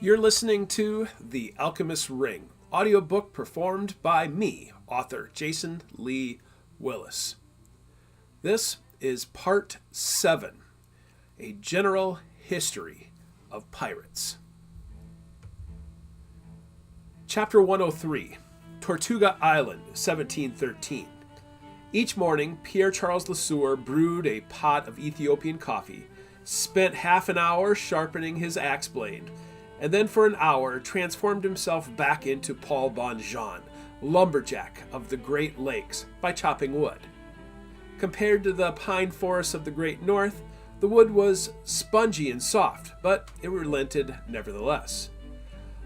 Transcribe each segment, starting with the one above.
You're listening to The Alchemist Ring, audiobook performed by me, author Jason Lee Willis. This is Part 7, A General History of Pirates. Chapter 103, Tortuga Island, 1713. Each morning, Pierre Charles Lesueur brewed a pot of Ethiopian coffee, spent half an hour sharpening his axe blade, and then for an hour transformed himself back into Paul Bonjean, lumberjack of the Great Lakes, by chopping wood. Compared to the pine forests of the Great North, the wood was spongy and soft, but it relented nevertheless.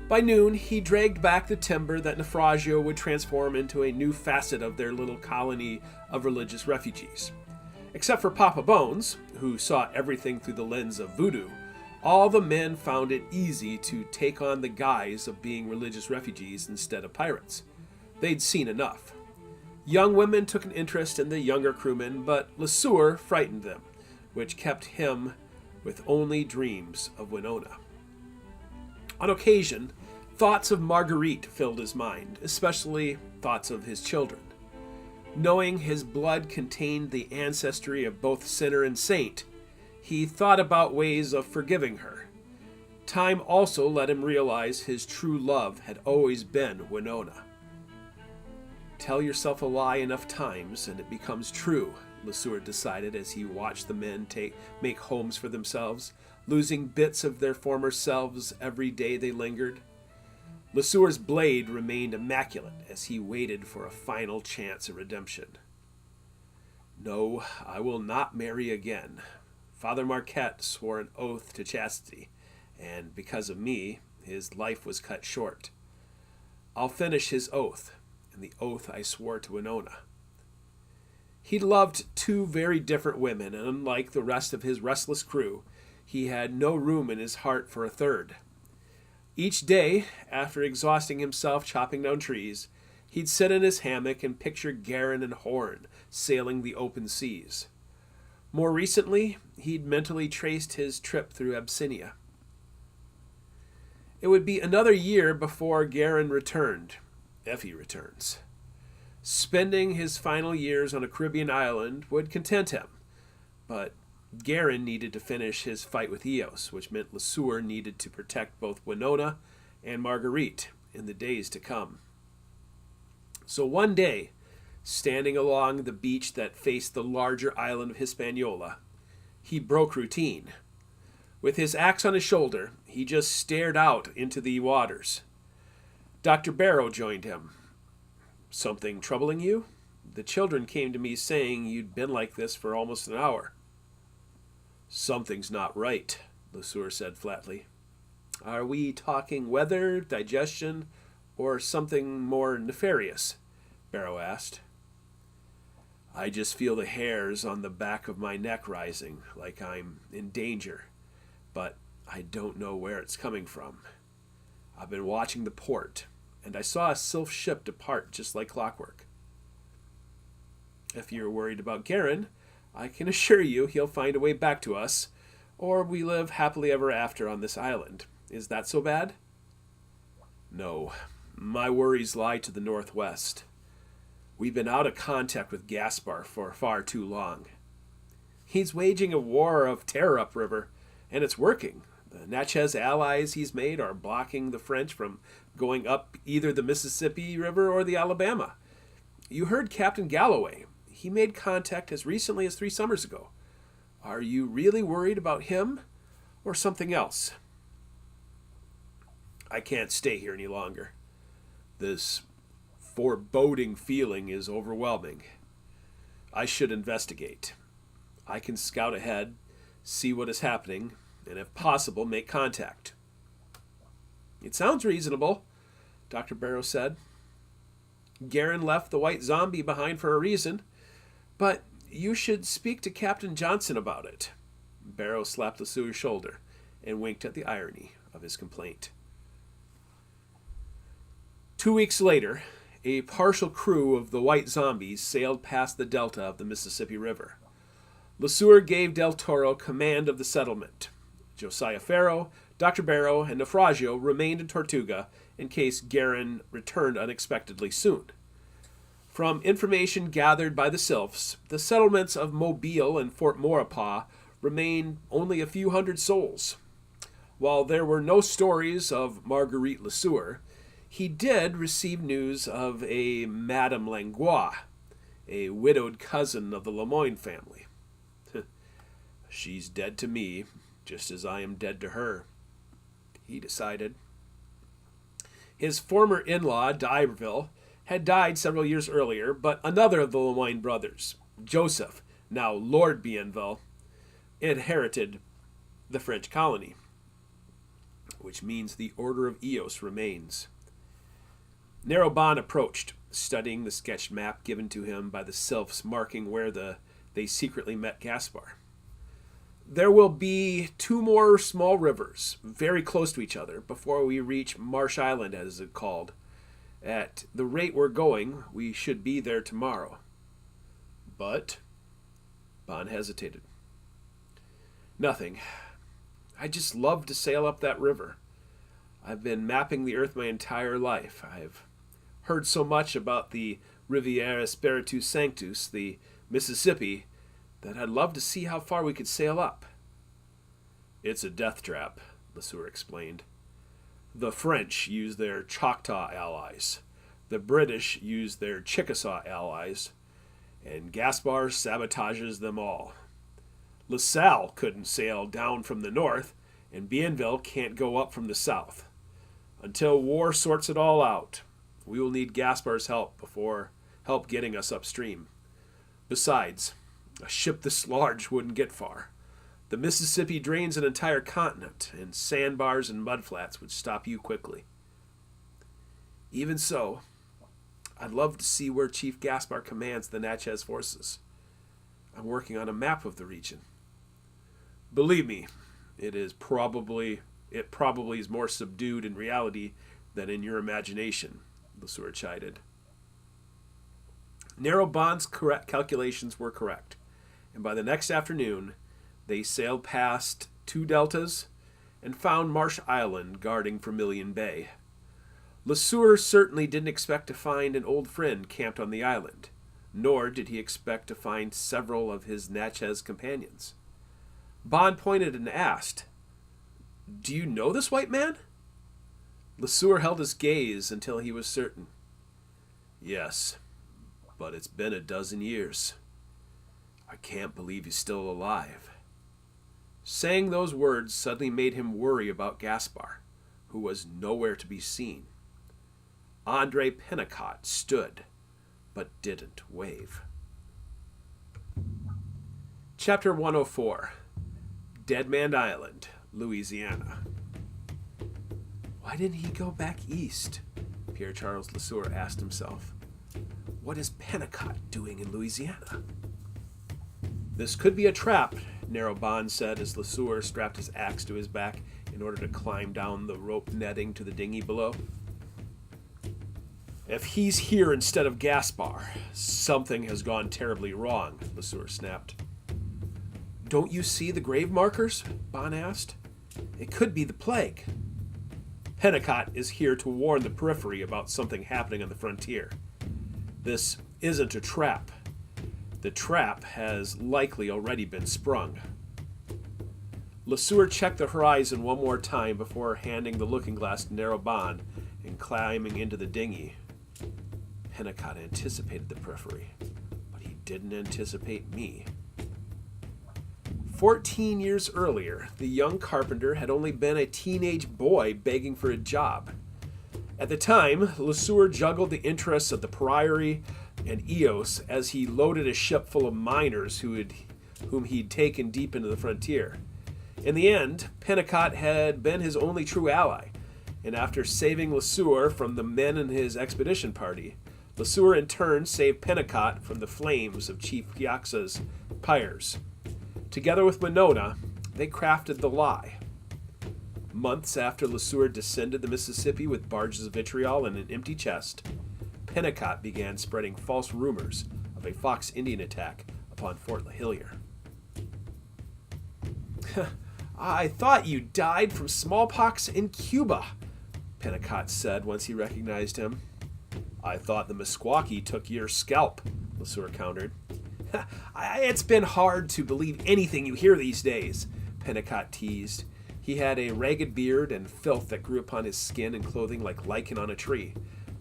By noon, he dragged back the timber that Naufragio would transform into a new facet of their little colony of religious refugees. Except for Papa Bones, who saw everything through the lens of voodoo, all the men found it easy to take on the guise of being religious refugees instead of pirates. They'd seen enough. Young women took an interest in the younger crewmen, but Lesueur frightened them, which kept him with only dreams of Winona. On occasion, thoughts of Marguerite filled his mind, especially thoughts of his children. Knowing his blood contained the ancestry of both sinner and saint, he thought about ways of forgiving her. Time also let him realize his true love had always been Winona. Tell yourself a lie enough times and it becomes true, Lesueur decided as he watched the men make homes for themselves, losing bits of their former selves every day they lingered. Lesueur's blade remained immaculate as he waited for a final chance at redemption. No, I will not marry again. Father Marquette swore an oath to chastity, and because of me, his life was cut short. I'll finish his oath, and the oath I swore to Winona. He loved two very different women, and unlike the rest of his restless crew, he had no room in his heart for a third. Each day, after exhausting himself chopping down trees, he'd sit in his hammock and picture Garin and Horn sailing the open seas. More recently, he'd mentally traced his trip through Abyssinia. It would be another year before Garin returned, if he returns. Spending his final years on a Caribbean island would content him, but Garin needed to finish his fight with Eos, which meant Lesueur needed to protect both Winona and Marguerite in the days to come. So one day, standing along the beach that faced the larger island of Hispaniola, he broke routine. With his axe on his shoulder, he just stared out into the waters. Dr. Barrow joined him. Something troubling you? The children came to me saying you'd been like this for almost an hour. Something's not right, Lesueur said flatly. Are we talking weather, digestion, or something more nefarious? Barrow asked. I just feel the hairs on the back of my neck rising, like I'm in danger, but I don't know where it's coming from. I've been watching the port, and I saw a Sylph ship depart just like clockwork. If you're worried about Garin, I can assure you he'll find a way back to us, or we live happily ever after on this island. Is that so bad? No, my worries lie to the northwest. We've been out of contact with Gaspar for far too long. He's waging a war of terror upriver, and it's working. The Natchez allies he's made are blocking the French from going up either the Mississippi River or the Alabama. You heard Captain Galloway. He made contact as recently as 3 summers ago. Are you really worried about him or something else? I can't stay here any longer. This foreboding feeling is overwhelming. I should investigate. I can scout ahead, see what is happening, and if possible, make contact. It sounds reasonable, Dr. Barrow said. Garin left the white zombie behind for a reason, but you should speak to Captain Johnson about it. Barrow slapped Lesueur's shoulder and winked at the irony of his complaint. 2 weeks later, a partial crew of the White Zombies sailed past the delta of the Mississippi River. Lesueur gave Del Toro command of the settlement. Josiah Farrow Dr. Barrow and Naufragio remained in Tortuga in case Guerin returned unexpectedly soon. From information gathered by the Sylphs, the settlements of Mobile and Fort Maurepas remained only a few hundred souls. While there were no stories of Marguerite Lesueur, he did receive news of a Madame Langlois, a widowed cousin of the Lemoyne family. She's dead to me, just as I am dead to her, he decided. His former in-law, d'Iberville, had died several years earlier, but another of the Lemoyne brothers, Joseph, now Lord Bienville, inherited the French colony, which means the Order of Eos remains. Narrowbon approached, studying the sketched map given to him by the Sylphs marking where they secretly met Gaspar. There will be 2 more small rivers, very close to each other, before we reach Marsh Island, as it's called. At the rate we're going, we should be there tomorrow. But, Bon hesitated. Nothing. I just love to sail up that river. I've been mapping the earth my entire life. I've heard so much about the Riviera Spiritus Sanctus, the Mississippi, that I'd love to see how far we could sail up. It's a death trap, Lesueur explained. The French use their Choctaw allies. The British use their Chickasaw allies. And Gaspar sabotages them all. LaSalle couldn't sail down from the north, and Bienville can't go up from the south. Until war sorts it all out, we will need Gaspar's help getting us upstream. Besides, a ship this large wouldn't get far. The Mississippi drains an entire continent, and sandbars and mudflats would stop you quickly. Even so, I'd love to see where Chief Gaspar commands the Natchez forces. I'm working on a map of the region. Believe me, it probably is more subdued in reality than in your imagination, Lesueur chided. Narrowbon's calculations were correct, and by the next afternoon, they sailed past 2 deltas and found Marsh Island guarding Vermilion Bay. Lesueur certainly didn't expect to find an old friend camped on the island, nor did he expect to find several of his Natchez companions. Bon pointed and asked, "Do you know this white man?" Lesueur held his gaze until he was certain. "Yes, but it's been a dozen years. I can't believe he's still alive." Saying those words suddenly made him worry about Gaspar, who was nowhere to be seen. Andre Pennicott stood, but didn't wave. Chapter 104. Dead Man Island, Louisiana. Why didn't he go back east? Pierre-Charles Lesueur asked himself. What is Pennicott doing in Louisiana? This could be a trap, Narrowbon said as Lesueur strapped his axe to his back in order to climb down the rope netting to the dinghy below. If he's here instead of Gaspar, something has gone terribly wrong, Lesueur snapped. Don't you see the grave markers? Bon asked. It could be the plague. Pennicott is here to warn the periphery about something happening on the frontier. This isn't a trap. The trap has likely already been sprung. Lesueur checked the horizon one more time before handing the looking glass to Narrowbon and climbing into the dinghy. Pennicott anticipated the periphery, but he didn't anticipate me. 14 years earlier, the young carpenter had only been a teenage boy begging for a job. At the time, Lesueur juggled the interests of the Priory and Eos as he loaded a ship full of miners whom he'd taken deep into the frontier. In the end, Pennicott had been his only true ally, and after saving Lesueur from the men in his expedition party, Lesueur in turn saved Pennicott from the flames of Chief Piaxa's pyres. Together with Monona, they crafted the lie. Months after Lesueur descended the Mississippi with barges of vitriol and an empty chest, Pennicott began spreading false rumors of a Fox Indian attack upon Fort La Hilier. I thought you died from smallpox in Cuba, Pennicott said once he recognized him. I thought the Meskwaki took your scalp, LeSueur countered. It's been hard to believe anything you hear these days, Pennicott teased. He had a ragged beard and filth that grew upon his skin and clothing like lichen on a tree,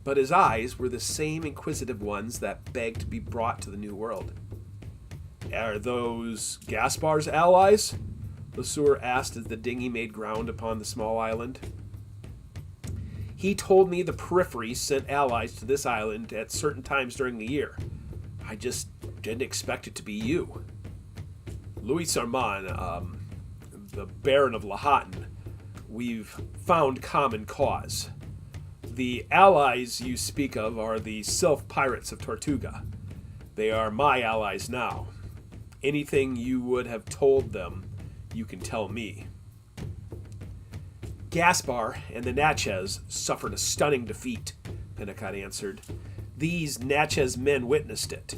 but his eyes were the same inquisitive ones that begged to be brought to the New World. Are those Gaspar's allies? LeSueur asked as the dinghy made ground upon the small island. He told me the Periphery sent allies to this island at certain times during the year. I just didn't expect it to be you. Louis Sarman, the Baron of Lahatan, we've found common cause. The allies you speak of are the Sylph Pirates of Tortuga. They are my allies now. Anything you would have told them, you can tell me. Gaspar and the Natchez suffered a stunning defeat, Pennicott answered. These Natchez men witnessed it.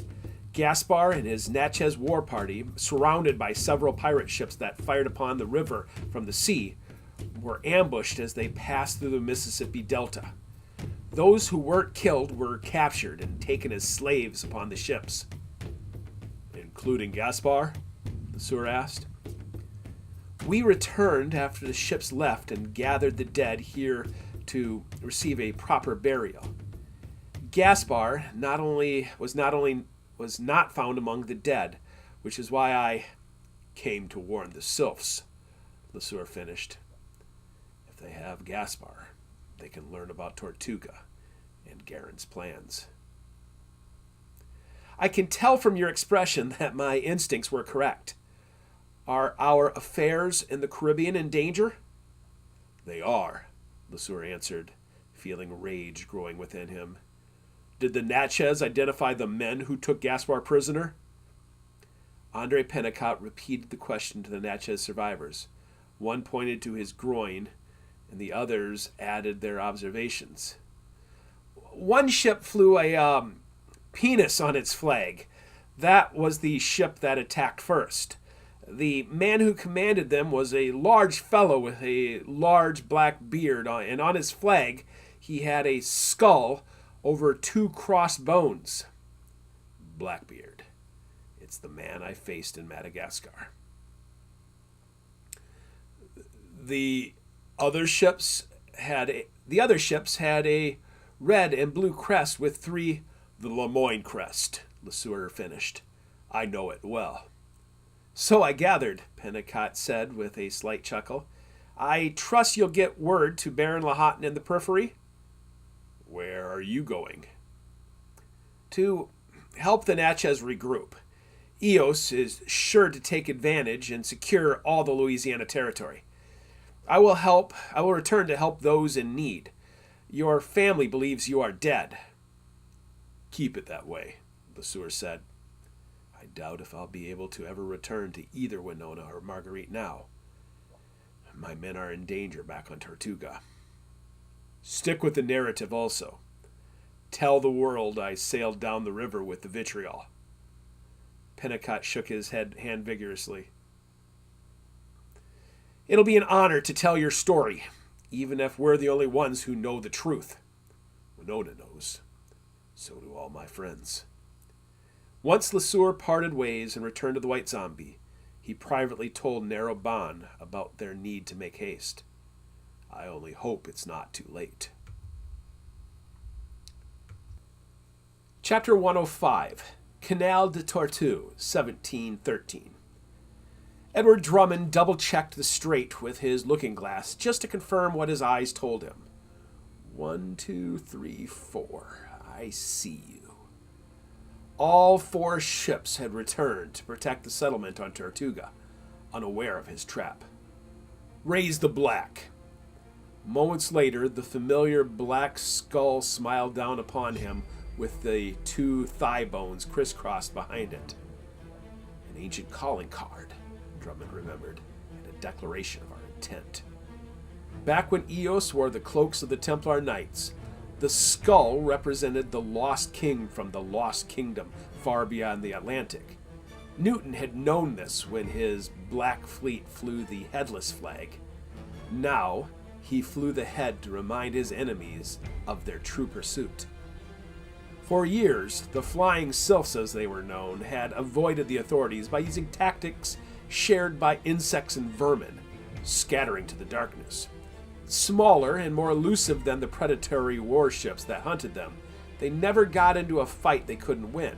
Gaspar and his Natchez war party, surrounded by several pirate ships that fired upon the river from the sea, were ambushed as they passed through the Mississippi Delta. Those who weren't killed were captured and taken as slaves upon the ships. Including Gaspar? LeSueur asked. We returned after the ships left and gathered the dead here to receive a proper burial. Gaspar was not found among the dead, which is why I came to warn the Sylphs, LeSueur finished. If they have Gaspar, they can learn about Tortuga and Garen's plans. I can tell from your expression that my instincts were correct. Are our affairs in the Caribbean in danger? They are, LeSueur answered, feeling rage growing within him. Did the Natchez identify the men who took Gaspar prisoner? Andre Pennicott repeated the question to the Natchez survivors. One pointed to his groin, and the others added their observations. One ship flew a penis on its flag. That was the ship that attacked first. The man who commanded them was a large fellow with a large black beard, and on his flag he had a skull over 2 crossed bones. Blackbeard. It's the man I faced in Madagascar. The other ships had a red and blue crest with 3 the Lemoyne crest, LeSueur finished. I know it well. So I gathered, Pennicott said with a slight chuckle. I trust you'll get word to Baron Lahatan in the Periphery? Where are you going? To help the Natchez regroup. Eos is sure to take advantage and secure all the Louisiana territory. I will return to help those in need. Your family believes you are dead. Keep it that way, LeSueur said. I doubt if I'll be able to ever return to either Winona or Marguerite now. My men are in danger back on Tortuga. Stick with the narrative also. Tell the world I sailed down the river with the vitriol. Pennicott shook his hand vigorously. It'll be an honor to tell your story, even if we're the only ones who know the truth. Winona knows. So do all my friends. Once LeSueur parted ways and returned to the White Zombie, he privately told Nero Ban about their need to make haste. I only hope it's not too late. Chapter 105, Canal de Tortue, 1713. Edward Drummond double-checked the strait with his looking-glass just to confirm what his eyes told him. 1, 2, 3, 4. I see you. All 4 ships had returned to protect the settlement on Tortuga, unaware of his trap. Raise the black. Moments later, the familiar black skull smiled down upon him with the 2 thigh bones crisscrossed behind it. An ancient calling card, Drummond remembered, and a declaration of our intent. Back when Eos wore the cloaks of the Templar Knights, the skull represented the lost king from the Lost Kingdom far beyond the Atlantic. Newton had known this when his Black Fleet flew the headless flag. Now, he flew the head to remind his enemies of their true pursuit. For years, the Flying Sylphs, as they were known, had avoided the authorities by using tactics shared by insects and vermin, scattering to the darkness. Smaller and more elusive than the predatory warships that hunted them, they never got into a fight they couldn't win.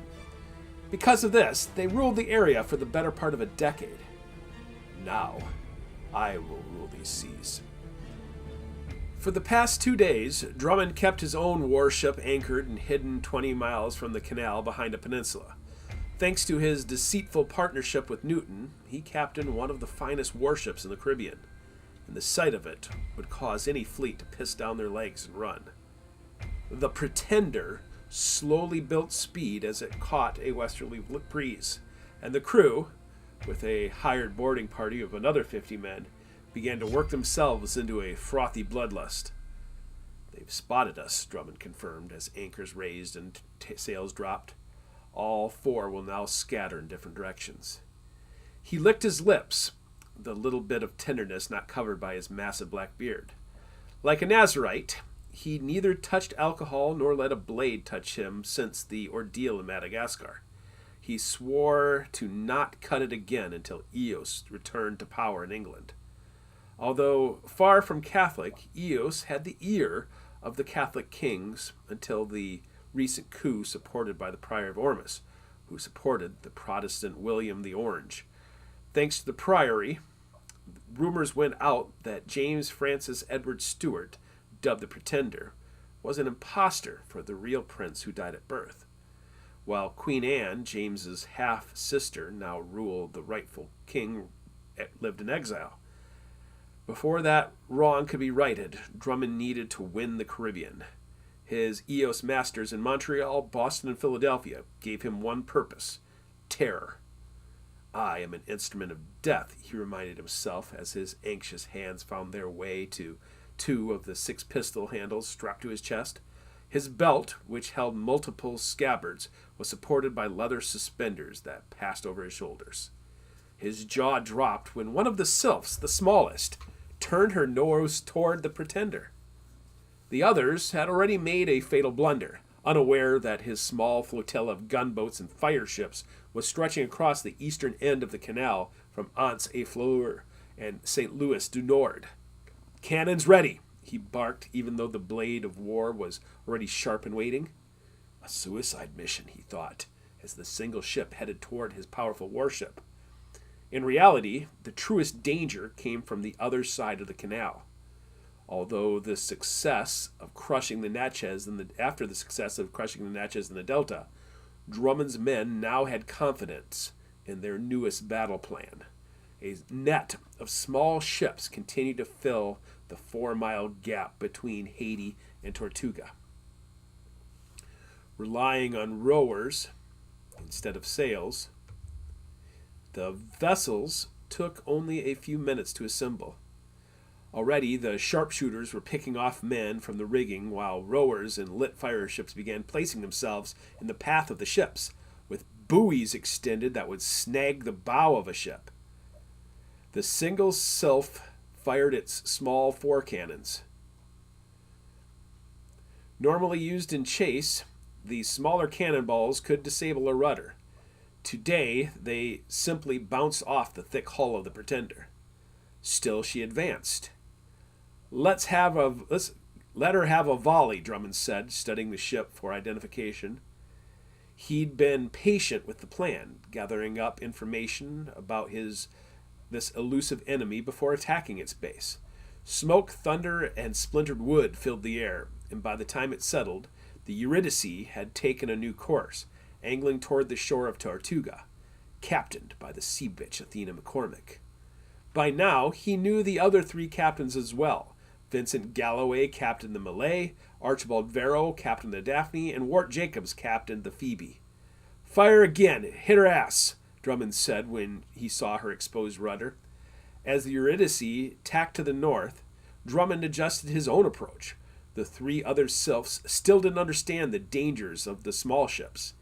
Because of this, they ruled the area for the better part of a decade. Now, I will rule these seas. For the past 2 days, Drummond kept his own warship anchored and hidden 20 miles from the canal behind a peninsula. Thanks to his deceitful partnership with Newton, he captained one of the finest warships in the Caribbean, and the sight of it would cause any fleet to piss down their legs and run. The Pretender slowly built speed as it caught a westerly breeze, and the crew, with a hired boarding party of another 50 men, began to work themselves into a frothy bloodlust. "They've spotted us," Drummond confirmed as anchors raised and sails dropped. "All 4 will now scatter in different directions." He licked his lips, the little bit of tenderness not covered by his massive black beard. Like a Nazarite, he neither touched alcohol nor let a blade touch him since the ordeal in Madagascar. He swore to not cut it again until Eos returned to power in England. Although far from Catholic, Eos had the ear of the Catholic kings until the recent coup supported by the Prior of Ormuz, who supported the Protestant William the Orange. Thanks to the priory, rumors went out that James Francis Edward Stuart, dubbed the Pretender, was an impostor for the real prince who died at birth, while Queen Anne, James's half-sister, now ruled the rightful king, lived in exile. Before that wrong could be righted, Drummond needed to win the Caribbean. His Eos masters in Montreal, Boston, and Philadelphia gave him one purpose: terror. "I am an instrument of death," he reminded himself as his anxious hands found their way to 2 of the 6 pistol handles strapped to his chest. His belt, which held multiple scabbards, was supported by leather suspenders that passed over his shoulders. His jaw dropped when one of the sylphs, the smallest, turned her nose toward the Pretender. The others had already made a fatal blunder, unaware that his small flotilla of gunboats and fireships was stretching across the eastern end of the canal from Anse-à-Fleur and St. Louis du Nord. "Cannons ready," he barked, even though the blade of war was already sharp and waiting. A suicide mission, he thought, as the single ship headed toward his powerful warship. In reality, the truest danger came from the other side of the canal. Although the success of crushing the Natchez after the success of crushing the Natchez in the Delta, Drummond's men now had confidence in their newest battle plan. A net of small ships continued to fill the 4-mile gap between Haiti and Tortuga. Relying on rowers instead of sails, the vessels took only a few minutes to assemble. Already the sharpshooters were picking off men from the rigging, while rowers and lit fireships began placing themselves in the path of the ships, with buoys extended that would snag the bow of a ship. The single sylph fired its small 4 cannons. Normally used in chase, the smaller cannonballs could disable a rudder. Today, they simply bounced off the thick hull of the Pretender. Still, she advanced. Let her have a volley," Drummond said, studying the ship for identification. He'd been patient with the plan, gathering up information about this elusive enemy before attacking its base. Smoke, thunder, and splintered wood filled the air, and by the time it settled, the Eurydice had taken a new course, angling toward the shore of Tortuga, captained by the sea bitch Athena McCormick. By now, he knew the other 3 captains as well. Vincent Galloway captained the Malay, Archibald Varro captained the Daphne, and Wart Jacobs captained the Phoebe. "Fire again! Hit her ass!" Drummond said when he saw her exposed rudder. As the Eurydice tacked to the north, Drummond adjusted his own approach. The 3 other sylphs still didn't understand the dangers of the small ships.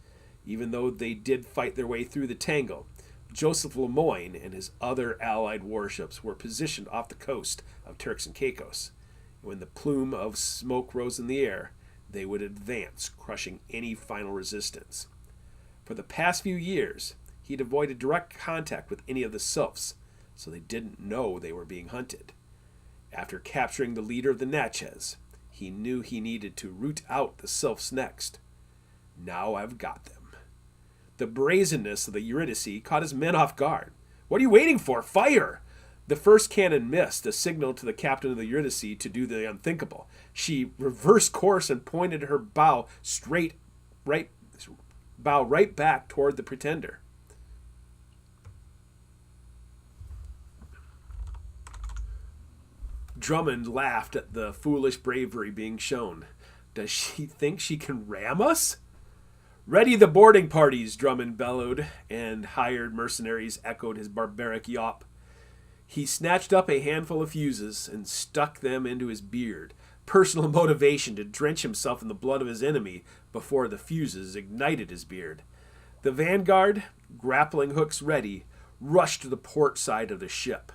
Even though they did fight their way through the tangle, Joseph Lemoyne and his other allied warships were positioned off the coast of Turks and Caicos. When the plume of smoke rose in the air, they would advance, crushing any final resistance. For the past few years, he'd avoided direct contact with any of the Sylphs, so they didn't know they were being hunted. After capturing the leader of the Natchez, he knew he needed to root out the Sylphs next. Now I've got them. The brazenness of the Eurydice caught his men off guard. What are you waiting for? Fire! The first cannon missed, a signal to the captain of the Eurydice to do the unthinkable. She reversed course and pointed her bow right back toward the Pretender. Drummond laughed at the foolish bravery being shown. Does she think she can ram us? Ready the boarding parties, Drummond bellowed, and hired mercenaries echoed his barbaric yawp. He snatched up a handful of fuses and stuck them into his beard, personal motivation to drench himself in the blood of his enemy before the fuses ignited his beard. The vanguard, grappling hooks ready, rushed to the port side of the ship.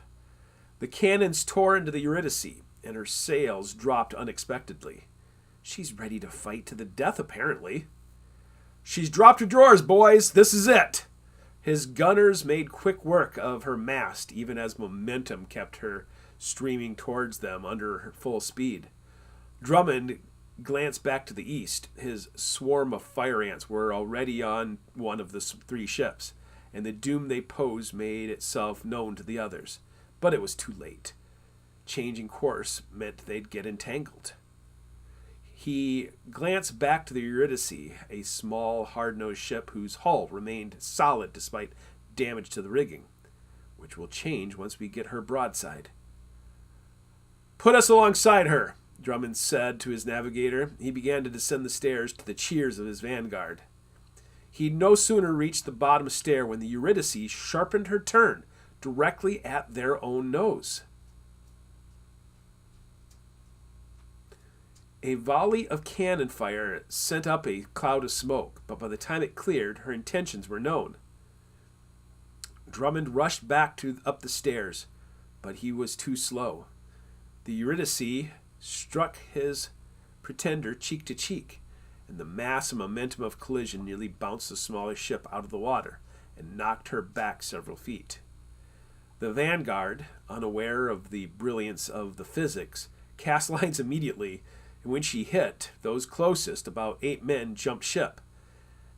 The cannons tore into the Eurydice, and her sails dropped unexpectedly. She's ready to fight to the death, apparently. She's dropped her drawers, boys. This is it. His gunners made quick work of her mast, even as momentum kept her streaming towards them under full speed. Drummond glanced back to the east. His swarm of fire ants were already on one of the three ships, and the doom they posed made itself known to the others. But it was too late. Changing course meant they'd get entangled. He glanced back to the Eurydice, a small, hard-nosed ship whose hull remained solid despite damage to the rigging, which will change once we get her broadside. Put us alongside her, Drummond said to his navigator. He began to descend the stairs to the cheers of his vanguard. He'd no sooner reached the bottom stair when the Eurydice sharpened her turn directly at their own nose. A volley of cannon fire sent up a cloud of smoke, but by the time it cleared, her intentions were known. Drummond rushed back up the stairs, but he was too slow. The Eurydice struck his Pretender cheek to cheek, and the mass and momentum of collision nearly bounced the smaller ship out of the water and knocked her back several feet. The vanguard, unaware of the brilliance of the physics, cast lines immediately, and when she hit, those closest, about 8 men, jumped ship.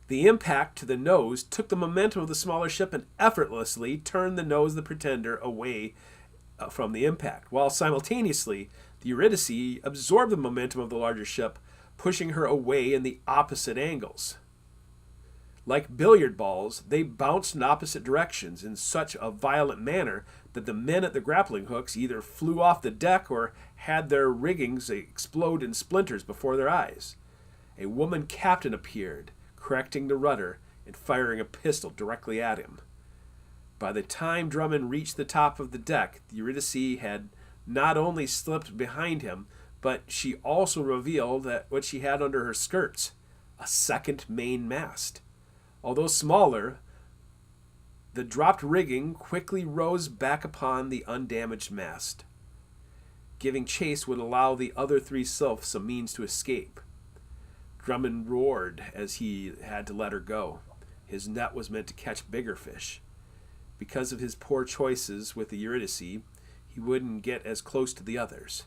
The impact to the nose took the momentum of the smaller ship and effortlessly turned the nose of the Pretender away from the impact, while simultaneously the Eurydice absorbed the momentum of the larger ship, pushing her away in the opposite angles. Like billiard balls, they bounced in opposite directions in such a violent manner that the men at the grappling hooks either flew off the deck or had their riggings explode in splinters before their eyes. A woman captain appeared, correcting the rudder and firing a pistol directly at him. By the time Drummond reached the top of the deck, the Eurydice had not only slipped behind him, but she also revealed that what she had under her skirts, a second main mast. Although smaller, the dropped rigging quickly rose back upon the undamaged mast. Giving chase would allow the other 3 Sylphs a means to escape. Drummond roared as he had to let her go. His net was meant to catch bigger fish. Because of his poor choices with the Eurydice, he wouldn't get as close to the others.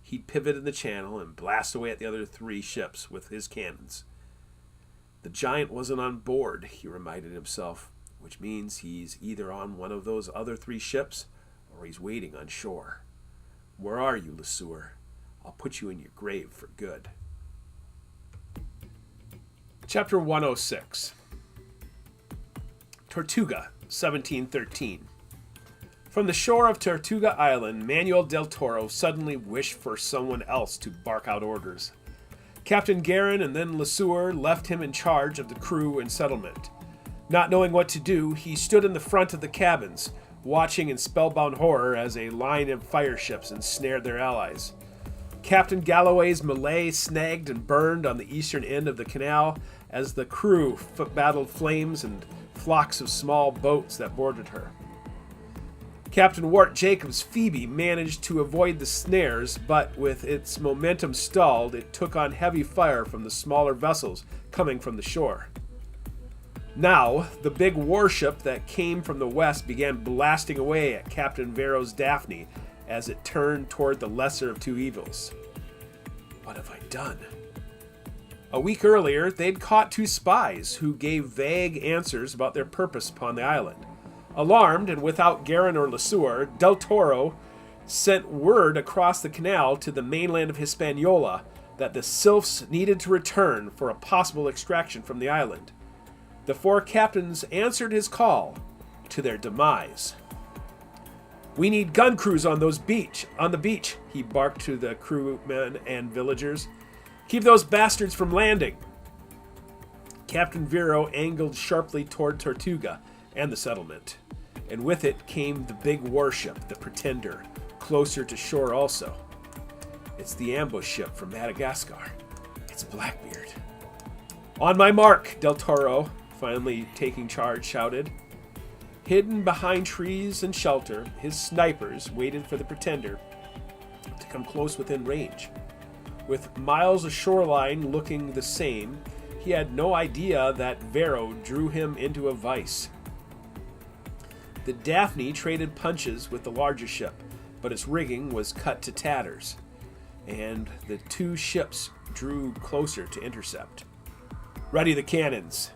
He'd pivot in the channel and blast away at the other 3 ships with his cannons. The giant wasn't on board, he reminded himself, which means he's either on one of those other 3 ships or he's waiting on shore. Where are you, Lesueur? I'll put you in your grave for good. Chapter 106. Tortuga, 1713. From the shore of Tortuga Island, Manuel del Toro suddenly wished for someone else to bark out orders. Captain Guerin and then Lesueur left him in charge of the crew and settlement. Not knowing what to do, he stood in the front of the cabins, watching in spellbound horror as a line of fire ships ensnared their allies. Captain Galloway's Malay snagged and burned on the eastern end of the canal as the crew battled flames and flocks of small boats that boarded her. Captain Wart Jacobs' Phoebe managed to avoid the snares, but with its momentum stalled, it took on heavy fire from the smaller vessels coming from the shore. Now, the big warship that came from the west began blasting away at Captain Vero's Daphne as it turned toward the lesser of two evils. What have I done? A week earlier, they'd caught two spies who gave vague answers about their purpose upon the island. Alarmed and without Garin or Lesueur, Del Toro sent word across the canal to the mainland of Hispaniola that the Sylphs needed to return for a possible extraction from the island. The four captains answered his call to their demise. "We need gun crews on the beach," he barked to the crewmen and villagers. "Keep those bastards from landing." Captain Vero angled sharply toward Tortuga and the settlement, and with it came the big warship, the Pretender, closer to shore also. It's the ambush ship from Madagascar. It's Blackbeard. "On my mark," Del Toro, finally taking charge, shouted. Hidden behind trees and shelter, his snipers waited for the Pretender to come close within range. With miles of shoreline looking the same, he had no idea that Vero drew him into a vice. The Daphne traded punches with the larger ship, but its rigging was cut to tatters, and the two ships drew closer to intercept. "Ready the cannons."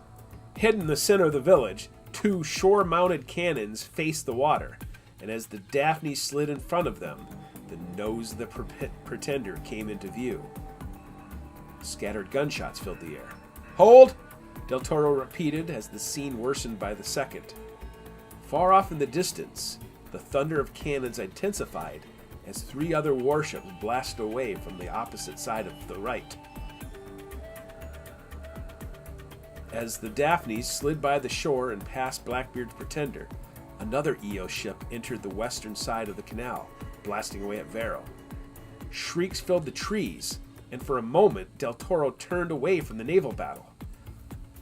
Hidden in the center of the village, two shore-mounted cannons faced the water, and as the Daphne slid in front of them, the nose of the Pretender came into view. Scattered gunshots filled the air. "Hold!" Del Toro repeated as the scene worsened by the second. Far off in the distance, the thunder of cannons intensified as three other warships blasted away from the opposite side of the right. As the Daphne slid by the shore and past Blackbeard's Pretender, another Eos ship entered the western side of the canal, blasting away at Vero. Shrieks filled the trees, and for a moment Del Toro turned away from the naval battle.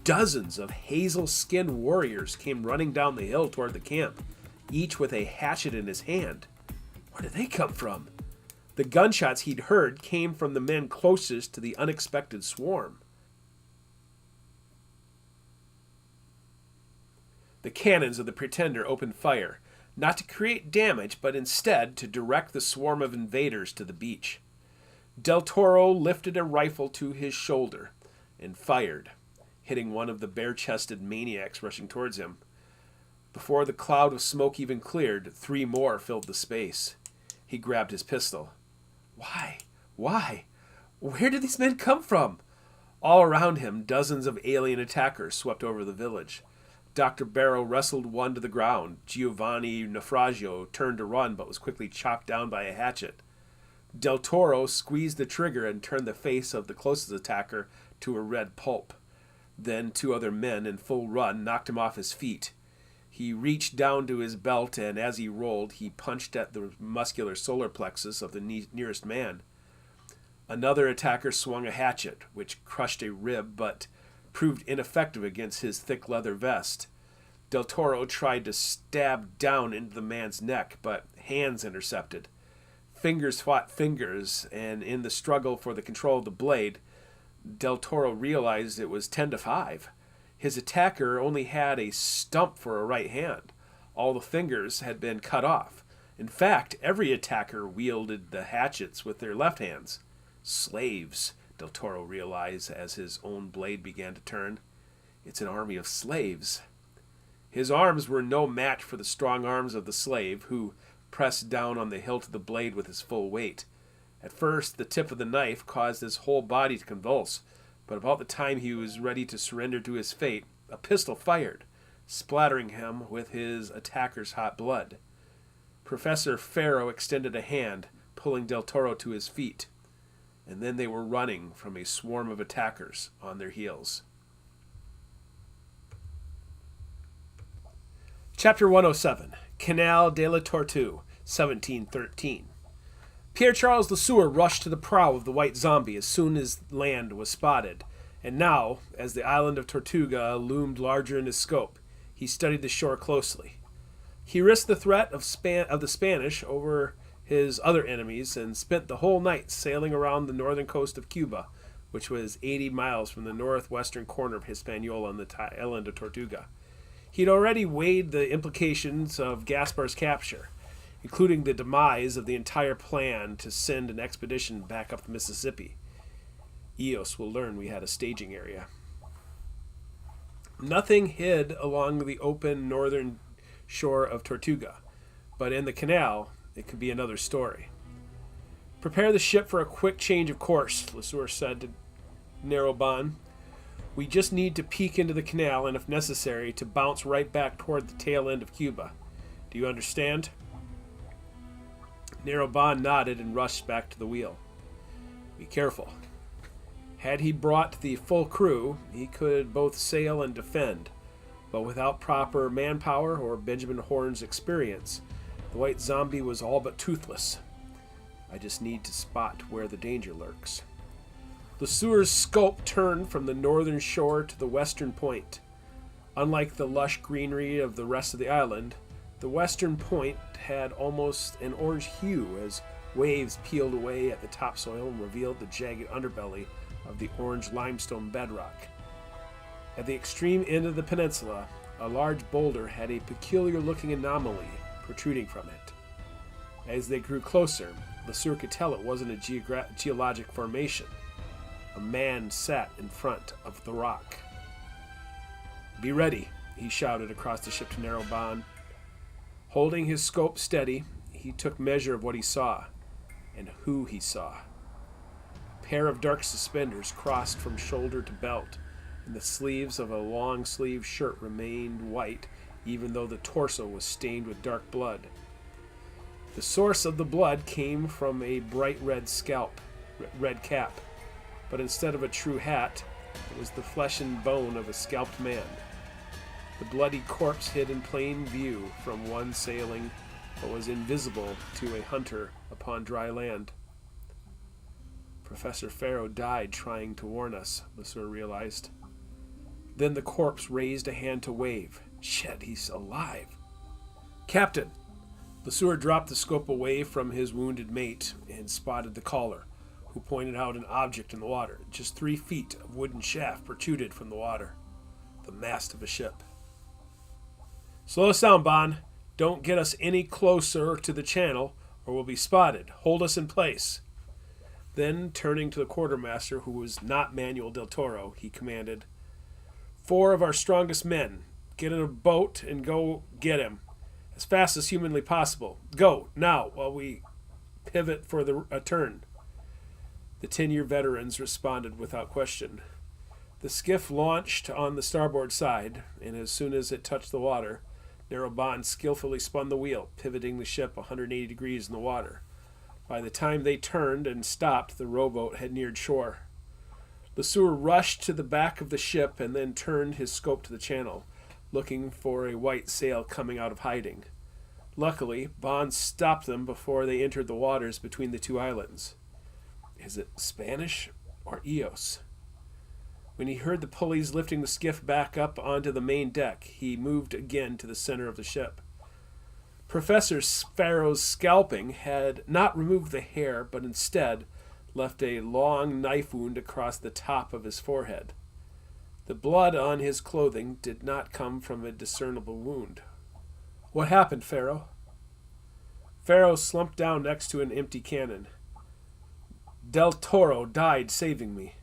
Dozens of hazel-skinned warriors came running down the hill toward the camp, each with a hatchet in his hand. Where did they come from? The gunshots he'd heard came from the men closest to the unexpected swarm. The cannons of the Pretender opened fire, not to create damage, but instead to direct the swarm of invaders to the beach. Del Toro lifted a rifle to his shoulder and fired, hitting one of the bare-chested maniacs rushing towards him. Before the cloud of smoke even cleared, three more filled the space. He grabbed his pistol. Why? Why? Where did these men come from? All around him, dozens of alien attackers swept over the village. Dr. Barrow wrestled one to the ground. Giovanni Naufragio turned to run, but was quickly chopped down by a hatchet. Del Toro squeezed the trigger and turned the face of the closest attacker to a red pulp. Then two other men in full run knocked him off his feet. He reached down to his belt, and as he rolled, he punched at the muscular solar plexus of the nearest man. Another attacker swung a hatchet, which crushed a rib, but proved ineffective against his thick leather vest. Del Toro tried to stab down into the man's neck, but hands intercepted. Fingers fought fingers, and in the struggle for the control of the blade, Del Toro realized it was 10-5. His attacker only had a stump for a right hand. All the fingers had been cut off. In fact, every attacker wielded the hatchets with their left hands. Slaves, Del Toro realized as his own blade began to turn. It's an army of slaves. His arms were no match for the strong arms of the slave, who pressed down on the hilt of the blade with his full weight. At first, the tip of the knife caused his whole body to convulse, but about the time he was ready to surrender to his fate, a pistol fired, splattering him with his attacker's hot blood. Professor Farrow extended a hand, pulling Del Toro to his feet, and then they were running from a swarm of attackers on their heels. Chapter 107, Canal de la Tortue, 1713. Pierre-Charles Lesueur rushed to the prow of the White Zombie as soon as land was spotted, and now, as the island of Tortuga loomed larger in his scope, He studied the shore closely. He risked the threat of the Spanish over his other enemies and spent the whole night sailing around the northern coast of Cuba, which was 80 miles from the northwestern corner of Hispaniola on the island of Tortuga. He'd already weighed the implications of Gaspar's capture, including the demise of the entire plan to send an expedition back up the Mississippi. Eos will learn we had a staging area. Nothing hid along the open northern shore of Tortuga, but in the canal, it could be another story. Prepare the ship for a quick change of course, Lesueur said to Narrowband. We just need to peek into the canal and, if necessary, to bounce right back toward the tail end of Cuba. Do you understand? Narrowband nodded and rushed back to the wheel. Be careful. Had he brought the full crew, he could both sail and defend, but without proper manpower or Benjamin Horne's experience, the white zombie was all but toothless. I just need to spot where the danger lurks. Lesueur's scope turned from the northern shore to the western point. Unlike the lush greenery of the rest of the island, the western point had almost an orange hue as waves peeled away at the topsoil and revealed the jagged underbelly of the orange limestone bedrock. At the extreme end of the peninsula, a large boulder had a peculiar-looking anomaly protruding from it. As they grew closer, Lesueur could tell it wasn't a geologic formation. A man sat in front of the rock. Be ready, he shouted across the ship to Narrowband. Holding his scope steady, he took measure of what he saw and who he saw. A pair of dark suspenders crossed from shoulder to belt, and the sleeves of a long-sleeved shirt remained white, even though the torso was stained with dark blood. The source of the blood came from a bright red cap, but instead of a true hat, it was the flesh and bone of a scalped man. The bloody corpse hid in plain view from one sailing, but was invisible to a hunter upon dry land. Professor Farrow died trying to warn us, Lesueur realized. Then the corpse raised a hand to wave. Shit, he's alive. Captain! Lesueur dropped the scope away from his wounded mate and spotted the caller, who pointed out an object in the water. Just 3 feet of wooden shaft protruded from the water. The mast of a ship. Slow us down, Bond. Don't get us any closer to the channel, or we'll be spotted. Hold us in place. Then, turning to the quartermaster, who was not Manuel del Toro, he commanded, 4 of our strongest men. Get in a boat and go get him. As fast as humanly possible. Go, now, while we pivot for a turn. The 10-year veterans responded without question. The skiff launched on the starboard side, and as soon as it touched the water, Narrowband skillfully spun the wheel, pivoting the ship 180 degrees in the water. By the time they turned and stopped, the rowboat had neared shore. Lesueur rushed to the back of the ship and then turned his scope to the channel, looking for a white sail coming out of hiding. Luckily, Bond stopped them before they entered the waters between the 2 islands. Is it Spanish or Eos? When he heard the pulleys lifting the skiff back up onto the main deck, he moved again to the center of the ship. Professor Farrow's scalping had not removed the hair, but instead left a long knife wound across the top of his forehead. The blood on his clothing did not come from a discernible wound. What happened, Farrow? Farrow slumped down next to an empty cannon. Del Toro died saving me.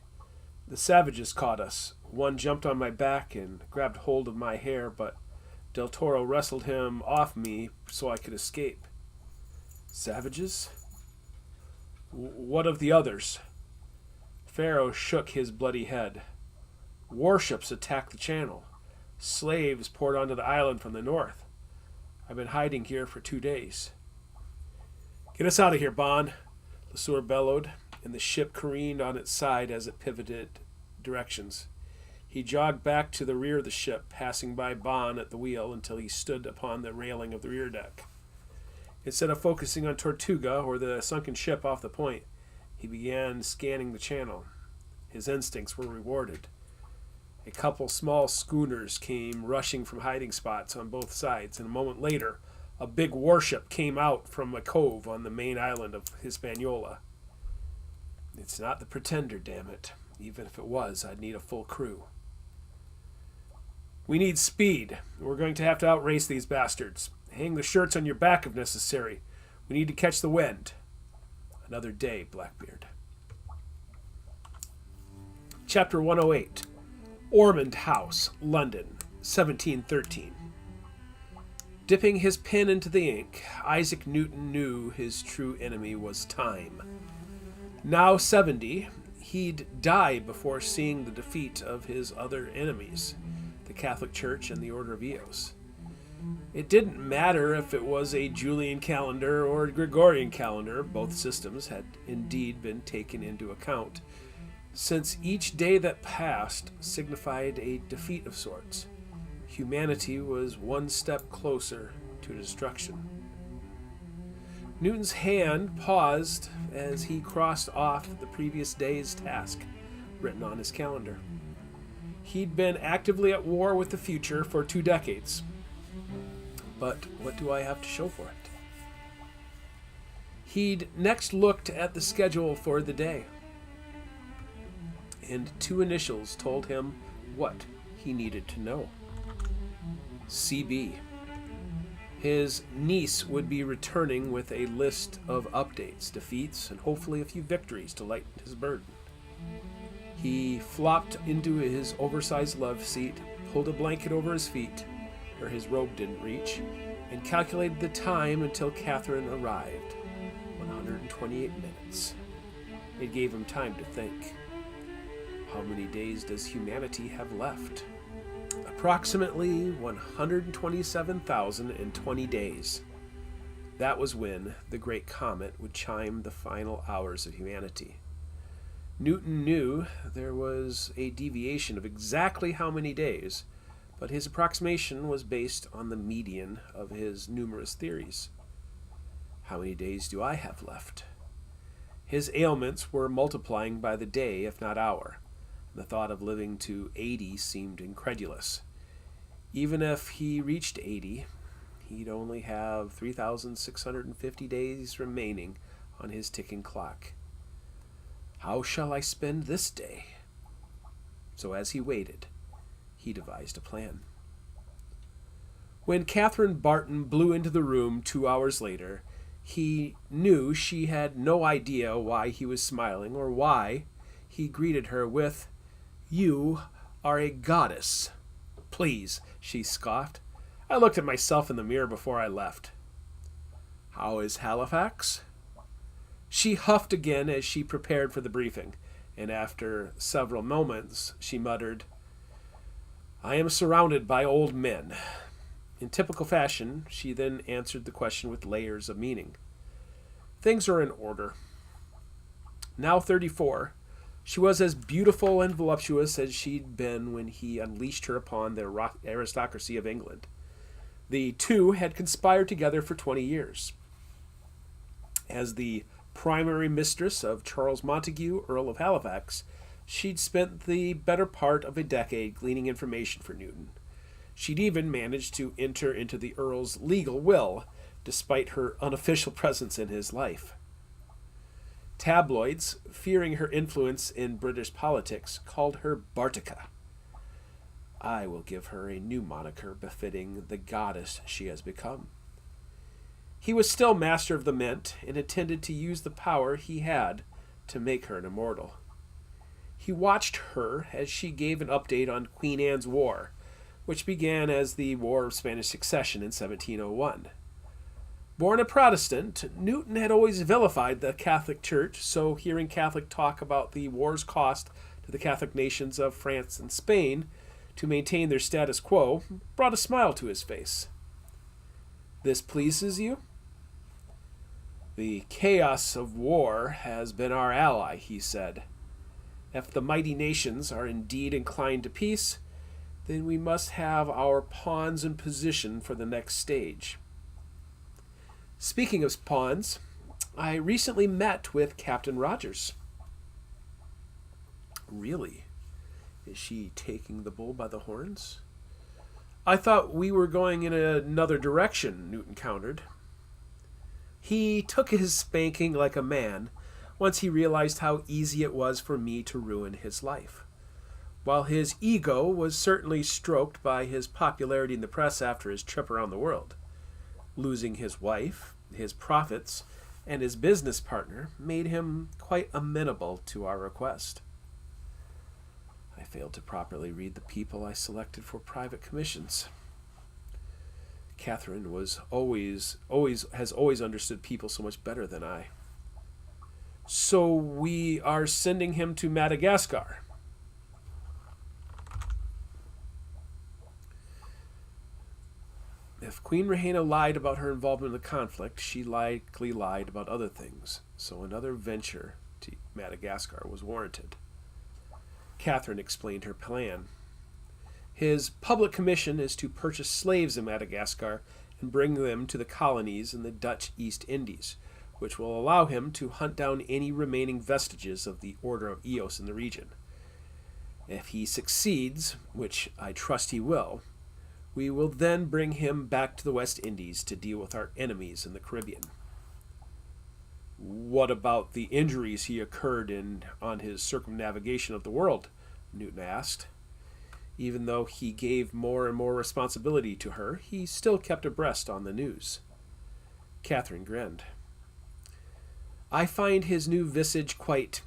The savages caught us. One jumped on my back and grabbed hold of my hair, but Del Toro wrestled him off me so I could escape. Savages? What of the others? Farrow shook his bloody head. Warships attacked the channel. Slaves poured onto the island from the north. I've been hiding here for 2 days. Get us out of here, Bond, Lesueur bellowed, and the ship careened on its side as it pivoted directions. He jogged back to the rear of the ship, passing by Bond at the wheel until he stood upon the railing of the rear deck. Instead of focusing on Tortuga or the sunken ship off the point, he began scanning the channel. His instincts were rewarded. A couple small schooners came rushing from hiding spots on both sides, and a moment later, a big warship came out from a cove on the main island of Hispaniola. It's not the Pretender, damn it. Even if it was, I'd need a full crew. We need speed. We're going to have to outrace these bastards. Hang the shirts on your back if necessary. We need to catch the wind. Another day, Blackbeard. Chapter 108. Ormond House, London, 1713. Dipping his pen into the ink, Isaac Newton knew his true enemy was time. Now 70, he'd die before seeing the defeat of his other enemies, the Catholic Church and the Order of Eos. It didn't matter if it was a Julian calendar or a Gregorian calendar, both systems had indeed been taken into account, since each day that passed signified a defeat of sorts. Humanity was one step closer to destruction. Newton's hand paused as he crossed off the previous day's task, written on his calendar. He'd been actively at war with the future for 2 decades. But what do I have to show for it? He'd next looked at the schedule for the day, and 2 initials told him what he needed to know. CB. His niece would be returning with a list of updates, defeats, and hopefully a few victories to lighten his burden. He flopped into his oversized love seat, pulled a blanket over his feet, where his robe didn't reach, and calculated the time until Catherine arrived. 128 minutes. It gave him time to think. How many days does humanity have left? Approximately 127,020 days. That was when the great comet would chime the final hours of humanity. Newton knew there was a deviation of exactly how many days, but his approximation was based on the median of his numerous theories. How many days do I have left? His ailments were multiplying by the day, if not hour. The thought of living to 80 seemed incredulous. Even if he reached 80, he'd only have 3,650 days remaining on his ticking clock. How shall I spend this day? So as he waited, he devised a plan. When Catherine Barton blew into the room 2 hours later, he knew she had no idea why he was smiling or why he greeted her with, "You are a goddess." "Please," she scoffed. "I looked at myself in the mirror before I left." "How is Halifax?" She huffed again as she prepared for the briefing, and after several moments, she muttered, "I am surrounded by old men." In typical fashion, she then answered the question with layers of meaning. "Things are in order." Now 34, she was as beautiful and voluptuous as she'd been when he unleashed her upon the aristocracy of England. The two had conspired together for 20 years. As the primary mistress of Charles Montague, Earl of Halifax, she'd spent the better part of a decade gleaning information for Newton. She'd even managed to enter into the Earl's legal will, despite her unofficial presence in his life. Tabloids, fearing her influence in British politics, called her Bartica. I will give her a new moniker befitting the goddess she has become. He was still master of the Mint and intended to use the power he had to make her an immortal. He watched her as she gave an update on Queen Anne's War, which began as the War of Spanish Succession in 1701. Born a Protestant, Newton had always vilified the Catholic Church, so hearing Catholic talk about the war's cost to the Catholic nations of France and Spain to maintain their status quo brought a smile to his face. "This pleases you?" "The chaos of war has been our ally," he said. "If the mighty nations are indeed inclined to peace, then we must have our pawns in position for the next stage." Speaking of pawns, I recently met with Captain Rogers. "Really? Is she taking the bull by the horns? I thought we were going in another direction, Newton countered. He took his spanking like a man once he realized how easy it was for me to ruin his life. While his ego was certainly stroked by his popularity in the press after his trip around the world, losing his wife, his profits, and his business partner made him quite amenable to our request. I failed to properly read the people I selected for private commissions. Catherine has always understood people so much better than I. So we are sending him to Madagascar. If Queen Rhaena lied about her involvement in the conflict, she likely lied about other things, so another venture to Madagascar was warranted. Catherine explained her plan. His public commission is to purchase slaves in Madagascar and bring them to the colonies in the Dutch East Indies, which will allow him to hunt down any remaining vestiges of the Order of Eos in the region. If he succeeds, which I trust he will, we will then bring him back to the West Indies to deal with our enemies in the Caribbean. What about the injuries he incurred on his circumnavigation of the world? Newton asked. Even though he gave more and more responsibility to her, he still kept abreast on the news. Catherine grinned. I find his new visage quite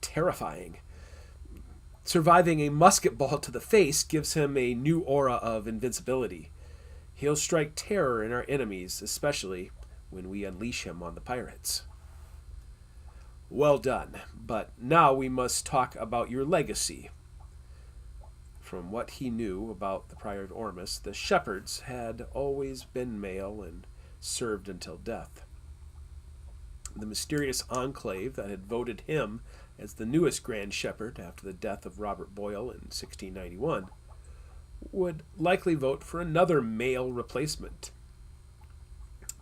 terrifying. Surviving a musket ball to the face gives him a new aura of invincibility. He'll strike terror in our enemies, especially when we unleash him on the pirates. Well done, but now we must talk about your legacy. From what he knew about the Prior of Ormus, the shepherds had always been male and served until death. The mysterious enclave that had voted him as the newest Grand Shepherd after the death of Robert Boyle in 1691 would likely vote for another male replacement.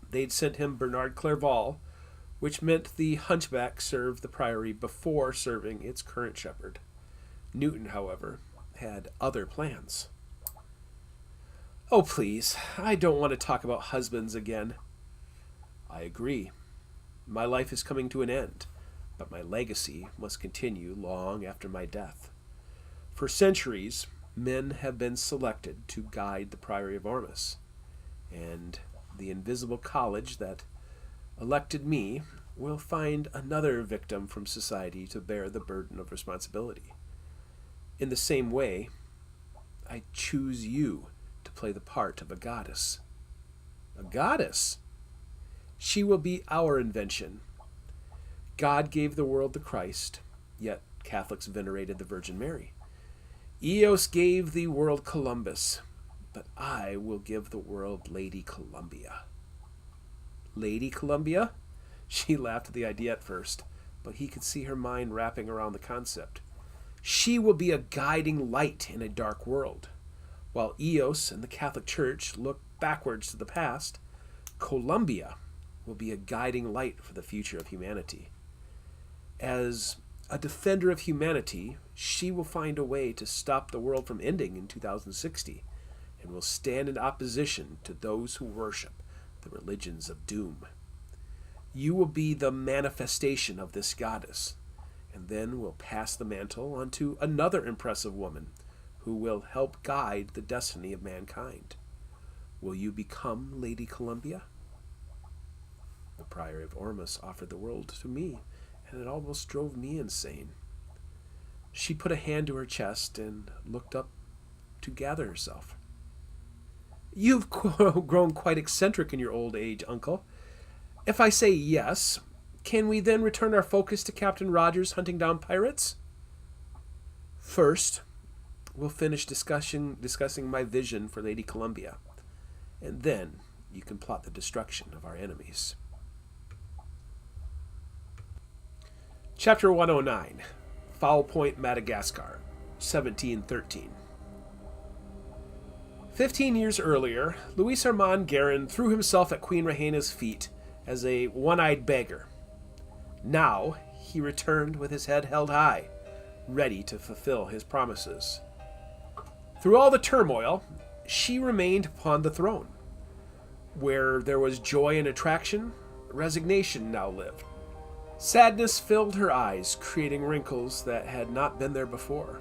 They'd sent him Bernard Clairval, which meant the hunchback served the priory before serving its current shepherd. Newton, however, had other plans. Oh, please, I don't want to talk about husbands again. I agree. My life is coming to an end, but my legacy must continue long after my death. For centuries, men have been selected to guide the Priory of Ormus, and the invisible college that elected me will find another victim from society to bear the burden of responsibility. In the same way, I choose you to play the part of a goddess. A goddess? She will be our invention. God gave the world the Christ, yet Catholics venerated the Virgin Mary. Eos gave the world Columbus, but I will give the world Lady Columbia. Lady Columbia? She laughed at the idea at first, but he could see her mind wrapping around the concept. She will be a guiding light in a dark world. While Eos and the Catholic Church look backwards to the past, Columbia will be a guiding light for the future of humanity. As a defender of humanity, she will find a way to stop the world from ending in 2060 and will stand in opposition to those who worship the religions of doom. You will be the manifestation of this goddess, and then will pass the mantle on to another impressive woman who will help guide the destiny of mankind. Will you become Lady Columbia? The Prior of Ormus offered the world to me, and it almost drove me insane. She put a hand to her chest and looked up to gather herself. You've grown quite eccentric in your old age, Uncle. If I say yes, can we then return our focus to Captain Rogers hunting down pirates? First, we'll finish discussing my vision for Lady Columbia, and then you can plot the destruction of our enemies. Chapter 109, Foul Point, Madagascar, 1713. 15 years earlier, Louis Armand Guerin threw himself at Queen Rhaena's feet as a one-eyed beggar. Now he returned with his head held high, ready to fulfill his promises. Through all the turmoil, she remained upon the throne. Where there was joy and attraction, resignation now lived. Sadness filled her eyes, creating wrinkles that had not been there before.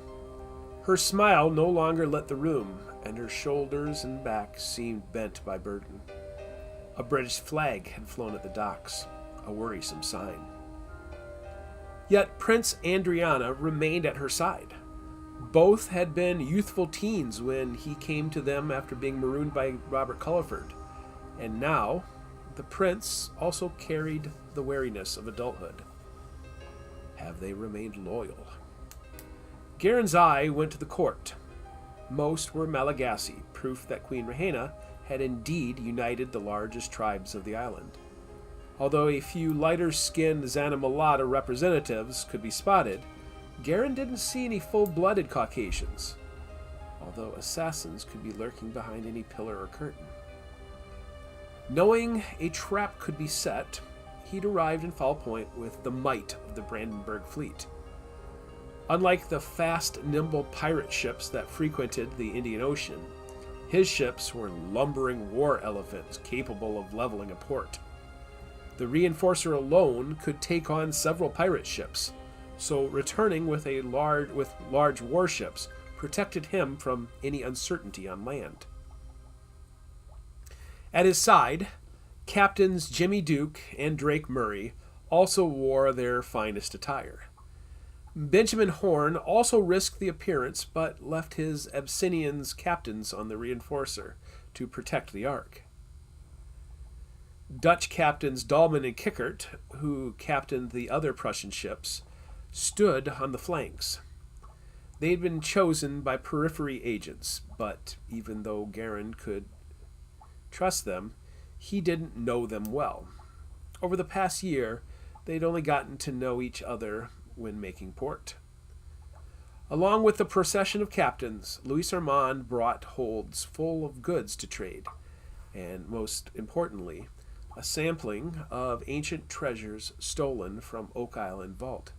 Her smile no longer lit the room, and her shoulders and back seemed bent by burden. A British flag had flown at the docks, a worrisome sign. Yet Prince Adriana remained at her side. Both had been youthful teens when he came to them after being marooned by Robert Culliford, and now the prince also carried the wariness of adulthood. Have they remained loyal? Garen's eye went to the court. Most were Malagasy, proof that Queen Rehena had indeed united the largest tribes of the island. Although a few lighter-skinned Zanamulata representatives could be spotted, Garen didn't see any full-blooded Caucasians, although assassins could be lurking behind any pillar or curtain. Knowing a trap could be set, he'd arrived in Foul Point with the might of the Brandenburg fleet. Unlike the fast, nimble pirate ships that frequented the Indian Ocean, his ships were lumbering war elephants capable of leveling a port. The Reinforcer alone could take on several pirate ships, so returning with large warships protected him from any uncertainty on land. At his side, Captains Jimmy Duke and Drake Murray also wore their finest attire. Benjamin Horn also risked the appearance, but left his Abyssinians captains on the Reinforcer to protect the Ark. Dutch captains Dahlman and Kickert, who captained the other Prussian ships, stood on the flanks. They had been chosen by periphery agents, but even though Garen could trust them, he didn't know them well. Over the past year, they'd only gotten to know each other when making port. Along with the procession of captains, Louis Armand brought holds full of goods to trade, and most importantly, a sampling of ancient treasures stolen from Oak Island Vault.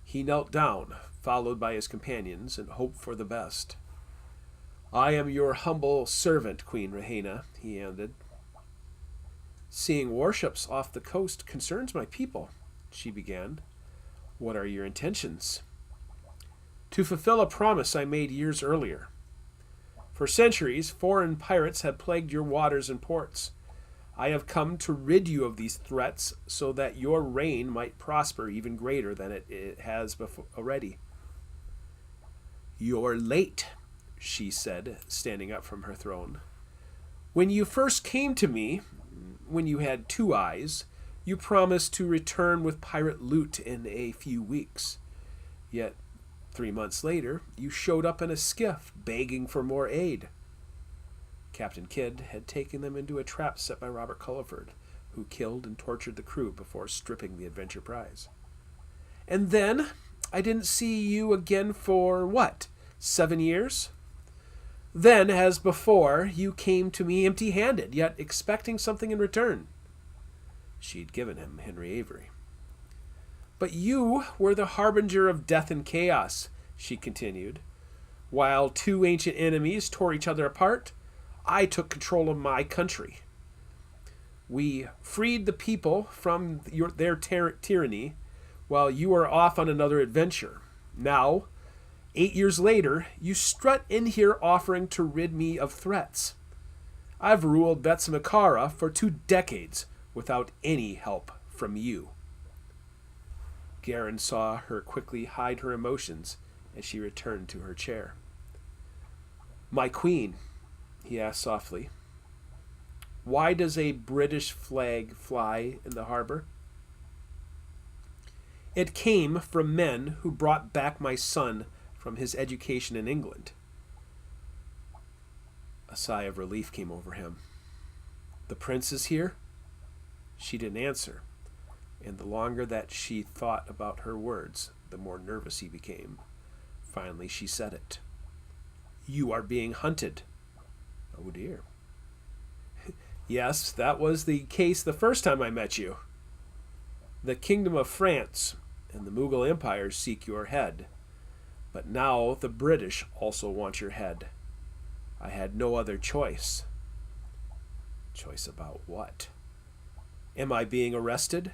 He knelt down, followed by his companions, and hoped for the best. "I am your humble servant, Queen Rehena," he ended. "Seeing warships off the coast concerns my people," she began. "What are your intentions?" "To fulfill a promise I made years earlier. For centuries, foreign pirates have plagued your waters and ports. I have come to rid you of these threats so that your reign might prosper even greater than it has already." "You're late," she said, standing up from her throne. "When you first came to me, when you had 2 eyes, you promised to return with pirate loot in a few weeks. Yet 3 months later, you showed up in a skiff, begging for more aid." Captain Kidd had taken them into a trap set by Robert Culliford, who killed and tortured the crew before stripping the Adventure prize. "And then I didn't see you again for, 7 years? Then, as before, you came to me empty-handed, yet expecting something in return." She'd given him Henry Avery. "But you were the harbinger of death and chaos," she continued. "While 2 ancient enemies tore each other apart, I took control of my country. We freed the people from their tyranny, while you were off on another adventure. Now, 8 years later, you strut in here offering to rid me of threats. I've ruled Vetsamakara for 2 decades without any help from you." Garen saw her quickly hide her emotions as she returned to her chair. "My queen," he asked softly, "why does a British flag fly in the harbor?" "It came from men who brought back my son from his education in England." A sigh of relief came over him. "The prince is here?" She didn't answer, and the longer that she thought about her words, the more nervous he became. Finally, she said it. "You are being hunted." "Oh dear." "Yes, that was the case the first time I met you. The Kingdom of France and the Mughal Empire seek your head. But now the British also want your head. I had no other choice. Choice about what? Am I being arrested?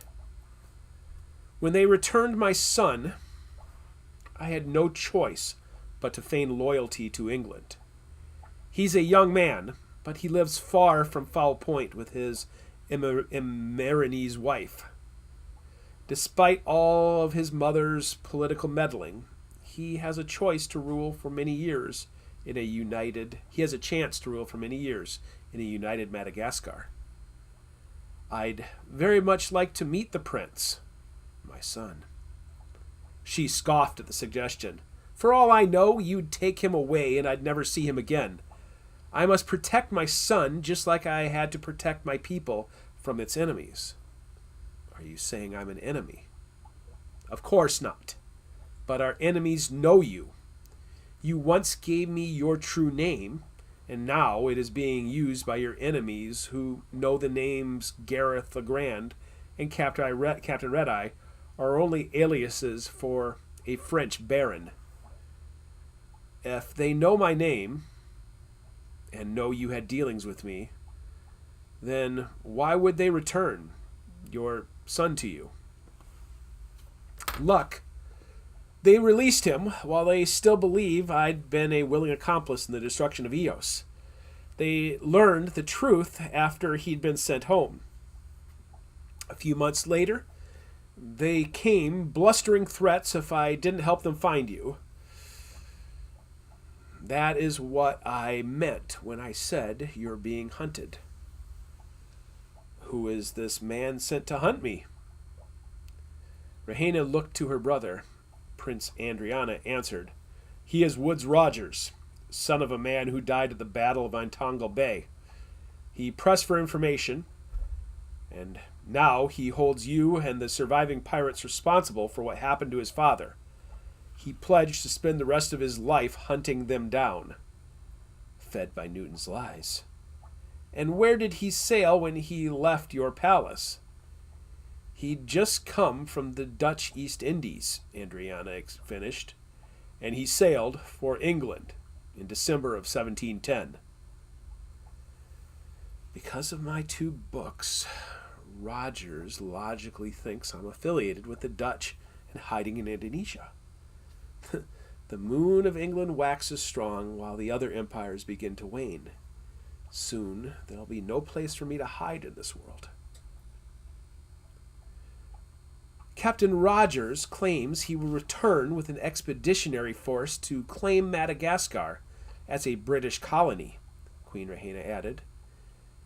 When they returned my son, I had no choice but to feign loyalty to England. He's a young man, but he lives far from Foul Point with his Imarinese wife. Despite all of his mother's political meddling, he has a choice to rule for many years in a united. He has a chance to rule for many years in a united Madagascar. I'd very much like to meet the prince, my son. She scoffed at the suggestion. For all I know, you'd take him away and I'd never see him again. I must protect my son just like I had to protect my people from its enemies. Are you saying I'm an enemy? Of course not. But our enemies know you. You once gave me your true name, and now it is being used by your enemies who know the names Gareth the Grand and Captain Red-Eye are only aliases for a French baron. If they know my name and know you had dealings with me, then why would they return your son to you? Luck. They released him while they still believe I'd been a willing accomplice in the destruction of Eos. They learned the truth after he'd been sent home. A few months later, they came blustering threats if I didn't help them find you. That is what I meant when I said you're being hunted. Who is this man sent to hunt me? Rhaena looked to her brother. Prince Andriana answered, He is Woodes Rogers, son of a man who died at the Battle of Antongal Bay. He pressed for information, and now he holds you and the surviving pirates responsible for what happened to his father. He pledged to spend the rest of his life hunting them down. Fed by Newton's lies. And where did he sail when he left your palace? He'd just come from the Dutch East Indies, Andriana finished, and he sailed for England in December of 1710. Because of my 2 books, Rogers logically thinks I'm affiliated with the Dutch and hiding in Indonesia. The moon of England waxes strong while the other empires begin to wane. Soon there'll be no place for me to hide in this world. Captain Rogers claims he will return with an expeditionary force to claim Madagascar as a British colony, Queen Rhaena added,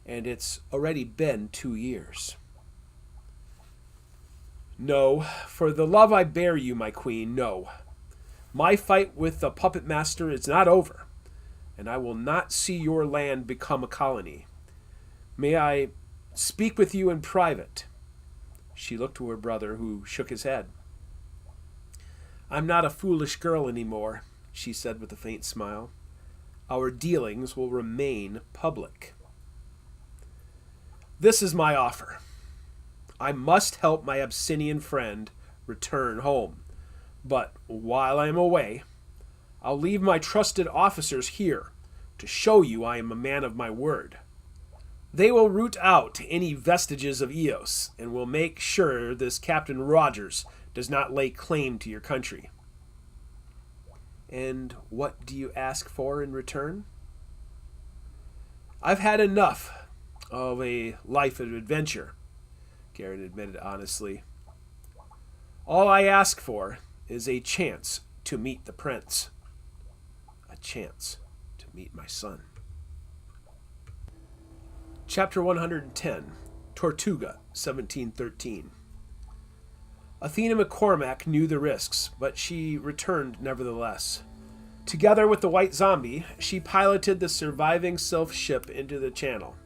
and it's already been 2 years. No, for the love I bear you, my queen, no. My fight with the puppet master is not over, and I will not see your land become a colony. May I speak with you in private? She looked to her brother, who shook his head. I'm not a foolish girl anymore, she said with a faint smile. Our dealings will remain public. This is my offer. I must help my Abyssinian friend return home. But while I am away, I'll leave my trusted officers here to show you I am a man of my word. They will root out any vestiges of Eos and will make sure this Captain Rogers does not lay claim to your country. And what do you ask for in return? I've had enough of a life of adventure, Garrett admitted honestly. All I ask for is a chance to meet the prince. A chance to meet my son. Chapter 110, Tortuga, 1713. Athena McCormack knew the risks, but she returned nevertheless. Together with the White Zombie, she piloted the surviving Sylph ship into the channel.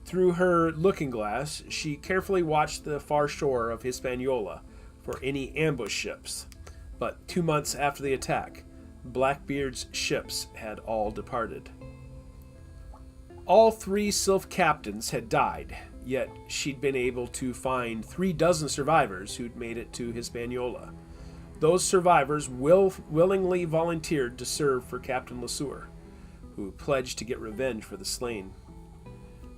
Through her looking glass, she carefully watched the far shore of Hispaniola for any ambush ships. But 2 months after the attack, Blackbeard's ships had all departed. All 3 Sylph captains had died, yet she'd been able to find 36 survivors who'd made it to Hispaniola. Those survivors willingly volunteered to serve for Captain LeSueur, who pledged to get revenge for the slain.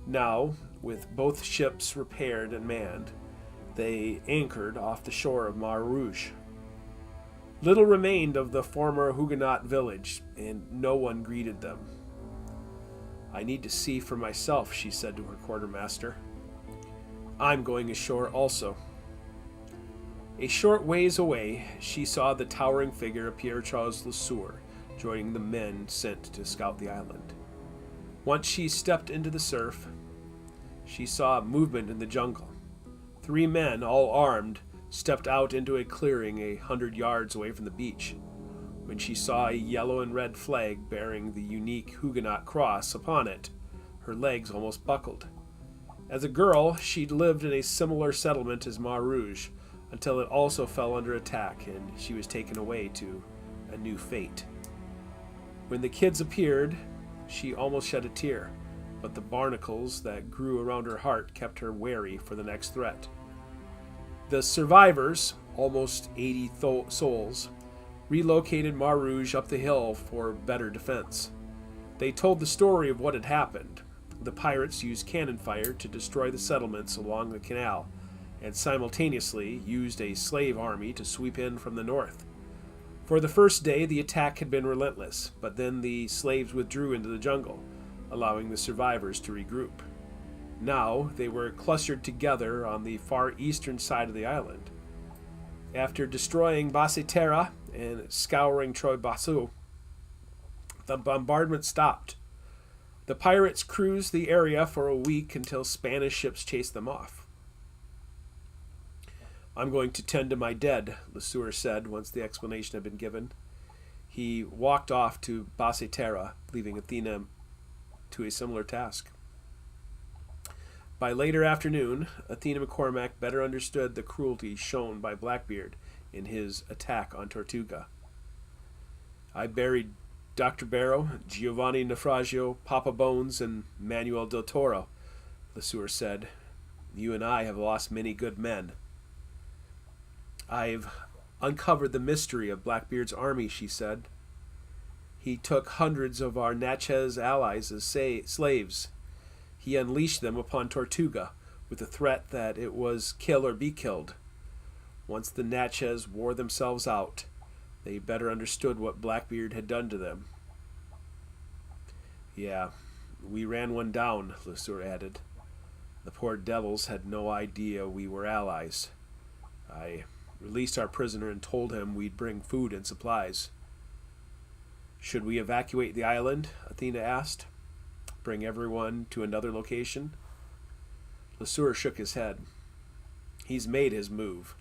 Now, with both ships repaired and manned, they anchored off the shore of Mar Rouge. Little remained of the former Huguenot village, and no one greeted them. "I need to see for myself," she said to her quartermaster. "I'm going ashore also." A short ways away, she saw the towering figure of Pierre-Charles LeSueur joining the men sent to scout the island. Once she stepped into the surf, she saw movement in the jungle. 3 men, all armed, stepped out into a clearing 100 yards away from the beach. When she saw a yellow and red flag bearing the unique Huguenot cross upon it, her legs almost buckled. As a girl, she'd lived in a similar settlement as Mar Rouge, until it also fell under attack and she was taken away to a new fate. When the kids appeared, she almost shed a tear, but the barnacles that grew around her heart kept her wary for the next threat. The survivors, almost 80 souls, relocated Mar Rouge up the hill for better defense. They told the story of what had happened. The pirates used cannon fire to destroy the settlements along the canal, and simultaneously used a slave army to sweep in from the north. For the first day, the attack had been relentless, but then the slaves withdrew into the jungle, allowing the survivors to regroup. Now they were clustered together on the far eastern side of the island. After destroying Basse-Terre and scouring Trois-Bateaux, the bombardment stopped. The pirates cruised the area for a week until Spanish ships chased them off. "I'm going to tend to my dead," LeSueur said once the explanation had been given. He walked off to Basse-Terre, leaving Athena to a similar task. By later afternoon, Athena McCormack better understood the cruelty shown by Blackbeard in his attack on Tortuga. "I buried Dr. Barrow, Giovanni Naufragio, Papa Bones, and Manuel del Toro," LeSueur said. "You and I have lost many good men." "I've uncovered the mystery of Blackbeard's army," she said. "He took hundreds of our Natchez allies as slaves. He unleashed them upon Tortuga with the threat that it was kill or be killed. Once the Natchez wore themselves out, they better understood what Blackbeard had done to them." "Yeah, we ran one down," LeSueur added. "The poor devils had no idea we were allies. I released our prisoner and told him we'd bring food and supplies." "Should we evacuate the island?" Athena asked. "Bring everyone to another location?" LeSueur shook his head. "He's made his move.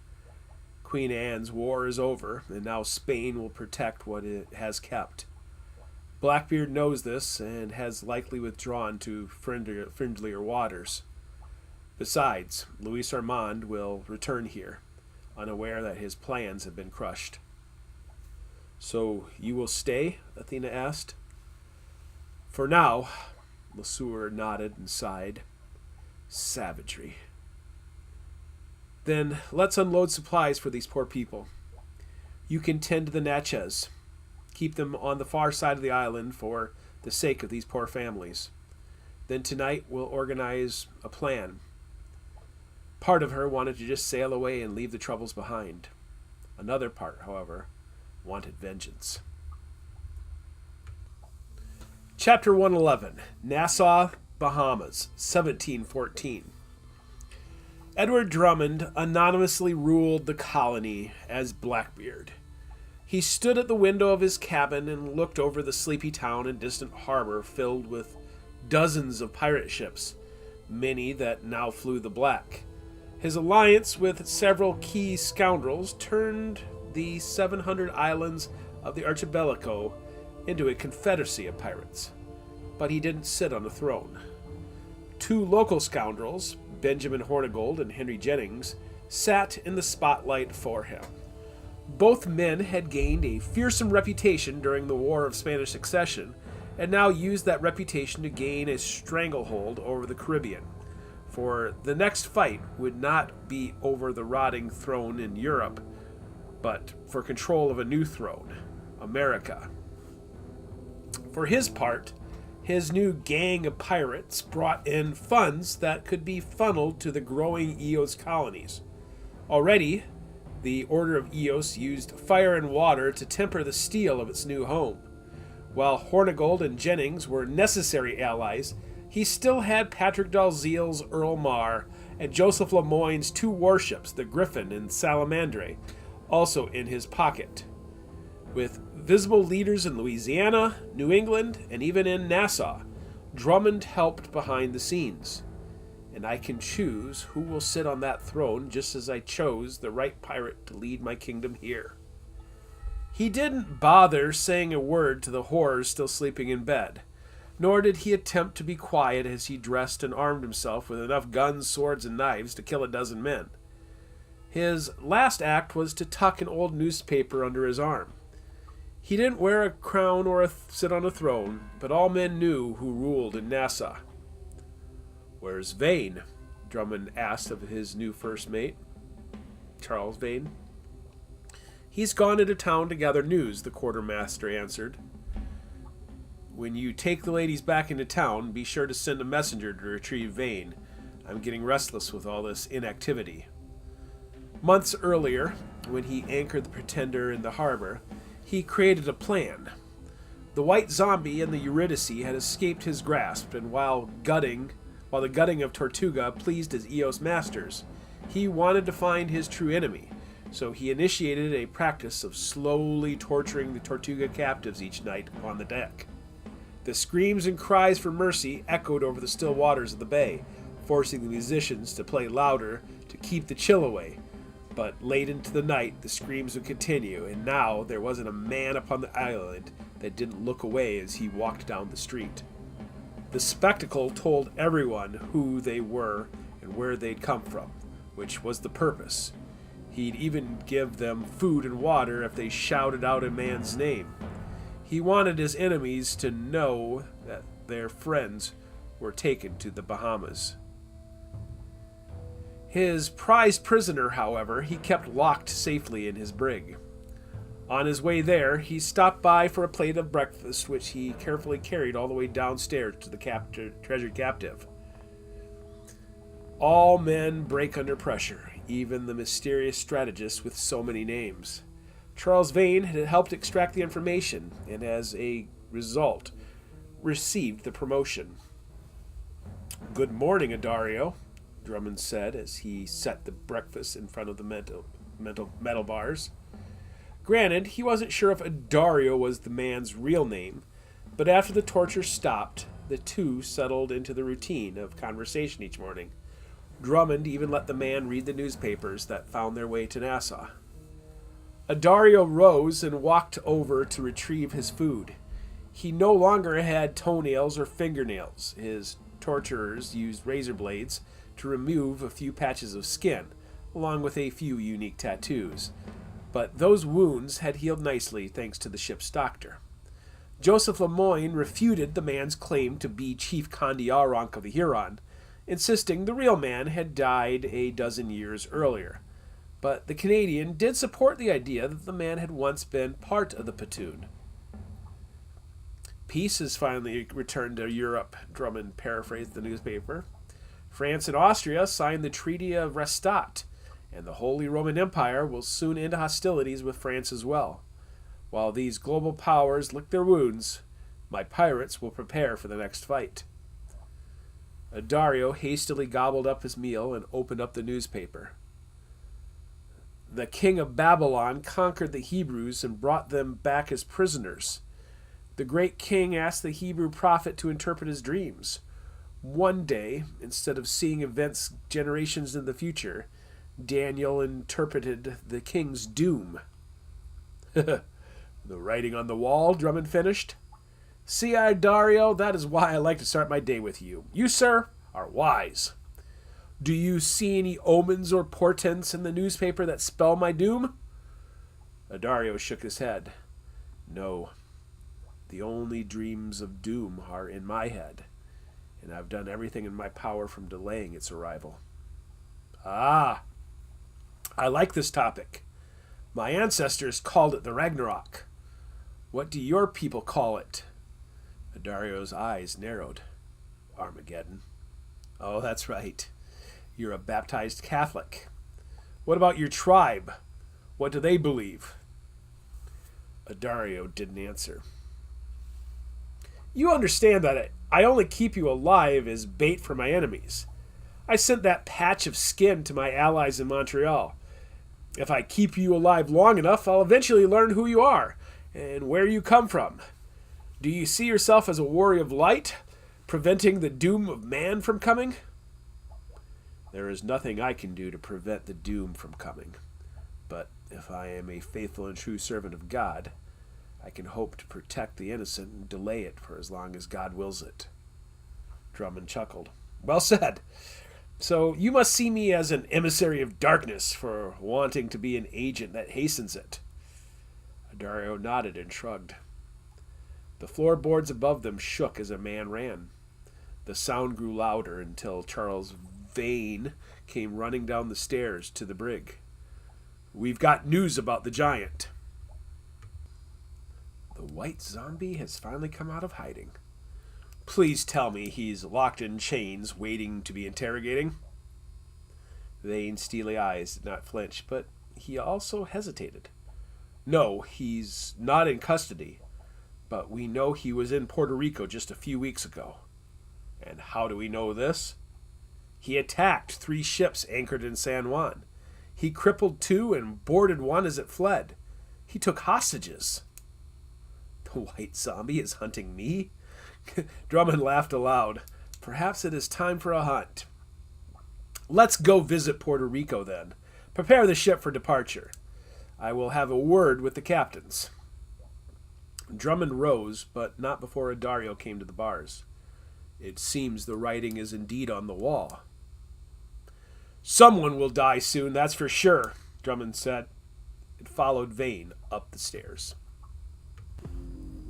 Queen Anne's war is over, and now Spain will protect what it has kept. Blackbeard knows this and has likely withdrawn to friendlier waters. Besides, Luis Armand will return here, unaware that his plans have been crushed." "So you will stay?" Athena asked. "For now," LeSueur nodded and sighed. "Savagery." "Then let's unload supplies for these poor people. You can tend to the Natchez. Keep them on the far side of the island for the sake of these poor families. Then tonight we'll organize a plan." Part of her wanted to just sail away and leave the troubles behind. Another part, however, wanted vengeance. Chapter 111, Nassau, Bahamas, 1714. Edward Drummond anonymously ruled the colony as Blackbeard. He stood at the window of his cabin and looked over the sleepy town and distant harbor filled with dozens of pirate ships, many that now flew the black. His alliance with several key scoundrels turned the 700 islands of the archipelago into a confederacy of pirates. But he didn't sit on the throne. 2 local scoundrels, Benjamin Hornigold and Henry Jennings, sat in the spotlight for him. Both men had gained a fearsome reputation during the War of Spanish Succession, and now used that reputation to gain a stranglehold over the Caribbean. For the next fight would not be over the rotting throne in Europe, but for control of a new throne, America. For his part, his new gang of pirates brought in funds that could be funneled to the growing Eos colonies. Already, the Order of Eos used fire and water to temper the steel of its new home. While Hornigold and Jennings were necessary allies, he still had Patrick Dalziel's Earl Mar and Joseph Lemoyne's 2 warships, the Griffin and Salamandre, also in his pocket. With visible leaders in Louisiana, New England, and even in Nassau, Drummond helped behind the scenes. And I can choose who will sit on that throne just as I chose the right pirate to lead my kingdom here. He didn't bother saying a word to the horrors still sleeping in bed, nor did he attempt to be quiet as he dressed and armed himself with enough guns, swords, and knives to kill a dozen men. His last act was to tuck an old newspaper under his arm. He didn't wear a crown or sit on a throne, but all men knew who ruled in Nassau. "Where's Vane?" Drummond asked of his new first mate, Charles Vane. "He's gone into town to gather news," the quartermaster answered. "When you take the ladies back into town, be sure to send a messenger to retrieve Vane. I'm getting restless with all this inactivity." Months earlier, when he anchored the Pretender in the harbor, he created a plan. The white zombie and the Eurydice had escaped his grasp, and while the gutting of Tortuga pleased his Eos masters, he wanted to find his true enemy, so he initiated a practice of slowly torturing the Tortuga captives each night on the deck. The screams and cries for mercy echoed over the still waters of the bay, forcing the musicians to play louder to keep the chill away. But late into the night, the screams would continue, and now there wasn't a man upon the island that didn't look away as he walked down the street. The spectacle told everyone who they were and where they'd come from, which was the purpose. He'd even give them food and water if they shouted out a man's name. He wanted his enemies to know that their friends were taken to the Bahamas. His prized prisoner, however, he kept locked safely in his brig. On his way there, he stopped by for a plate of breakfast, which he carefully carried all the way downstairs to the treasured captive. All men break under pressure, even the mysterious strategist with so many names. Charles Vane had helped extract the information, and as a result, received the promotion. "Good morning, Addario," Drummond said as he set the breakfast in front of the metal bars. Granted, he wasn't sure if Addario was the man's real name, but after the torture stopped, the two settled into the routine of conversation each morning. Drummond even let the man read the newspapers that found their way to Nassau. Addario rose and walked over to retrieve his food. He no longer had toenails or fingernails. His torturers used razor blades to remove a few patches of skin, along with a few unique tattoos. But those wounds had healed nicely thanks to the ship's doctor. Joseph Lemoyne refuted the man's claim to be Chief Kondiaronk of the Huron, insisting the real man had died a dozen years earlier. But the Canadian did support the idea that the man had once been part of the platoon. "Peace has finally returned to Europe," Drummond paraphrased the newspaper. "France and Austria signed the Treaty of Rastatt, and the Holy Roman Empire will soon end hostilities with France as well. While these global powers lick their wounds, my pirates will prepare for the next fight." Addario hastily gobbled up his meal and opened up the newspaper. "The king of Babylon conquered the Hebrews and brought them back as prisoners. The great king asked the Hebrew prophet to interpret his dreams. One day, instead of seeing events generations in the future, Daniel interpreted the king's doom." "The writing on the wall," Drummond finished. "See, Addario, that is why I like to start my day with you. You, sir, are wise. Do you see any omens or portents in the newspaper that spell my doom?" Addario shook his head. "No. The only dreams of doom are in my head, and I've done everything in my power from delaying its arrival." "Ah, I like this topic. My ancestors called it the Ragnarok. What do your people call it? Adario's eyes narrowed. Armageddon. Oh, that's right. You're a baptized Catholic. What about your tribe? What do they believe? Adario didn't answer. You understand that I only keep you alive as bait for my enemies. I sent that patch of skin to my allies in Montreal. If I keep you alive long enough, I'll eventually learn who you are and where you come from. Do you see yourself as a warrior of light, preventing the doom of man from coming? There is nothing I can do to prevent the doom from coming. But if I am a faithful and true servant of God, I can hope to protect the innocent and delay it for as long as God wills it. Drummond chuckled. Well said. So you must see me as an emissary of darkness for wanting to be an agent that hastens it. Adario nodded and shrugged. The floorboards above them shook as a man ran. The sound grew louder until Charles Vane came running down the stairs to the brig. We've got news about the giant. The white zombie has finally come out of hiding. Please tell me he's locked in chains, waiting to be interrogating. Vane's steely eyes did not flinch, but he also hesitated. No, he's not in custody, but we know he was in Puerto Rico just a few weeks ago. And how do we know this? He attacked 3 ships anchored in San Juan. He crippled 2 and boarded 1 as it fled. He took hostages. The white zombie is hunting me? Drummond laughed aloud. Perhaps it is time for a hunt. Let's go visit Puerto Rico then. Prepare the ship for departure. I will have a word with the captains. Drummond rose, but not before Adario came to the bars. It seems the writing is indeed on the wall. Someone will die soon, that's for sure, Drummond said. It followed Vane up the stairs.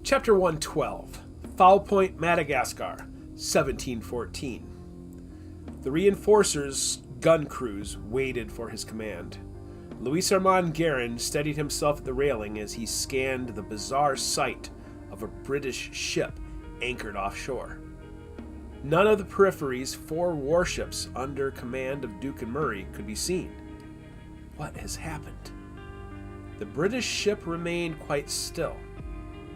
Chapter 112. Foul Point, Madagascar, 1714. The reinforcers' gun crews waited for his command. Louis Armand Guerin steadied himself at the railing as he scanned the bizarre sight of a British ship anchored offshore. None of the periphery's 4 warships under command of Duke and Murray could be seen. What has happened? The British ship remained quite still.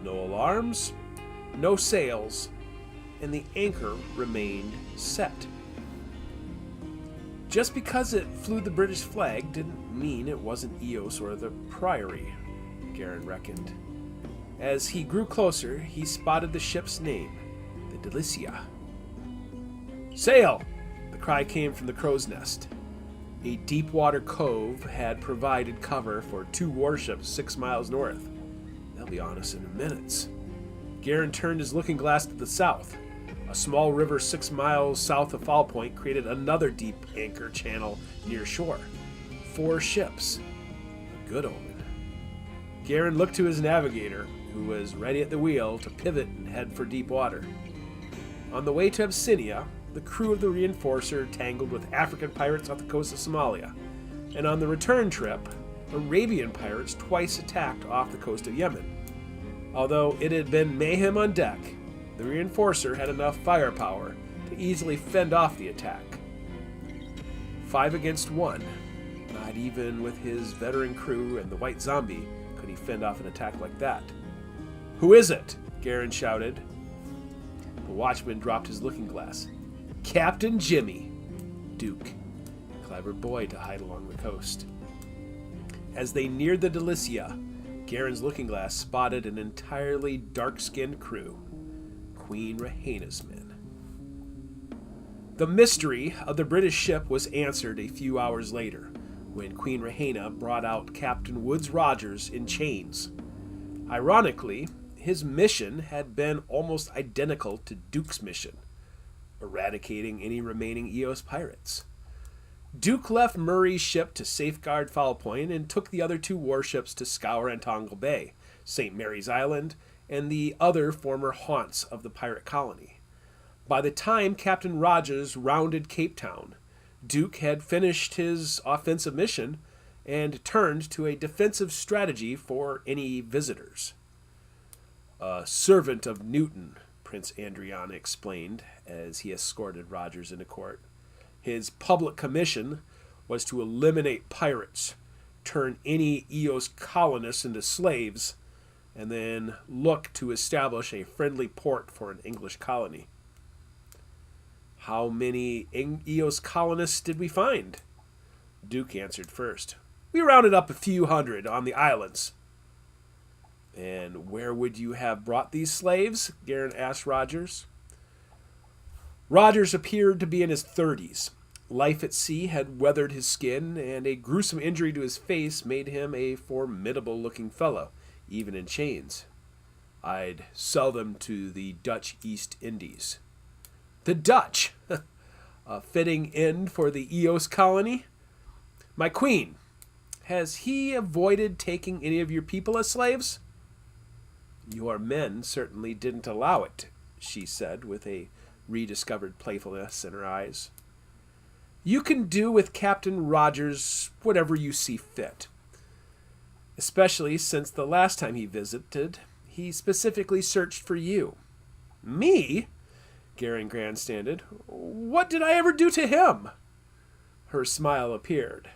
No alarms, no sails, and the anchor remained set. Just because it flew the British flag didn't mean it wasn't Eos or the Priory, Guerin reckoned. As he grew closer, he spotted the ship's name, the Delicia. Sail! The cry came from the crow's nest. A deep-water cove had provided cover for 2 warships 6 miles north. They'll be on us in minutes. Guerin turned his looking glass to the south. A small river 6 miles south of Foul Point created another deep anchor channel near shore. 4 ships. A good omen. Guerin looked to his navigator, who was ready at the wheel to pivot and head for deep water. On the way to Abyssinia, the crew of the Reinforcer tangled with African pirates off the coast of Somalia, and on the return trip, Arabian pirates twice attacked off the coast of Yemen. Although it had been mayhem on deck, the Reinforcer had enough firepower to easily fend off the attack. 5 against 1. Not even with his veteran crew and the white zombie could he fend off an attack like that. Who is it? Guerin shouted. The watchman dropped his looking glass. Captain Jimmy. Duke. Clever boy to hide along the coast. As they neared the Delicia, Guerin's looking glass spotted an entirely dark-skinned crew. Queen Rahena's men. The mystery of the British ship was answered a few hours later, when Queen Rahena brought out Captain Woodes Rogers in chains. Ironically, his mission had been almost identical to Duke's mission, eradicating any remaining Eos pirates. Duke left Murray's ship to safeguard Foul Point and took the other 2 warships to scour Antongal Bay, St. Mary's Island, and the other former haunts of the pirate colony. By the time Captain Rogers rounded Cape Town, Duke had finished his offensive mission and turned to a defensive strategy for any visitors. "A servant of Newton," Prince Andriana explained as he escorted Rogers into court. "His public commission was to eliminate pirates, turn any Eos colonists into slaves, and then look to establish a friendly port for an English colony." "How many Eos colonists did we find?" Duke answered first. "We rounded up a few hundred on the islands." "And where would you have brought these slaves?" Garin asked Rogers. Rogers appeared to be in his 30s. Life at sea had weathered his skin, and a gruesome injury to his face made him a formidable-looking fellow, even in chains. "I'd sell them to the Dutch East Indies." "The Dutch? A fitting end for the Eos colony? My queen, has he avoided taking any of your people as slaves?" "Your men certainly didn't allow it," she said, with a rediscovered playfulness in her eyes. "You can do with Captain Rogers whatever you see fit. Especially since the last time he visited, he specifically searched for you." "Me?" Garin grandstanded. "What did I ever do to him?" Her smile appeared.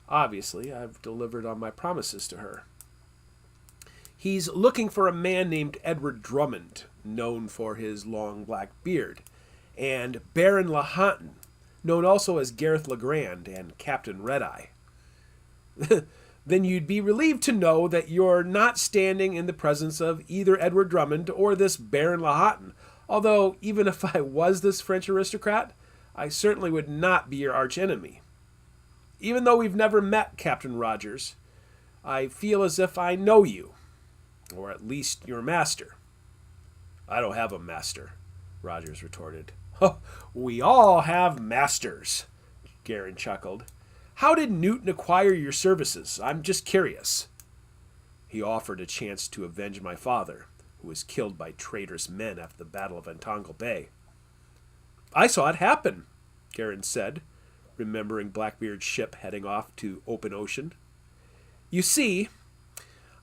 Obviously, I've delivered on my promises to her. "He's looking for a man named Edward Drummond, known for his long black beard, and Baron Lahontan, known also as Gareth Legrand and Captain Red-Eye." "Then you'd be relieved to know that you're not standing in the presence of either Edward Drummond or this Baron Lahontan, although even if I was this French aristocrat, I certainly would not be your archenemy. Even though we've never met, Captain Rogers, I feel as if I know you, or at least your master." "I don't have a master," Rogers retorted. "Oh, we all have masters," Garin chuckled. "How did Newton acquire your services? I'm just curious." "He offered a chance to avenge my father, who was killed by traitorous men after the Battle of Antongal Bay." "I saw it happen," Garin said, remembering Blackbeard's ship heading off to open ocean. "You see,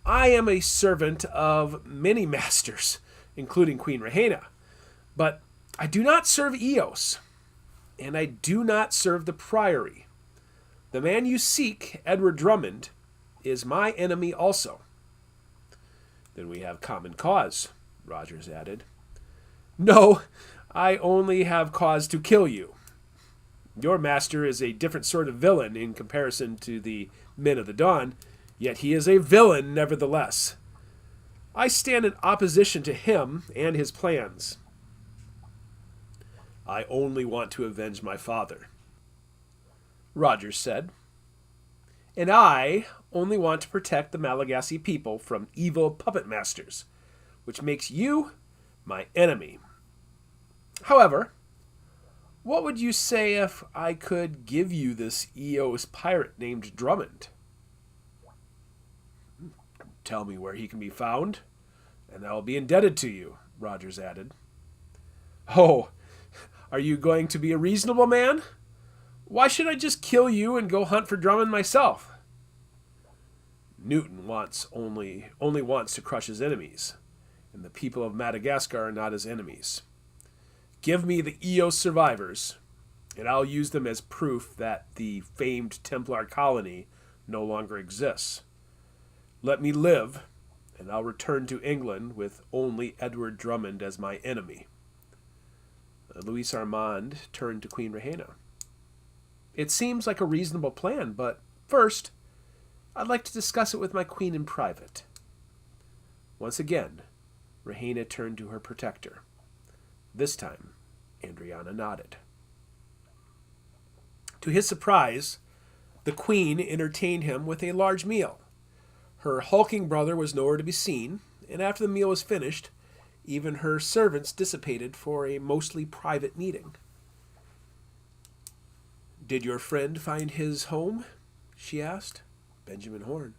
I am a servant of many masters, including Queen Rhaena, but I do not serve Eos, and I do not serve the Priory. The man you seek, Edward Drummond, is my enemy also." "Then we have common cause," Rogers added. "No, I only have cause to kill you. Your master is a different sort of villain in comparison to the Men of the Dawn, yet he is a villain nevertheless. I stand in opposition to him and his plans." "I only want to avenge my father," Rogers said. "And I only want to protect the Malagasy people from evil puppet masters, which makes you my enemy. However, what would you say if I could give you this Eos pirate named Drummond?" "Tell me where he can be found, and I will be indebted to you," Rogers added. "Oh, are you going to be a reasonable man? Why should I just kill you and go hunt for Drummond myself?" "Newton only wants to crush his enemies, and the people of Madagascar are not his enemies. Give me the Eos survivors, and I'll use them as proof that the famed Templar colony no longer exists. Let me live, and I'll return to England with only Edward Drummond as my enemy." Louis Armand turned to Queen Rhaena. "It seems like a reasonable plan, but first, I'd like to discuss it with my queen in private." Once again, Rhaena turned to her protector. This time, Andriana nodded. To his surprise, the queen entertained him with a large meal. Her hulking brother was nowhere to be seen, and after the meal was finished, even her servants dissipated for a mostly private meeting. "Did your friend find his home?" she asked. Benjamin Horn.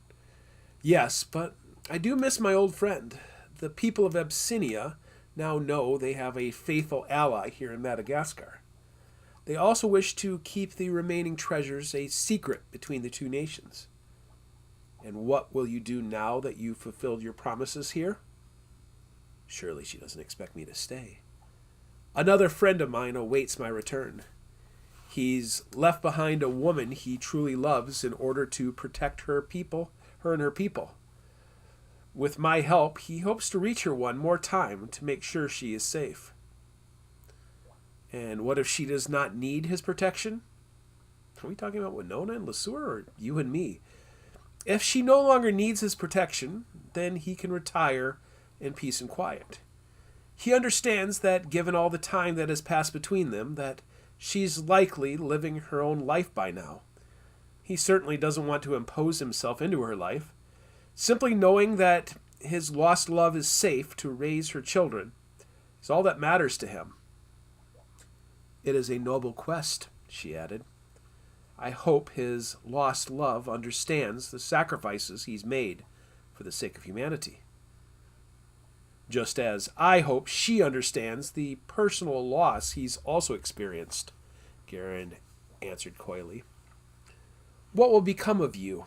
"Yes, but I do miss my old friend. The people of Abyssinia now know they have a faithful ally here in Madagascar. They also wish to keep the remaining treasures a secret between the two nations. And what will you do now that you've fulfilled your promises here? Surely she doesn't expect me to stay. Another friend of mine awaits my return. He's left behind a woman he truly loves in order to protect her and her people. With my help, he hopes to reach her one more time to make sure she is safe. And what if she does not need his protection? Are we talking about Winona and LeSueur, or you and me? If she no longer needs his protection, then he can retire in peace and quiet. He understands that given all the time that has passed between them, that she's likely living her own life by now. He certainly doesn't want to impose himself into her life. Simply knowing that his lost love is safe to raise her children is all that matters to him. It is a noble quest, she added. I hope his lost love understands the sacrifices he's made for the sake of humanity. Just as I hope she understands the personal loss he's also experienced, Garen answered coyly. What will become of you?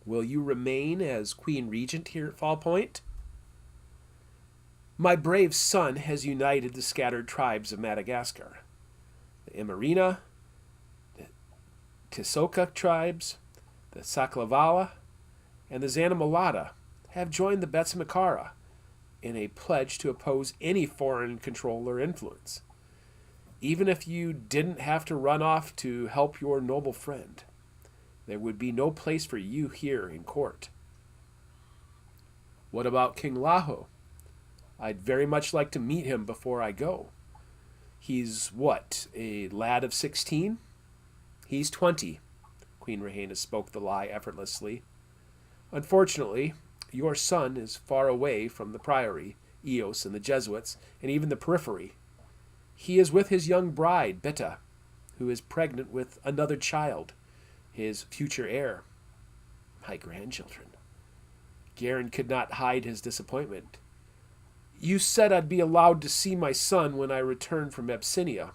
Will you remain as Queen Regent here at Fall Point? My brave son has united the scattered tribes of Madagascar. The Imarina, the Tisoka tribes, the Saklavala, and the Zanamalata have joined the Betsamakara in a pledge to oppose any foreign control or influence, even if you didn't have to run off to help your noble friend. There would be no place for you here in court. What about King Laho? I'd very much like to meet him before I go. He's what, a lad of 16? He's 20. Queen Rehena spoke the lie effortlessly. Unfortunately, your son is far away from the priory, Eos and the Jesuits, and even the periphery. He is with his young bride, Beta, who is pregnant with another child, his future heir. My grandchildren. Garen could not hide his disappointment. You said I'd be allowed to see my son when I returned from Abyssinia.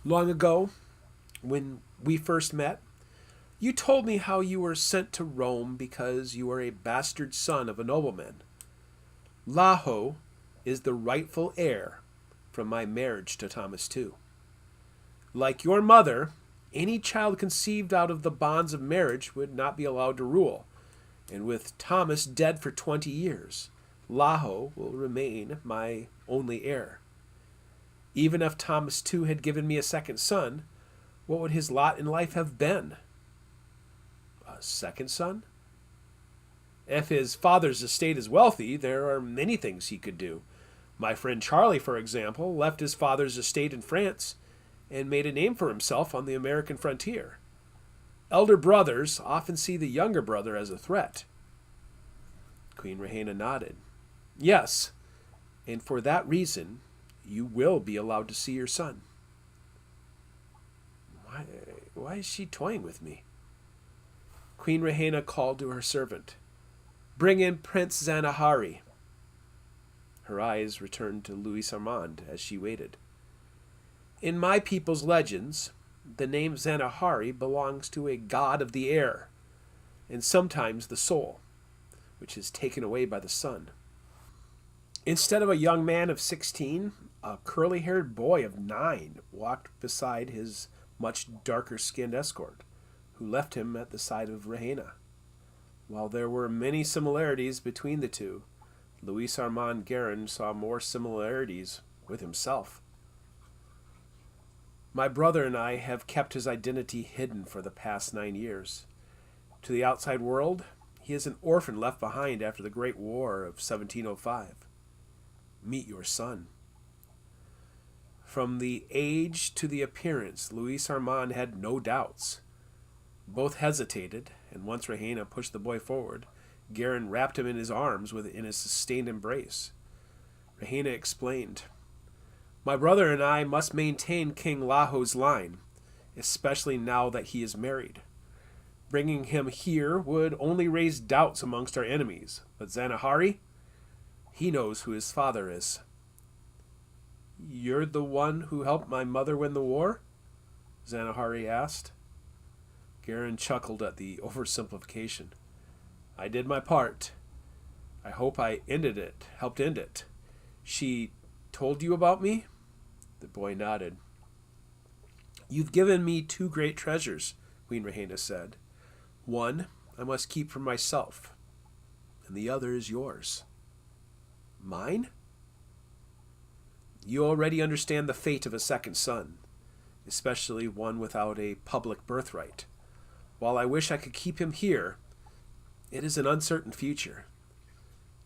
Long ago, when we first met, you told me how you were sent to Rome because you are a bastard son of a nobleman. Laho is the rightful heir from my marriage to Thomas II. Like your mother, any child conceived out of the bonds of marriage would not be allowed to rule, and with Thomas dead for 20 years, Laho will remain my only heir. Even if Thomas II had given me a second son, what would his lot in life have been? A second son? If his father's estate is wealthy, there are many things he could do. My friend Charlie, for example, left his father's estate in France and made a name for himself on the American frontier. Elder brothers often see the younger brother as a threat. Queen Rehena nodded. Yes, and for that reason, you will be allowed to see your son. Why is she toying with me? Queen Rehena called to her servant. Bring in Prince Zanahari. Her eyes returned to Louis Armand as she waited. In my people's legends, the name Zanahari belongs to a god of the air, and sometimes the soul, which is taken away by the sun. Instead of a young man of 16, a curly-haired boy of 9 walked beside his much darker-skinned escort, who left him at the side of Rehena. While there were many similarities between the two, Louis Armand Guerin saw more similarities with himself. My brother and I have kept his identity hidden for the past 9 years. To the outside world, he is an orphan left behind after the Great War of 1705. Meet your son. From the age to the appearance, Louis Armand had no doubts. Both hesitated, and once Rehena pushed the boy forward, Guerin wrapped him in his arms in a sustained embrace. Rehena explained, My brother and I must maintain King Laho's line, especially now that he is married. Bringing him here would only raise doubts amongst our enemies, but Zanahari, he knows who his father is. You're the one who helped my mother win the war? Zanahari asked. Garen chuckled at the oversimplification. I did my part. I hope I helped end it. She told you about me? The boy nodded. You've given me 2 great treasures, Queen Rhaena said. One I must keep for myself, and the other is yours. Mine? You already understand the fate of a second son, especially one without a public birthright. While I wish I could keep him here, it is an uncertain future.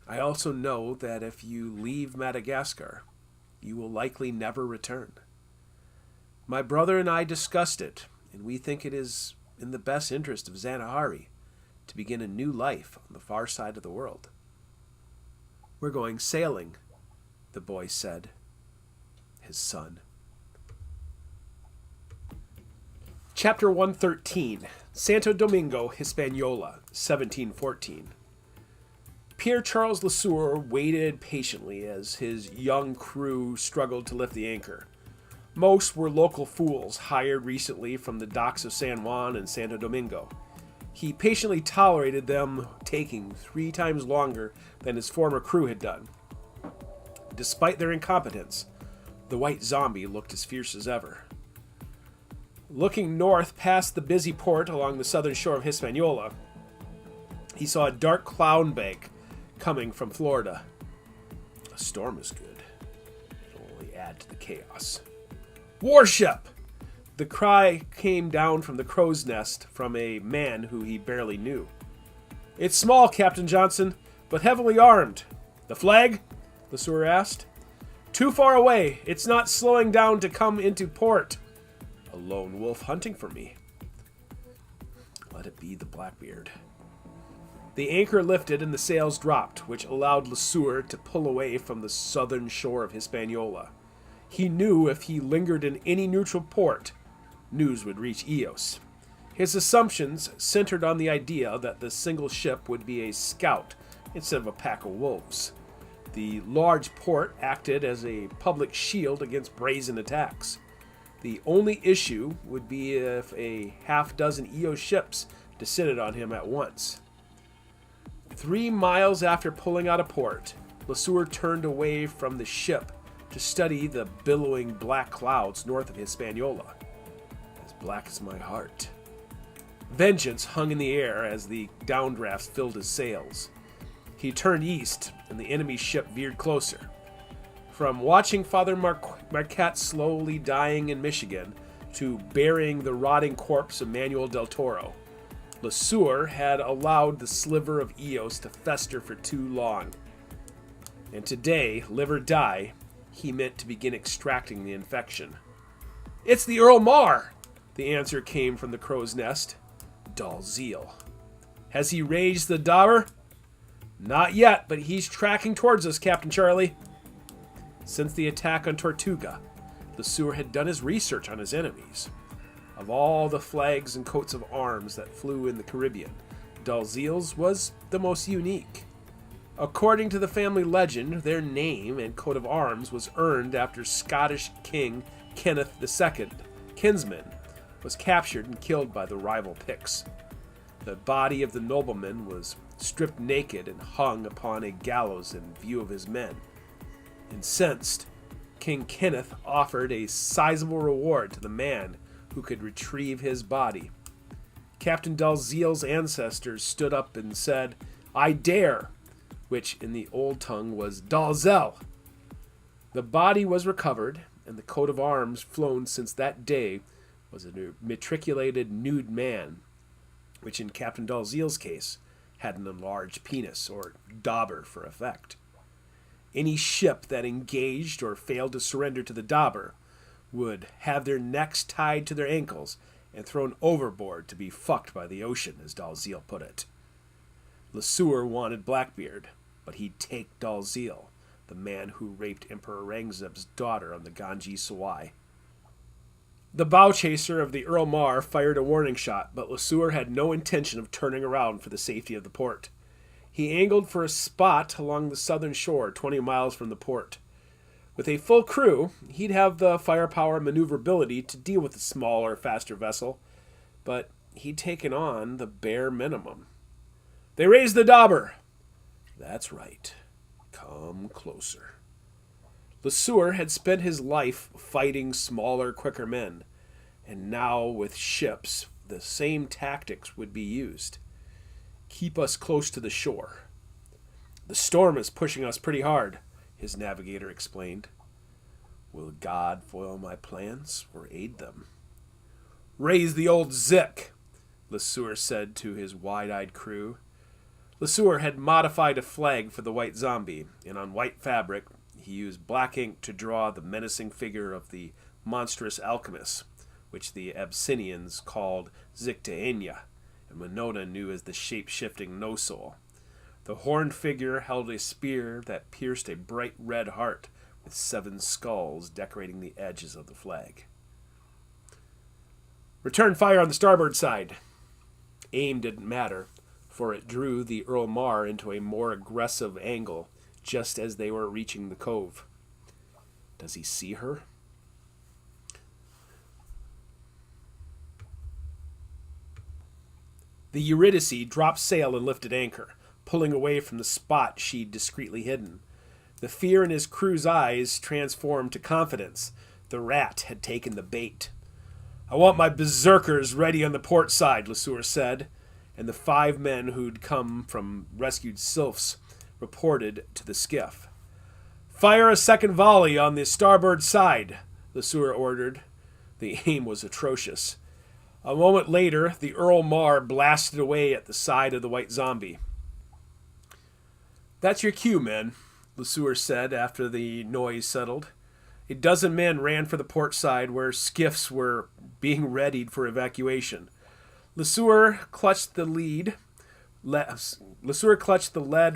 I also know that if you leave Madagascar, you will likely never return. My brother and I discussed it, and we think it is in the best interest of Zanahari to begin a new life on the far side of the world. We're going sailing, the boy said. His son. Chapter 113, Santo Domingo, Hispaniola, 1714. Pierre Charles Le Sueur waited patiently as his young crew struggled to lift the anchor. Most were local fools hired recently from the docks of San Juan and Santo Domingo. He patiently tolerated them taking 3 times longer than his former crew had done. Despite their incompetence, the white zombie looked as fierce as ever. Looking north past the busy port along the southern shore of Hispaniola, he saw a dark cloud bank coming from Florida. A storm is good. It'll only add to the chaos. Warship! The cry came down from the crow's nest from a man who he barely knew. It's small, Captain Johnson, but heavily armed. The flag? Le Sueur asked. Too far away. It's not slowing down to come into port. A lone wolf hunting for me. Let it be the Blackbeard. The anchor lifted and the sails dropped, which allowed Le Sueur to pull away from the southern shore of Hispaniola. He knew if he lingered in any neutral port, news would reach Eos. His assumptions centered on the idea that the single ship would be a scout instead of a pack of wolves. The large port acted as a public shield against brazen attacks. The only issue would be if a half-dozen Eos ships descended on him at once. 3 miles after pulling out of port, Le Sueur turned away from the ship to study the billowing black clouds north of Hispaniola. As black as my heart. Vengeance hung in the air as the downdrafts filled his sails. He turned east, and the enemy ship veered closer. From watching Father Marquette slowly dying in Michigan to burying the rotting corpse of Manuel del Toro, Le Sueur had allowed the sliver of Eos to fester for too long. And today, live or die, he meant to begin extracting the infection. It's the Earl Mar! The answer came from the crow's nest. Dalziel. Has he raised the dauber? Not yet, but he's tracking towards us, Captain Charlie. Since the attack on Tortuga, Le Sueur had done his research on his enemies. Of all the flags and coats of arms that flew in the Caribbean, Dalziel's was the most unique. According to the family legend, their name and coat of arms was earned after Scottish King Kenneth II, kinsman, was captured and killed by the rival Picts. The body of the nobleman was stripped naked and hung upon a gallows in view of his men. Incensed, King Kenneth offered a sizable reward to the man who could retrieve his body. Captain Dalziel's ancestors stood up and said, I dare, which in the old tongue was Dalzel. The body was recovered, and the coat of arms flown since that day was a matriculated nude man, which in Captain Dalziel's case had an enlarged penis, or dauber, for effect. Any ship that engaged or failed to surrender to the dauber would have their necks tied to their ankles and thrown overboard to be fucked by the ocean, as Dalziel put it. Le Sueur wanted Blackbeard, but he'd take Dalziel, the man who raped Emperor Aurangzeb's daughter on the Ganges Sawai. The bow chaser of the Earl Mar fired a warning shot, but Le Sueur had no intention of turning around for the safety of the port. He angled for a spot along the southern shore, 20 miles from the port. With a full crew, he'd have the firepower and maneuverability to deal with the smaller, faster vessel, but he'd taken on the bare minimum. They raised the dauber. That's right. Come closer. LeSueur had spent his life fighting smaller, quicker men, and now with ships, the same tactics would be used. Keep us close to the shore. The storm is pushing us pretty hard, his navigator explained. Will God foil my plans or aid them? Raise the old Zik, LeSueur said to his wide-eyed crew. LeSueur had modified a flag for the white zombie, and on white fabric he used black ink to draw the menacing figure of the monstrous Alchemist, which the Abyssinians called Zictaenia, and Winona knew as the shape-shifting No-Soul. The horned figure held a spear that pierced a bright red heart with 7 skulls decorating the edges of the flag. Return fire on the starboard side. Aim didn't matter, for it drew the Earl Mar into a more aggressive angle just as they were reaching the cove. Does he see her? The Eurydice dropped sail and lifted anchor, pulling away from the spot she'd discreetly hidden. The fear in his crew's eyes transformed to confidence. The rat had taken the bait. I want my berserkers ready on the port side, LeSueur said, and the 5 men who'd come from rescued sylphs reported to the skiff. Fire a second volley on the starboard side, LeSueur ordered. The aim was atrocious. A moment later, the Earl Mar blasted away at the side of the white zombie. That's your cue, men, LeSueur said after the noise settled. A dozen men ran for the port side where skiffs were being readied for evacuation. LeSueur clutched the lead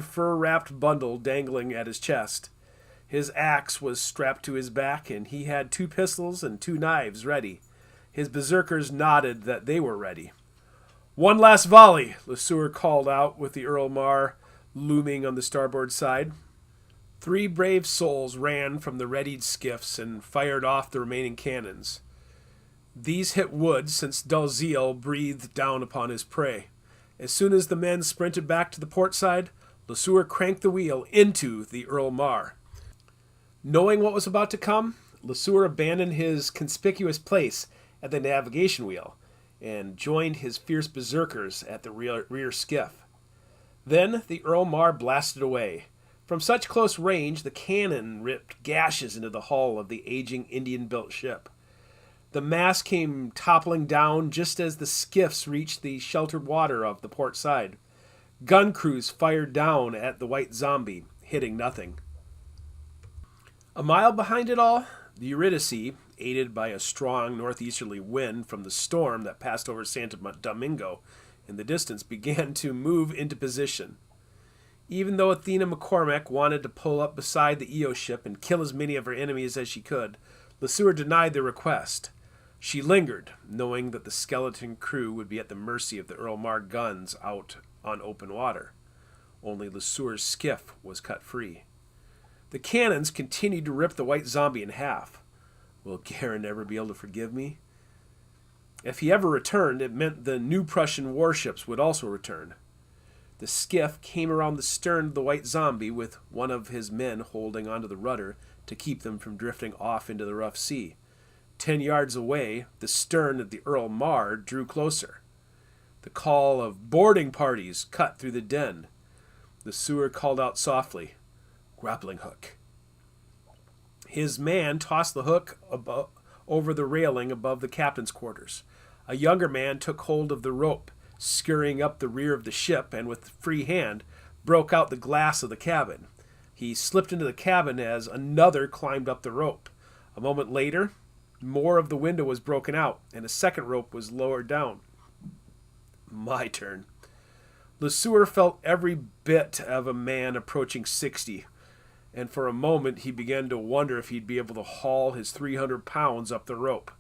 fur-wrapped bundle dangling at his chest. His axe was strapped to his back, and he had 2 pistols and 2 knives ready. His berserkers nodded that they were ready. One last volley, LeSueur called out with the Earl Mar looming on the starboard side. 3 brave souls ran from the readied skiffs and fired off the remaining cannons. These hit wood since Dalziel breathed down upon his prey. As soon as the men sprinted back to the port side, LeSueur cranked the wheel into the Earl Mar. Knowing what was about to come, LeSueur abandoned his conspicuous place at the navigation wheel and joined his fierce berserkers at the rear skiff. Then the Earl Mar blasted away. From such close range, the cannon ripped gashes into the hull of the aging Indian-built ship. The mast came toppling down just as the skiffs reached the sheltered water of the port side. Gun crews fired down at the white zombie, hitting nothing. A mile behind it all, the Eurydice, aided by a strong northeasterly wind from the storm that passed over Santo Domingo in the distance, began to move into position. Even though Athena McCormack wanted to pull up beside the Io ship and kill as many of her enemies as she could, LeSueur denied their request. She lingered, knowing that the skeleton crew would be at the mercy of the Earl Mar guns out on open water. Only LeSueur's skiff was cut free. The cannons continued to rip the white zombie in half. Will Garen ever be able to forgive me? If he ever returned, it meant the new Prussian warships would also return. The skiff came around the stern of the white zombie with one of his men holding onto the rudder to keep them from drifting off into the rough sea. 10 yards away, the stern of the Earl Mar drew closer. The call of boarding parties cut through the din. LeSueur called out softly, "Grappling hook." His man tossed the hook over the railing above the captain's quarters. A younger man took hold of the rope, scurrying up the rear of the ship, and with free hand broke out the glass of the cabin. He slipped into the cabin as another climbed up the rope. A moment later, more of the window was broken out, and a second rope was lowered down. My turn. LeSueur felt every bit of a man approaching 60, and for a moment he began to wonder if he'd be able to haul his 300 pounds up the rope.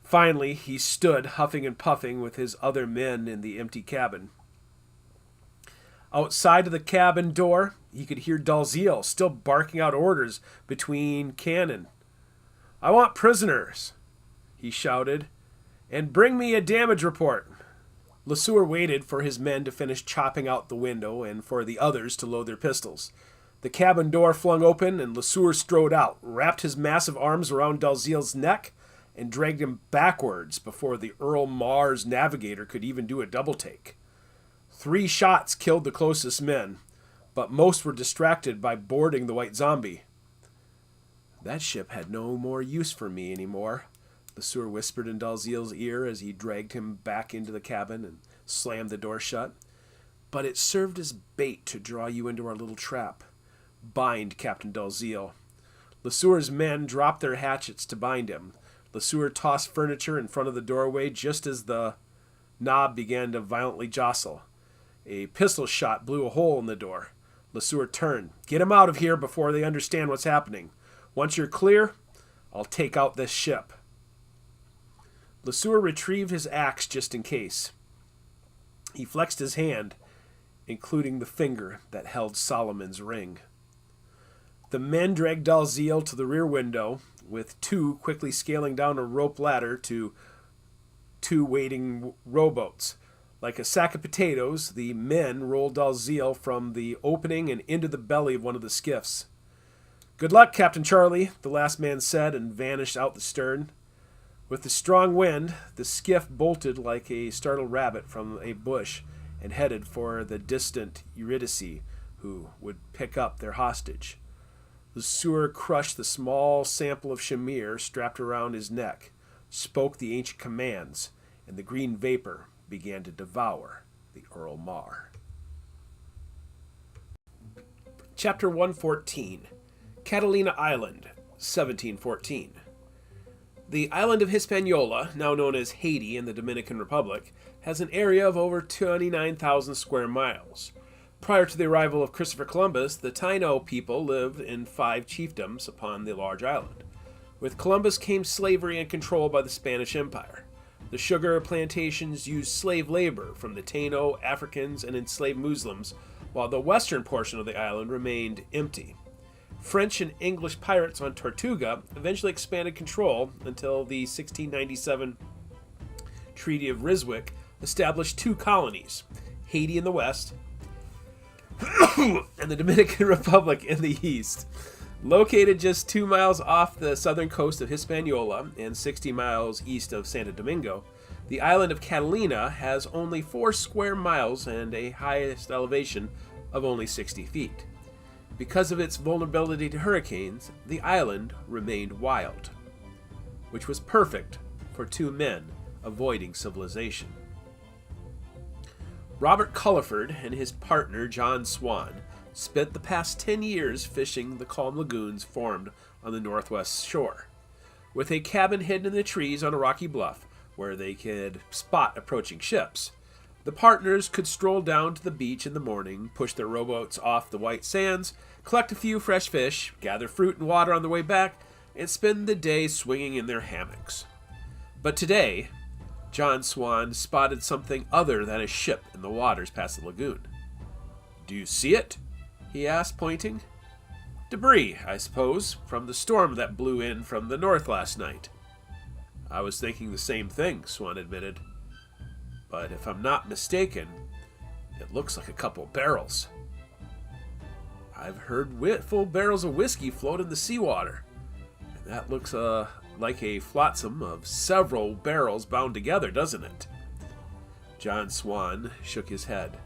Finally, he stood, huffing and puffing, with his other men in the empty cabin. Outside of the cabin door, he could hear Dalziel still barking out orders between cannon. "I want prisoners," he shouted, "and bring me a damage report." Lesueur waited for his men to finish chopping out the window and for the others to load their pistols. The cabin door flung open, and Lesueur strode out, wrapped his massive arms around Dalziel's neck, and dragged him backwards before the Earl Mar's navigator could even do a double take. 3 shots killed the closest men, but most were distracted by boarding the white zombie. "That ship had no more use for me anymore," Lesueur whispered in Dalziel's ear as he dragged him back into the cabin and slammed the door shut. "But it served as bait to draw you into our little trap. Bind Captain Dalziel." Lesueur's men dropped their hatchets to bind him. Lesueur tossed furniture in front of the doorway just as the knob began to violently jostle. A pistol shot blew a hole in the door. Lesueur turned. "Get him out of here before they understand what's happening. Once you're clear, I'll take out this ship." Lesueur retrieved his axe just in case. He flexed his hand, including the finger that held Solomon's ring. The men dragged Dalziel to the rear window, with 2 quickly scaling down a rope ladder to 2 waiting rowboats. Like a sack of potatoes, the men rolled Dalziel from the opening and into the belly of one of the skiffs. "Good luck, Captain Charlie," the last man said, and vanished out the stern. With the strong wind, the skiff bolted like a startled rabbit from a bush and headed for the distant Eurydice, who would pick up their hostage. Lesueur crushed the small sample of shamir strapped around his neck, spoke the ancient commands, and the green vapor began to devour the Earl Mar. Chapter 114. Catalina Island, 1714. The island of Hispaniola, now known as Haiti in the Dominican Republic, has an area of over 29,000 square miles. Prior to the arrival of Christopher Columbus, the Taino people lived in 5 chiefdoms upon the large island. With Columbus came slavery and control by the Spanish Empire. The sugar plantations used slave labor from the Taino, Africans, and enslaved Muslims, while the western portion of the island remained empty. French and English pirates on Tortuga eventually expanded control until the 1697 Treaty of Ryswick established 2 colonies, Haiti in the west and the Dominican Republic in the east. Located just 2 miles off the southern coast of Hispaniola and 60 miles east of Santo Domingo, the island of Catalina has only 4 square miles and a highest elevation of only 60 feet. Because of its vulnerability to hurricanes, the island remained wild, which was perfect for 2 men avoiding civilization. Robert Culliford and his partner John Swan spent the past 10 years fishing the calm lagoons formed on the northwest shore. With a cabin hidden in the trees on a rocky bluff where they could spot approaching ships, the partners could stroll down to the beach in the morning, push their rowboats off the white sands, collect a few fresh fish, gather fruit and water on their way back, and spend the day swinging in their hammocks. But today, John Swan spotted something other than a ship in the waters past the lagoon. "Do you see it?" he asked, pointing. "Debris, I suppose, from the storm that blew in from the north last night." "I was thinking the same thing," Swan admitted. "But if I'm not mistaken, it looks like a couple barrels." "I've heard full barrels of whiskey float in the seawater, and that looks like a flotsam of several barrels bound together, doesn't it?" John Swan shook his head.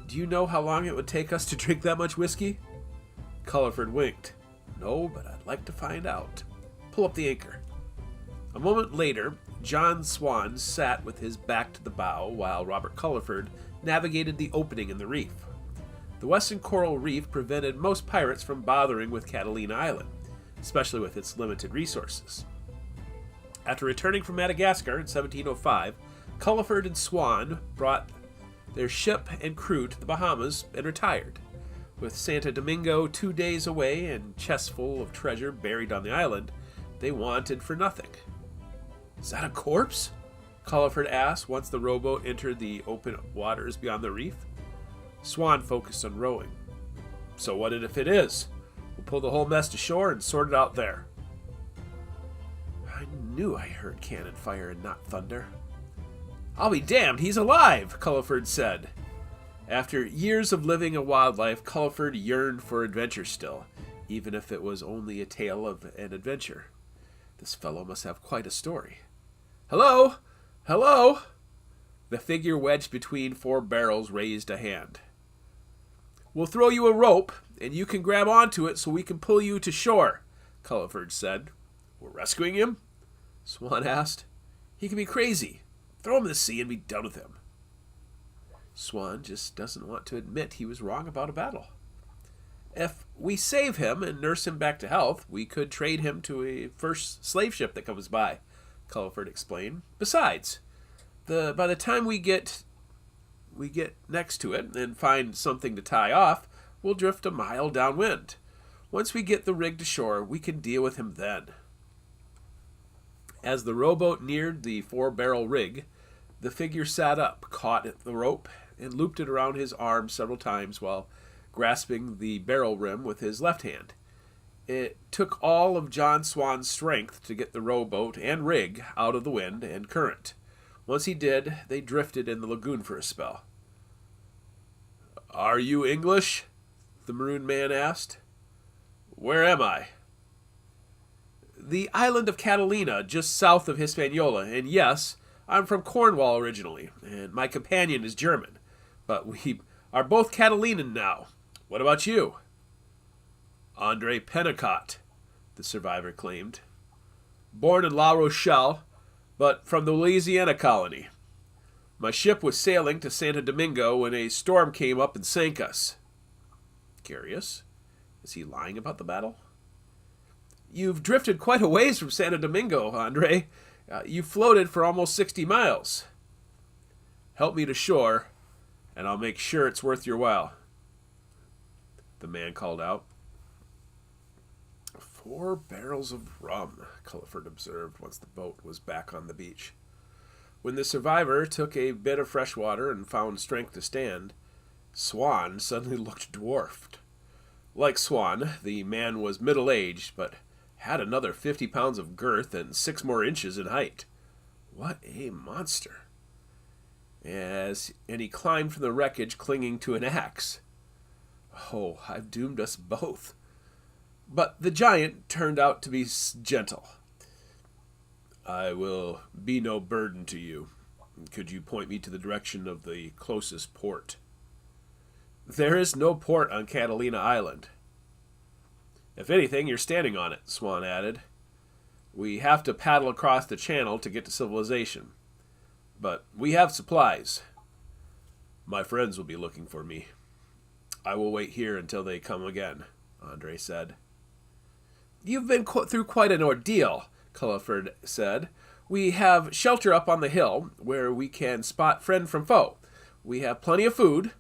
"Do you know how long it would take us to drink that much whiskey?" Culliford winked. "No, but I'd like to find out. Pull up the anchor." A moment later, John Swan sat with his back to the bow while Robert Culliford navigated the opening in the reef. The western coral reef prevented most pirates from bothering with Catalina Island, especially with its limited resources. After returning from Madagascar in 1705, Culliford and Swan brought their ship and crew to the Bahamas and retired. With Santo Domingo 2 days away and chests full of treasure buried on the island, they wanted for nothing. "Is that a corpse?" Culliford asked once the rowboat entered the open waters beyond the reef. Swan focused on rowing. "So what if it is? We'll pull the whole mess to shore and sort it out there." "I knew I heard cannon fire and not thunder." I'll be damned, he's alive, Culliford said. After years of living a wildlife, Culliford yearned for adventure still, even if it was only a tale of an adventure. This fellow must have quite a story. Hello? Hello? The figure wedged between 4 barrels raised a hand. We'll throw you a rope, and you can grab onto it so we can pull you to shore, Culliford said. We're rescuing him? Swan asked. He can be crazy. Throw him in the sea and be done with him. Swan just doesn't want to admit he was wrong about a battle. If we save him and nurse him back to health, we could trade him to a first slave ship that comes by, Culliford explained. Besides, by the time we get next to it and find something to tie off, we'll drift a mile downwind. Once we get the rig to shore, we can deal with him then. As the rowboat neared the 4-barrel rig, the figure sat up, caught at the rope, and looped it around his arm several times while grasping the barrel rim with his left hand. It took all of John Swan's strength to get the rowboat and rig out of the wind and current. Once he did, they drifted in the lagoon for a spell. Are you English? The maroon man asked. Where am I? The island of Catalina, just south of Hispaniola, and yes, I'm from Cornwall originally, and my companion is German, but we are both Catalinan now. What about you? Andre Pennicott, the survivor claimed. Born in La Rochelle, but from the Louisiana colony. My ship was sailing to Santo Domingo when a storm came up and sank us. Curious. Is he lying about the battle? You've drifted quite a ways from Santo Domingo, Andre. You floated for almost 60 miles. Help me to shore, and I'll make sure it's worth your while, the man called out. 4 barrels of rum, Culliford observed once the boat was back on the beach. When the survivor took a bit of fresh water and found strength to stand, Swan suddenly looked dwarfed. Like Swan, the man was middle-aged, but had another 50 pounds of girth and 6 more inches in height. What a monster! And he climbed from the wreckage clinging to an axe. Oh, I've doomed us both. But the giant turned out to be gentle. I will be no burden to you. Could you point me to the direction of the closest port? There is no port on Catalina Island. If anything, you're standing on it, Swan added. We have to paddle across the channel to get to civilization. But we have supplies. My friends will be looking for me. I will wait here until they come again, Andre said. You've been through quite an ordeal, Culliford said. We have shelter up on the hill, where we can spot friend from foe. We have plenty of food.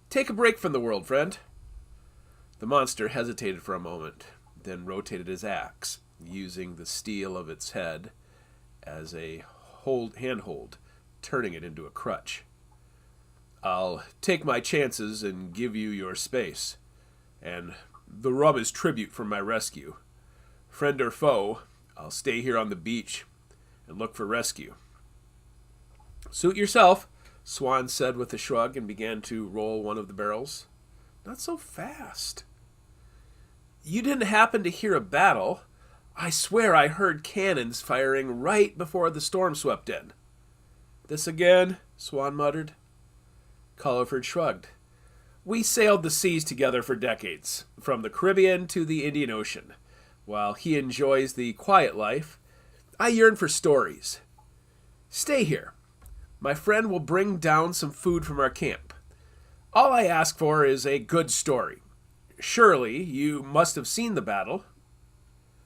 Take a break from the world, friend. The monster hesitated for a moment, then rotated his axe, using the steel of its head as a handhold, turning it into a crutch. I'll take my chances and give you your space, and the rum is tribute for my rescue. Friend or foe, I'll stay here on the beach and look for rescue. Suit yourself, Swan said with a shrug and began to roll one of the barrels. Not so fast. You didn't happen to hear a battle? I swear I heard cannons firing right before the storm swept in. This again, Swan muttered. Culliford shrugged. We sailed the seas together for decades, from the Caribbean to the Indian Ocean. While he enjoys the quiet life, I yearn for stories. Stay here. My friend will bring down some food from our camp. All I ask for is a good story. Surely you must have seen the battle.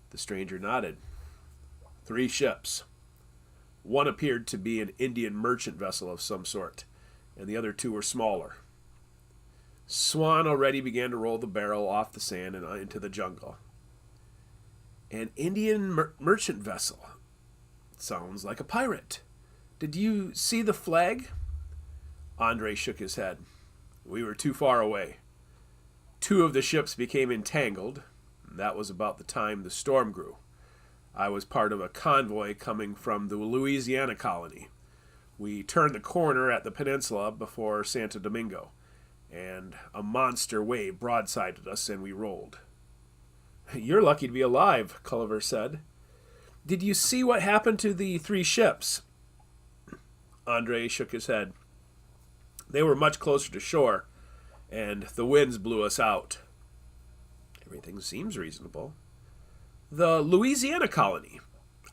The stranger nodded. 3 ships. One appeared to be an Indian merchant vessel of some sort, and the other 2 were smaller. Swan already began to roll the barrel off the sand and into the jungle. An Indian merchant vessel. Sounds like a pirate. Did you see the flag? Andre shook his head. We were too far away. 2 of the ships became entangled. And that was about the time the storm grew. I was part of a convoy coming from the Louisiana colony. We turned the corner at the peninsula before Santo Domingo, and a monster wave broadsided us, and we rolled. "You're lucky to be alive," Culliver said. "Did you see what happened to the 3 ships?" Andre shook his head. "They were much closer to shore, and the winds blew us out." "Everything seems reasonable." "The Louisiana colony.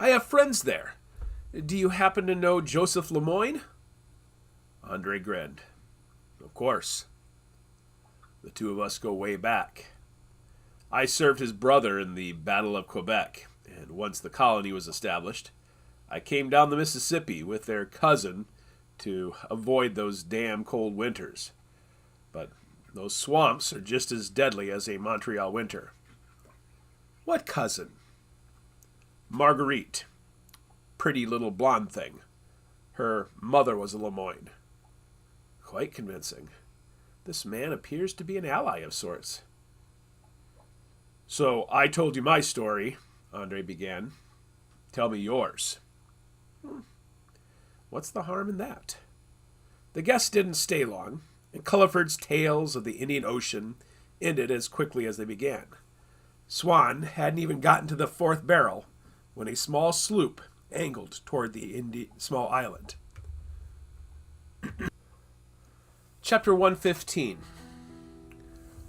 I have friends there. Do you happen to know Joseph Lemoyne?" Andre grinned. "Of course. The two of us go way back. I served his brother in the Battle of Quebec, and once the colony was established, I came down the Mississippi with their cousin to avoid those damn cold winters. But those swamps are just as deadly as a Montreal winter." "What cousin?" "Marguerite. Pretty little blonde thing. Her mother was a Lemoyne." "Quite convincing. This man appears to be an ally of sorts." "So I told you my story," Andre began. "Tell me yours." "What's the harm in that?" The guests didn't stay long, and Culliford's tales of the Indian Ocean ended as quickly as they began. Swan hadn't even gotten to the 4th barrel when a small sloop angled toward the small island. Chapter 115.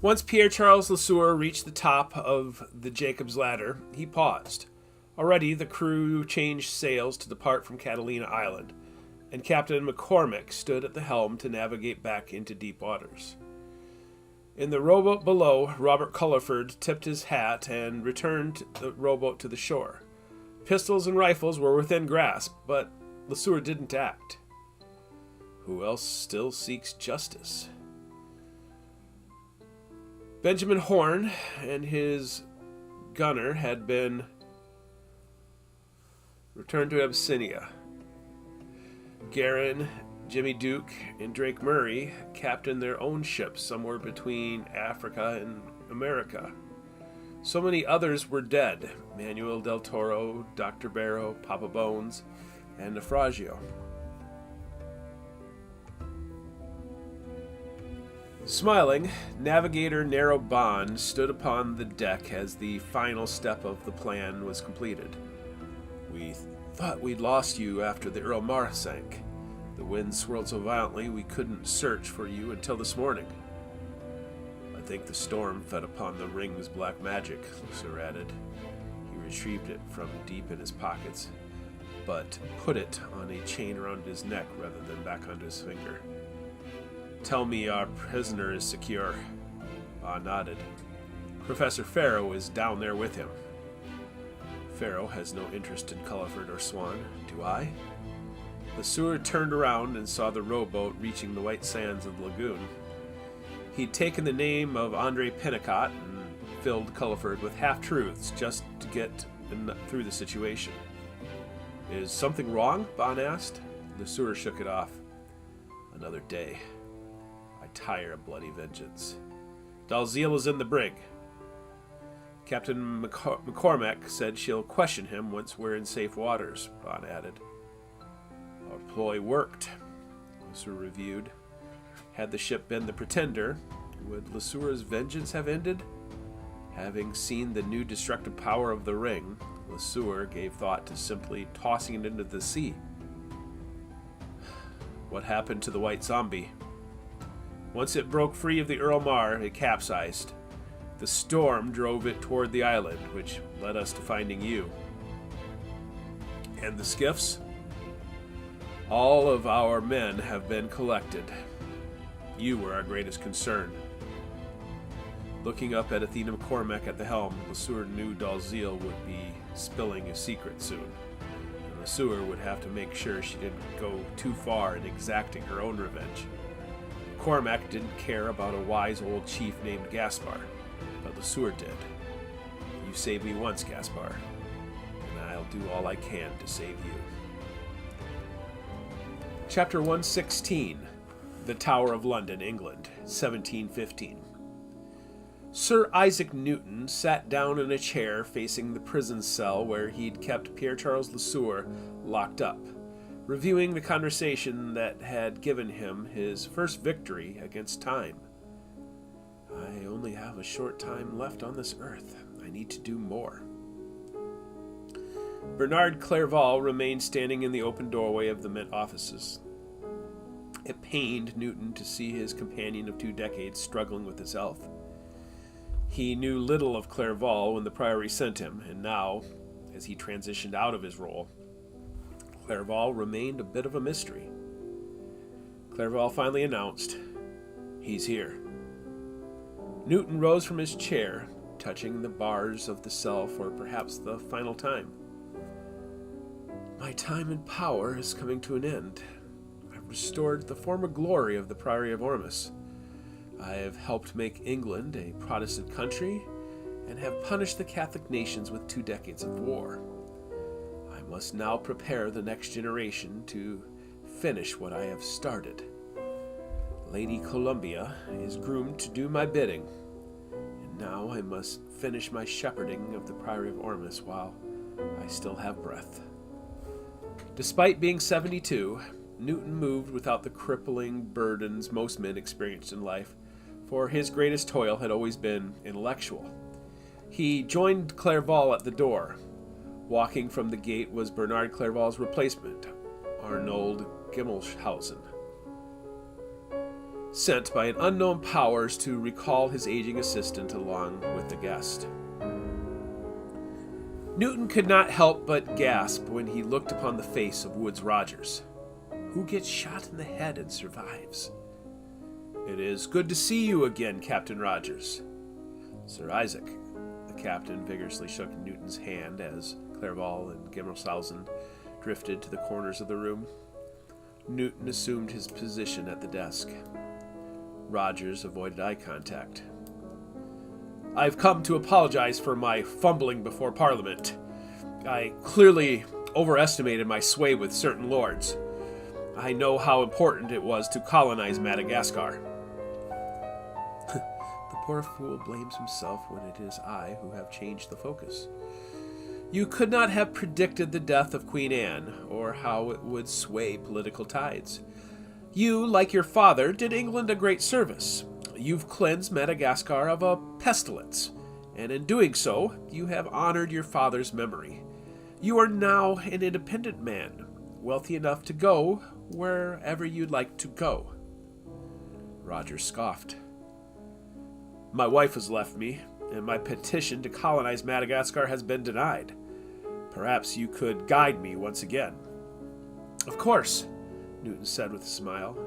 Once Pierre-Charles Lesueur reached the top of the Jacob's Ladder, he paused. Already the crew changed sails to depart from Catalina Island, and Captain McCormick stood at the helm to navigate back into deep waters. In the rowboat below, Robert Culliford tipped his hat and returned the rowboat to the shore. Pistols and rifles were within grasp, but Lesueur didn't act. Who else still seeks justice? Benjamin Horn and his gunner had been returned to Abyssinia. Garin, Jimmy Duke, and Drake Murray captained their own ships somewhere between Africa and America. So many others were dead: Manuel del Toro, Dr. Barrow, Papa Bones, and Naufragio. Smiling, Navigator Narrow Bond stood upon the deck as the final step of the plan was completed. "We thought we'd lost you after the Earl Mar sank. The wind swirled so violently we couldn't search for you until this morning." "I think the storm fed upon the ring's black magic," Lesueur added. He retrieved it from deep in his pockets, but put it on a chain around his neck rather than back onto his finger. "Tell me our prisoner is secure." Ba nodded. "Professor Farrow is down there with him." "Farrow has no interest in Culliford or Swan. Do I?" Lesueur turned around and saw the rowboat reaching the white sands of the lagoon. He'd taken the name of Andre Pennicott and filled Culliford with half-truths just to get through the situation. "Is something wrong?" Bond asked. Lesueur shook it off. "Another day. I tire of bloody vengeance. Dalziel is in the brig." "Captain McCormack said she'll question him once we're in safe waters," Bond added. "Our ploy worked," Lesueur reviewed. Had the ship been the Pretender, would Lesueur's vengeance have ended? Having seen the new destructive power of the ring, Lesueur gave thought to simply tossing it into the sea. What happened to the White Zombie? Once it broke free of the Earl Mar, it capsized. The storm drove it toward the island, which led us to finding you. And the skiffs? All of our men have been collected. You were our greatest concern. Looking up at Athena McCormack at the helm, Lesueur knew Dalziel would be spilling a secret soon. And Lesueur would have to make sure she didn't go too far in exacting her own revenge. McCormack didn't care about a wise old chief named Gaspar, but Lesueur did. You saved me once, Gaspar, and I'll do all I can to save you. Chapter 116. The Tower of London, England, 1715. Sir Isaac Newton sat down in a chair facing the prison cell where he'd kept Pierre-Charles Lesueur locked up. reviewing the conversation that had given him his first victory against time. I only have a short time left on this earth. I need to do more. Bernard Clairval remained standing in the open doorway of the Mint offices. It pained Newton to see his companion of 2 decades struggling with his health. He knew little of Clairval when the Priory sent him, and now, as he transitioned out of his role, Clairval remained a bit of a mystery. Clairval finally announced, "He's here." Newton rose from his chair, touching the bars of the cell for perhaps the final time. "My time in power is coming to an end. I've restored the former glory of the Priory of Ormus. I have helped make England a Protestant country and have punished the Catholic nations with 2 decades of war. I must now prepare the next generation to finish what I have started. Lady Columbia is groomed to do my bidding, and now I must finish my shepherding of the Priory of Ormus while I still have breath." Despite being 72, Newton moved without the crippling burdens most men experienced in life, for his greatest toil had always been intellectual. He joined Clairval at the door. Walking from the gate was Bernard Clairval's replacement, Arnold Gimmelshausen, sent by an unknown powers to recall his aging assistant along with the guest. Newton could not help but gasp when he looked upon the face of Woodes Rogers. Who gets shot in the head and survives? "It is good to see you again, Captain Rogers." "Sir Isaac." The captain vigorously shook Newton's hand as Clairval and Gimmelshausen drifted to the corners of the room. Newton assumed his position at the desk. Rogers avoided eye contact. "I've come to apologize for my fumbling before Parliament. I clearly overestimated my sway with certain lords. I know how important it was to colonize Madagascar." The poor fool blames himself when it is I who have changed the focus. "You could not have predicted the death of Queen Anne, or how it would sway political tides. You, like your father, did England a great service. You've cleansed Madagascar of a pestilence, and in doing so, you have honored your father's memory. You are now an independent man, wealthy enough to go wherever you'd like to go." Rogers scoffed. "My wife has left me, and my petition to colonize Madagascar has been denied. Perhaps you could guide me once again." "Of course," Newton said with a smile.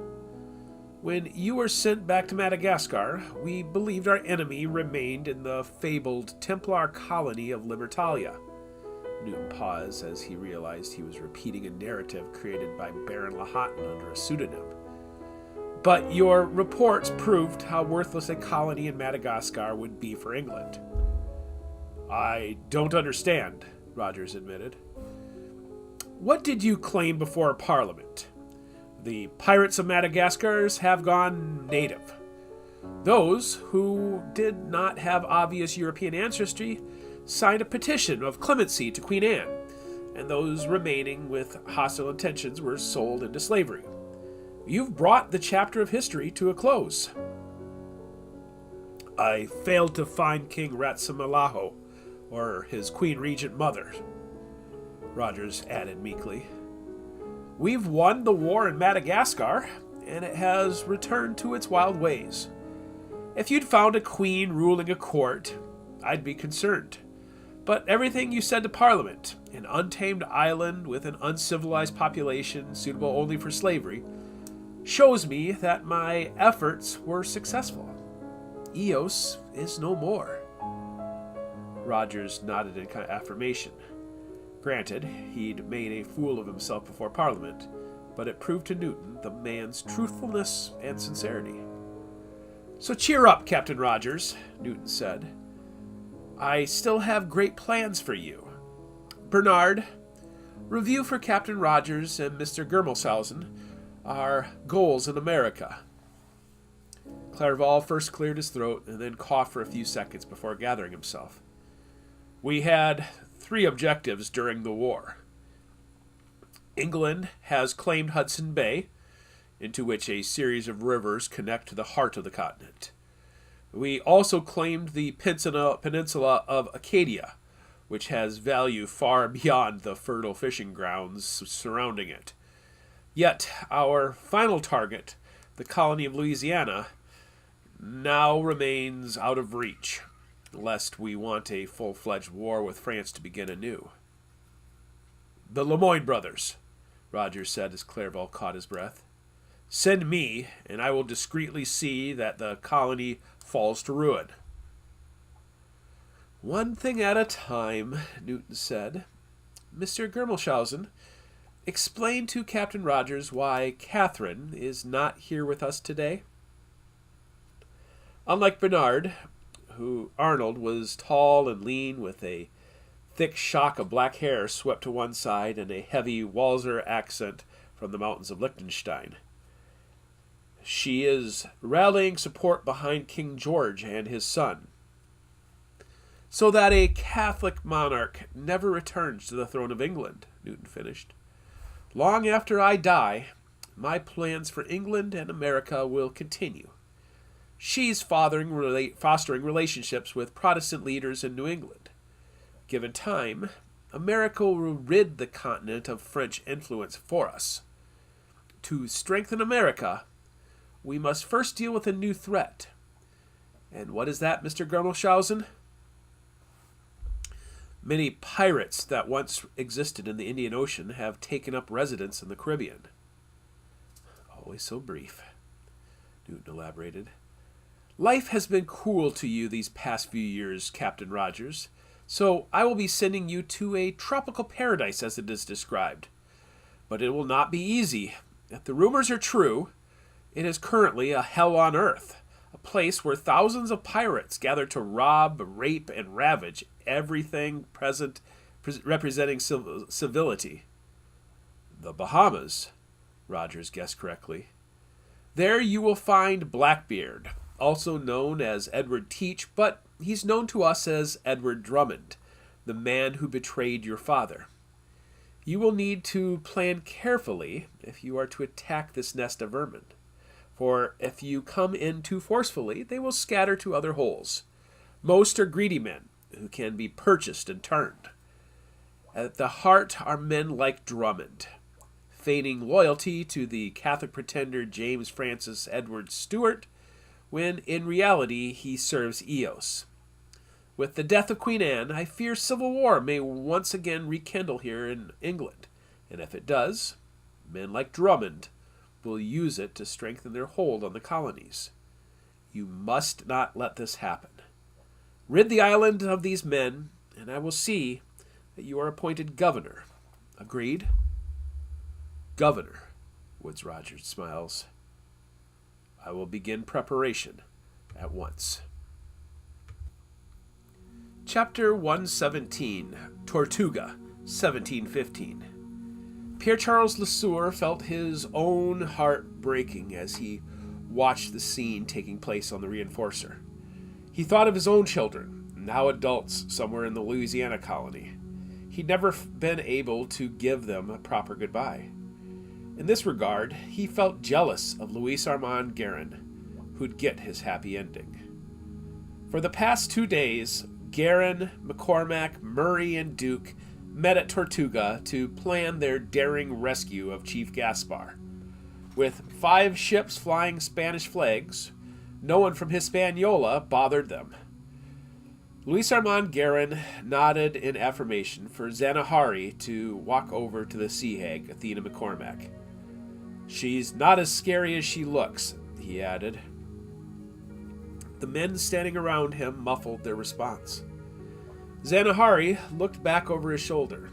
"When you were sent back to Madagascar, we believed our enemy remained in the fabled Templar colony of Libertalia." Newton paused as he realized he was repeating a narrative created by Baron Lahoughton under a pseudonym. "But your reports proved how worthless a colony in Madagascar would be for England." "I don't understand," Rogers admitted. "What did you claim before Parliament? The pirates of Madagascar have gone native. Those who did not have obvious European ancestry signed a petition of clemency to Queen Anne, and those remaining with hostile intentions were sold into slavery. You've brought the chapter of history to a close." "I failed to find King Ratsumalaho, or his Queen Regent Mother," Rogers added meekly. "We've won the war in Madagascar, and it has returned to its wild ways. If you'd found a queen ruling a court, I'd be concerned. But everything you said to Parliament, an untamed island with an uncivilized population suitable only for slavery, shows me that my efforts were successful. Eos is no more." Rogers nodded in affirmation. Granted, he'd made a fool of himself before Parliament, but it proved to Newton the man's truthfulness and sincerity. "So cheer up, Captain Rogers," Newton said. "I still have great plans for you. Bernard, review for Captain Rogers and Mr. Gimmelshausen our goals in America." Clairval first cleared his throat and then coughed for a few seconds before gathering himself. "We had 3 objectives during the war. England has claimed Hudson Bay, into which a series of rivers connect to the heart of the continent. We also claimed the peninsula of Acadia, which has value far beyond the fertile fishing grounds surrounding it. Yet, our final target, the colony of Louisiana, now remains out of reach, lest we want a full-fledged war with France to begin anew. "The Lemoyne brothers," Rogers said as Clerval caught his breath. "Send me, and I will discreetly see that the colony falls to ruin." "One thing at a time," Newton said. "Mr. Germelshausen, explain to Captain Rogers why Catherine is not here with us today." Unlike Bernard, Arnold was tall and lean with a thick shock of black hair swept to one side and a heavy Walser accent from the mountains of Liechtenstein. "She is rallying support behind King George and his son, so that a Catholic monarch never returns to the throne of England," Newton finished. "Long after I die, my plans for England and America will continue. She's fostering relationships with Protestant leaders in New England. Given time, America will rid the continent of French influence for us. To strengthen America, we must first deal with a new threat. And what is that, Mr. Germelshausen?" "Many pirates that once existed in the Indian Ocean have taken up residence in the Caribbean." "Always so brief," Newton elaborated. "Life has been cruel to you these past few years, Captain Rogers, so I will be sending you to a tropical paradise as it is described. But it will not be easy. If the rumors are true, it is currently a hell on earth, a place where thousands of pirates gather to rob, rape, and ravage everything representing civility." "The Bahamas," Rogers guessed correctly. "There you will find Blackbeard, also known as Edward Teach, but he's known to us as Edward Drummond, the man who betrayed your father. You will need to plan carefully if you are to attack this nest of vermin, for if you come in too forcefully, they will scatter to other holes. Most are greedy men who can be purchased and turned. At the heart are men like Drummond, feigning loyalty to the Catholic pretender James Francis Edward Stuart, when in reality he serves Eos. With the death of Queen Anne, I fear civil war may once again rekindle here in England, and if it does, men like Drummond will use it to strengthen their hold on the colonies. You must not let this happen. Rid the island of these men, and I will see that you are appointed governor. Agreed?" "Governor," Woodes Rogers smiles. "I will begin preparation at once." Chapter 117, Tortuga, 1715. Pierre-Charles Le Sueur felt his own heart breaking as he watched the scene taking place on the Reinforcer. He thought of his own children, now adults somewhere in the Louisiana colony. He'd never been able to give them a proper goodbye. In this regard, he felt jealous of Louis Armand Guerin, who'd get his happy ending. For the past 2 days, Guerin, McCormack, Murray, and Duke met at Tortuga to plan their daring rescue of Chief Gaspar. With 5 ships flying Spanish flags, no one from Hispaniola bothered them. Luis Armand Guerin nodded in affirmation for Zanahari to walk over to the sea hag, Athena McCormack. "She's not as scary as she looks," he added. The men standing around him muffled their response. Zanahari looked back over his shoulder.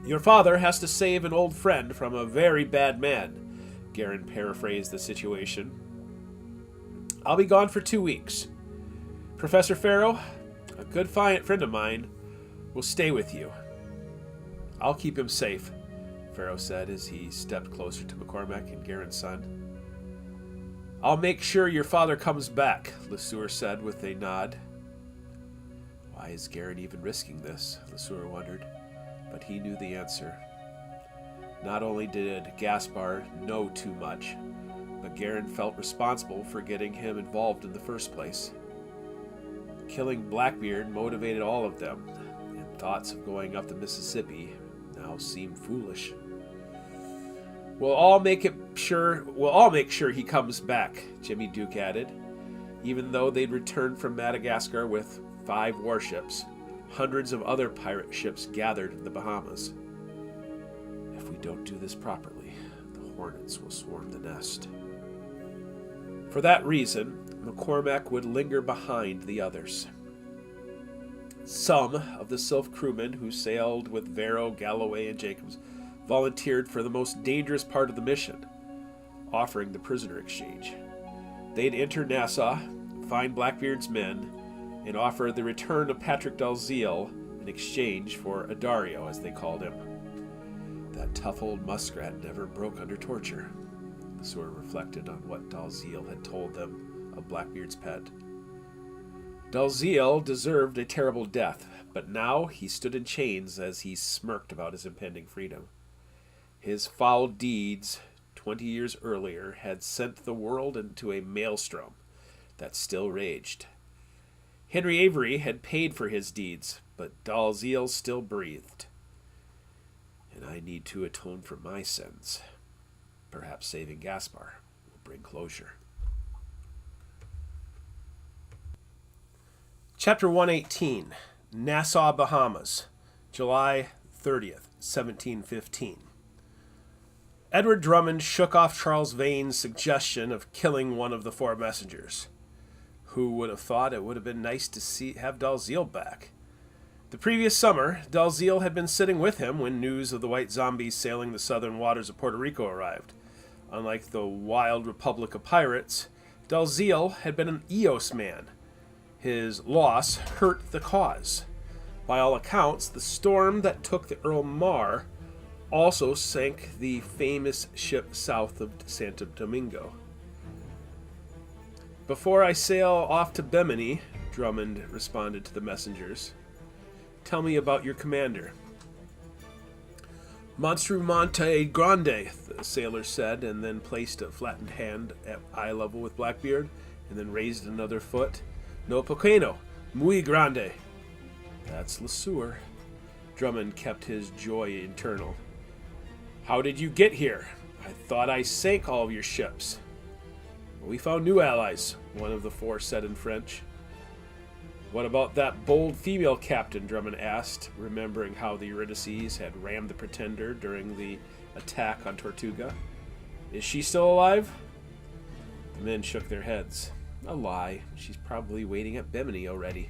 "Your father has to save an old friend from a very bad man," Guerin paraphrased the situation. "I'll be gone for 2 weeks. Professor Farrow, a good friend of mine, will stay with you." "I'll keep him safe," Farrow said as he stepped closer to McCormack and Guerin's son. "I'll make sure your father comes back," Le Sueur said with a nod. Why is Guerin even risking this? Le Sueur wondered, but he knew the answer. Not only did Gaspar know too much, but Garin felt responsible for getting him involved in the first place. Killing Blackbeard motivated all of them, and thoughts of going up the Mississippi now seemed foolish. We'll all make sure he comes back, Jimmy Duke added. Even though they'd returned from Madagascar with 5 warships, hundreds of other pirate ships gathered in the Bahamas. If we don't do this properly, the Hornets will swarm the nest. For that reason, McCormack would linger behind the others. Some of the Sylph crewmen who sailed with Varro, Galloway, and Jacobs volunteered for the most dangerous part of the mission, offering the prisoner exchange. They'd enter Nassau, find Blackbeard's men, and offer the return of Patrick Dalziel in exchange for Addario, as they called him. That tough old muskrat never broke under torture. The Sword reflected on what Dalziel had told them of Blackbeard's pet. Dalziel deserved a terrible death, but now he stood in chains as he smirked about his impending freedom. His foul deeds 20 years earlier had sent the world into a maelstrom that still raged. Henry Avery had paid for his deeds, but Dalziel still breathed. And I need to atone for my sins. Perhaps saving Gaspar will bring closure. Chapter 118, Nassau, Bahamas, July 30th, 1715. Edward Drummond shook off Charles Vane's suggestion of killing one of the 4 messengers. Who would have thought it would have been nice to have Dalziel back? The previous summer, Dalziel had been sitting with him when news of the white zombies sailing the southern waters of Puerto Rico arrived. Unlike the wild Republic of Pirates, Dalziel had been an Eos man. His loss hurt the cause. By all accounts, the storm that took the Earl Mar also sank the famous ship south of Santo Domingo. Before I sail off to Bimini, Drummond responded to the messengers. Tell me about your commander. Monstru Monte Grande, the sailor said, and then placed a flattened hand at eye level with Blackbeard, and then raised another foot. No pequeño, muy grande. That's Lesueur. Drummond kept his joy internal. How did you get here? I thought I sank all of your ships. We found new allies, one of the 4 said in French. What about that bold female captain? Drummond asked, remembering how the Eurydices had rammed the Pretender during the attack on Tortuga. Is she still alive? The men shook their heads. A lie. She's probably waiting at Bimini already.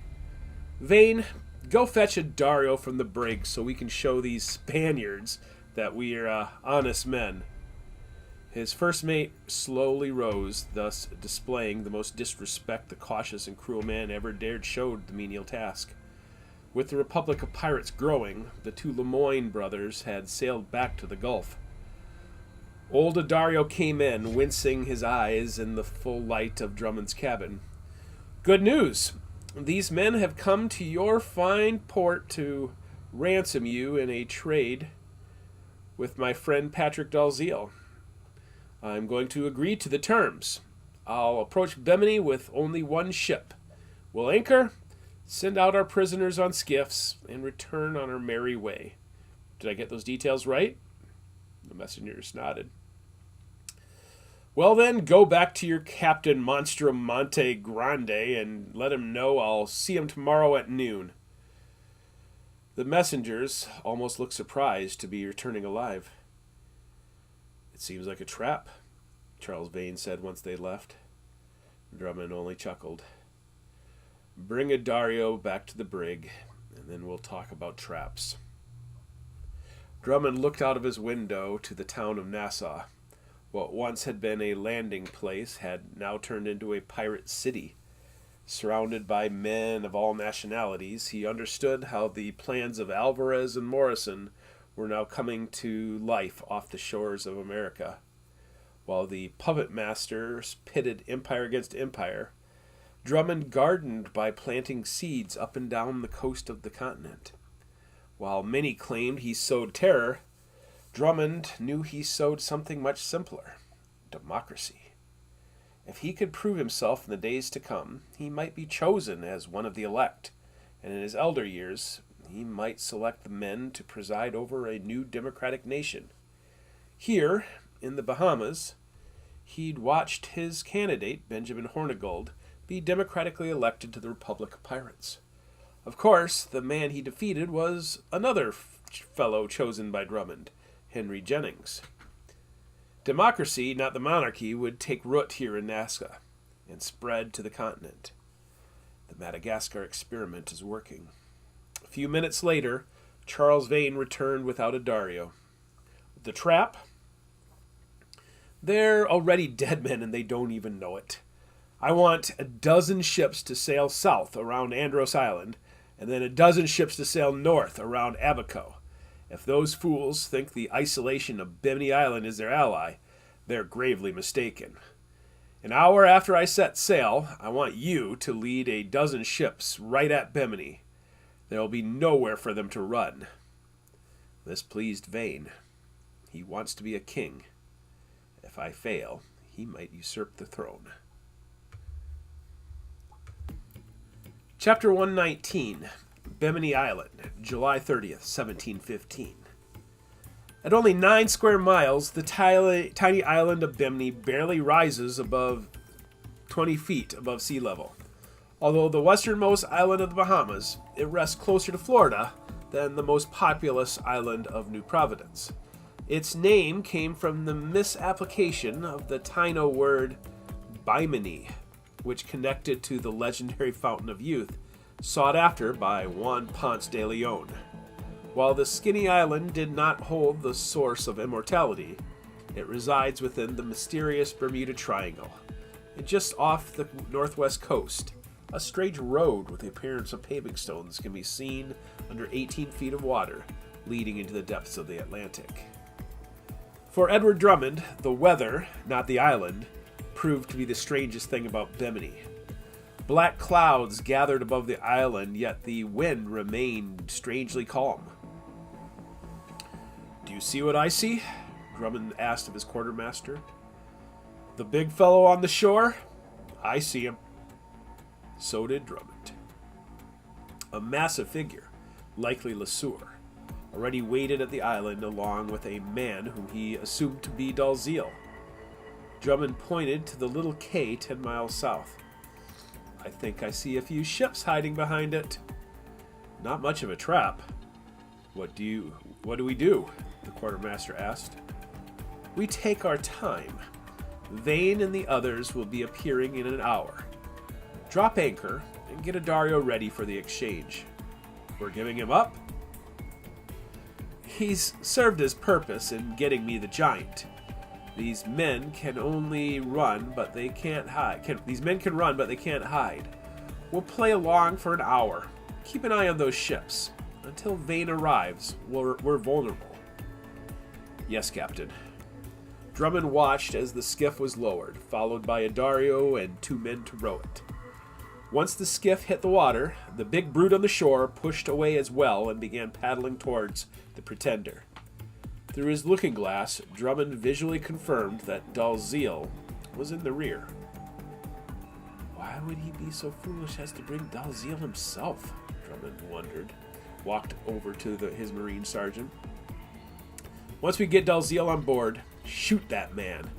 Vane, go fetch Addario from the brig so we can show these Spaniards that we are honest men. His first mate slowly rose, thus displaying the most disrespect the cautious and cruel man ever dared show the menial task. With the Republic of Pirates growing, the 2 Lemoyne brothers had sailed back to the Gulf. Old Addario came in, wincing his eyes in the full light of Drummond's cabin. Good news! These men have come to your fine port to ransom you in a trade with my friend Patrick Dalziel. I'm going to agree to the terms. I'll approach Bimini with only 1 ship. We'll anchor, send out our prisoners on skiffs, and return on our merry way. Did I get those details right? The messengers nodded. Well then, go back to your captain Monstrum Monte Grande and let him know I'll see him tomorrow at noon. The messengers almost looked surprised to be returning alive. It seems like a trap, Charles Vane said once they left. Drummond only chuckled. Bring Addario back to the brig, and then we'll talk about traps. Drummond looked out of his window to the town of Nassau. What once had been a landing place had now turned into a pirate city. Surrounded by men of all nationalities, he understood how the plans of Alvarez and Morrison were now coming to life off the shores of America. While the puppet masters pitted empire against empire, Drummond gardened by planting seeds up and down the coast of the continent. While many claimed he sowed terror, Drummond knew he sowed something much simpler: democracy. If he could prove himself in the days to come, he might be chosen as one of the elect, and in his elder years, he might select the men to preside over a new democratic nation. Here, in the Bahamas, he'd watched his candidate, Benjamin Hornigold, be democratically elected to the Republic of Pyrates. Of course, the man he defeated was another fellow chosen by Drummond, Henry Jennings. Democracy, not the monarchy, would take root here in Nazca and spread to the continent. The Madagascar experiment is working. A few minutes later, Charles Vane returned without a Dario. The trap? They're already dead men and they don't even know it. I want a dozen ships to sail south around Andros Island, and then a dozen ships to sail north around Abaco. If those fools think the isolation of Bimini Island is their ally, they're gravely mistaken. An hour after I set sail, I want you to lead a dozen ships right at Bimini. There will be nowhere for them to run. This pleased Vane. He wants to be a king. If I fail, he might usurp the throne. Chapter 119, Bimini Island, July 30th, 1715. At only 9 square miles, the tiny island of Bimini barely rises above 20 feet above sea level. Although the westernmost island of the Bahamas, it rests closer to Florida than the most populous island of New Providence. Its name came from the misapplication of the Taino word Bimini, which connected to the legendary Fountain of Youth, sought after by Juan Ponce de Leon. While the skinny island did not hold the source of immortality, it resides within the mysterious Bermuda Triangle, and just off the northwest coast. A strange road with the appearance of paving stones can be seen under 18 feet of water, leading into the depths of the Atlantic. For Edward Drummond, the weather, not the island, proved to be the strangest thing about Bimini. Black clouds gathered above the island, yet the wind remained strangely calm. "Do you see what I see?" Drummond asked of his quartermaster. "The big fellow on the shore? I see him." So did Drummond. A massive figure, likely Lesueur, already waited at the island along with a man whom he assumed to be Dalziel. Drummond pointed to the little cay 10 miles south. "I think I see a few ships hiding behind it." "Not much of a trap." What do we do?" the quartermaster asked. "We take our time. Vane and the others will be appearing in an hour. Drop anchor and get a Dario ready for the exchange." "We're giving him up?" "He's served his purpose in getting me the giant. These men can only run, but they can't hide. These men can run, but they can't hide. We'll play along for an hour. Keep an eye on those ships. Until Vane arrives, we're vulnerable." "Yes, Captain." Drummond watched as the skiff was lowered, followed by a Dario and 2 men to row it. Once the skiff hit the water, the big brute on the shore pushed away as well and began paddling towards the Pretender. Through his looking glass, Drummond visually confirmed that Dalziel was in the rear. Why would he be so foolish as to bring Dalziel himself? Drummond wondered. Walked over to his Marine sergeant. "Once we get Dalziel on board, shoot that man."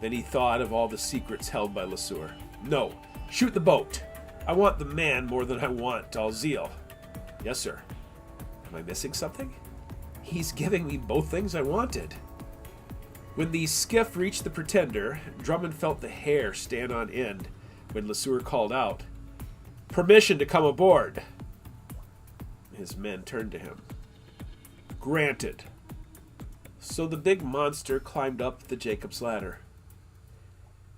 Then he thought of all the secrets held by Lesueur. "No, shoot the boat. I want the man more than I want Dalziel." "Yes, sir." "Am I missing something? He's giving me both things I wanted." When the skiff reached the Pretender, Drummond felt the hair stand on end when Lesueur called out, "Permission to come aboard." His men turned to him. "Granted." So the big monster climbed up the Jacob's ladder.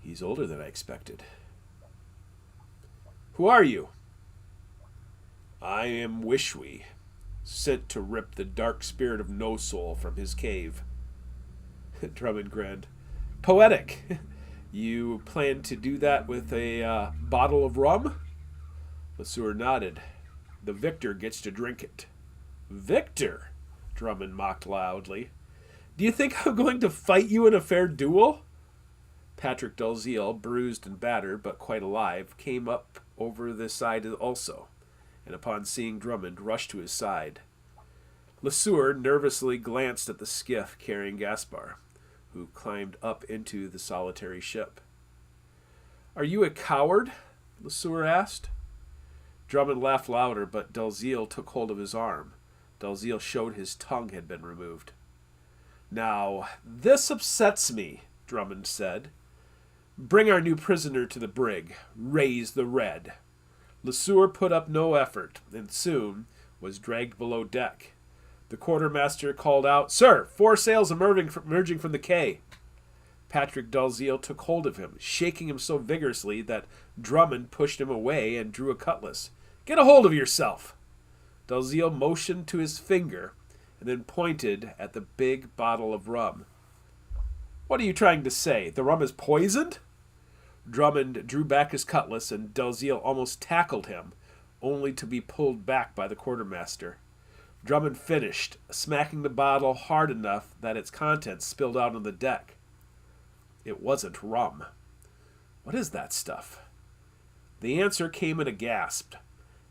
"He's older than I expected." "Who are you?" "I am Wishwe, sent to rip the dark spirit of No Soul from his cave." Drummond grinned. "Poetic. You plan to do that with a bottle of rum?" Lesueur nodded. "The victor gets to drink it." "Victor?" Drummond mocked loudly. Do you think I'm going to fight you in a fair duel? Patrick Dalziel, bruised and battered, but quite alive, came up over the side also, and upon seeing Drummond, rushed to his side. Lesueur nervously glanced at the skiff carrying Gaspar, who climbed up into the solitary ship. "Are you a coward?" Lesueur asked. Drummond laughed louder, but Dalziel took hold of his arm. Dalziel showed his tongue had been removed. "Now, this upsets me," Drummond said. "Bring our new prisoner to the brig. Raise the red." Lesueur put up no effort, and soon was dragged below deck. The quartermaster called out, "Sir, 4 sails emerging from the quay." Patrick Dalziel took hold of him, shaking him so vigorously that Drummond pushed him away and drew a cutlass. "Get a hold of yourself!" Dalziel motioned to his finger and then pointed at the big bottle of rum. "What are you trying to say? The rum is poisoned?" Drummond drew back his cutlass, and Dalziel almost tackled him, only to be pulled back by the quartermaster. Drummond finished, smacking the bottle hard enough that its contents spilled out on the deck. It wasn't rum. What is that stuff? The answer came in a gasp,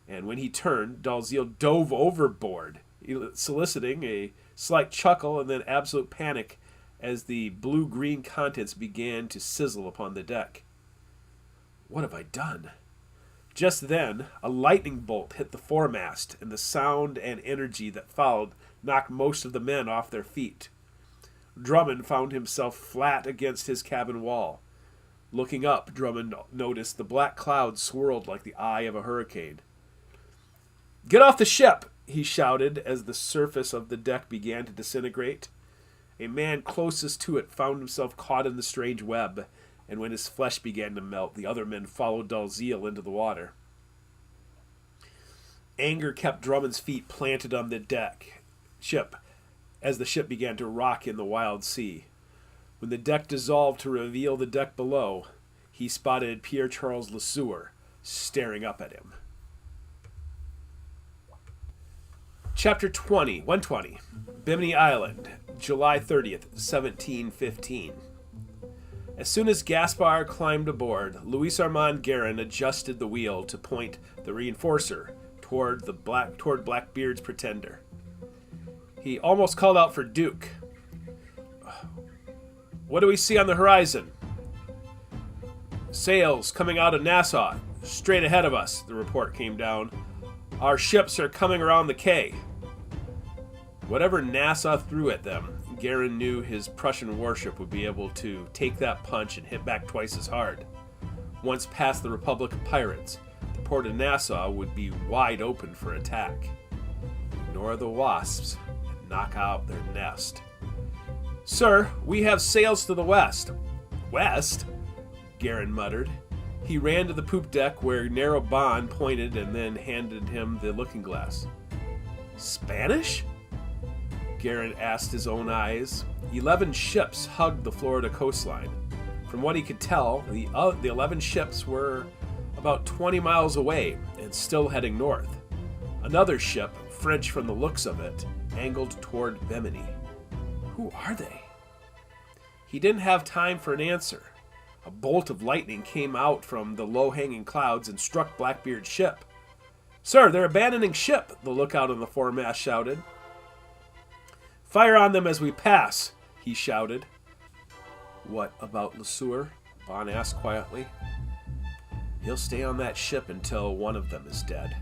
and when he turned, Dalziel dove overboard, soliciting a slight chuckle and then absolute panic as the blue-green contents began to sizzle upon the deck. What have I done? Just then, a lightning bolt hit the foremast, and the sound and energy that followed knocked most of the men off their feet. Drummond found himself flat against his cabin wall. Looking up, Drummond noticed the black clouds swirled like the eye of a hurricane. "Get off the ship!" he shouted as the surface of the deck began to disintegrate. A man closest to it found himself caught in the strange web, and when his flesh began to melt, the other men followed Dalziel into the water. Anger kept Drummond's feet planted on the ship as the ship began to rock in the wild sea. When the deck dissolved to reveal the deck below, he spotted Pierre-Charles Lesueur staring up at him. Chapter 120, Bimini Island, July 30th, 1715. As soon as Gaspar climbed aboard, Louis Armand Guerin adjusted the wheel to point the reinforcer toward Blackbeard's Pretender. He almost called out for Duke. "What do we see on the horizon?" "Sails coming out of Nassau, straight ahead of us," the report came down. "Our ships are coming around the quay." Whatever Nassau threw at them, Guerin knew his Prussian warship would be able to take that punch and hit back twice as hard. Once past the Republic of Pyrates, the port of Nassau would be wide open for attack. Ignore the wasps and knock out their nest. "Sir, we have sails to the west." "West?" Guerin muttered. He ran to the poop deck where Narrow Bond pointed and then handed him the looking glass. "Spanish?" Guerin asked his own eyes. 11 ships hugged the Florida coastline. From what he could tell, the 11 ships were about 20 miles away and still heading north. Another ship, French from the looks of it, angled toward Bimini. Who are they? He didn't have time for an answer. A bolt of lightning came out from the low-hanging clouds and struck Blackbeard's ship. "Sir, they're abandoning ship," the lookout on the foremast shouted. "Fire on them as we pass," he shouted. "What about Lesueur?" Bond asked quietly. "He'll stay on that ship until one of them is dead.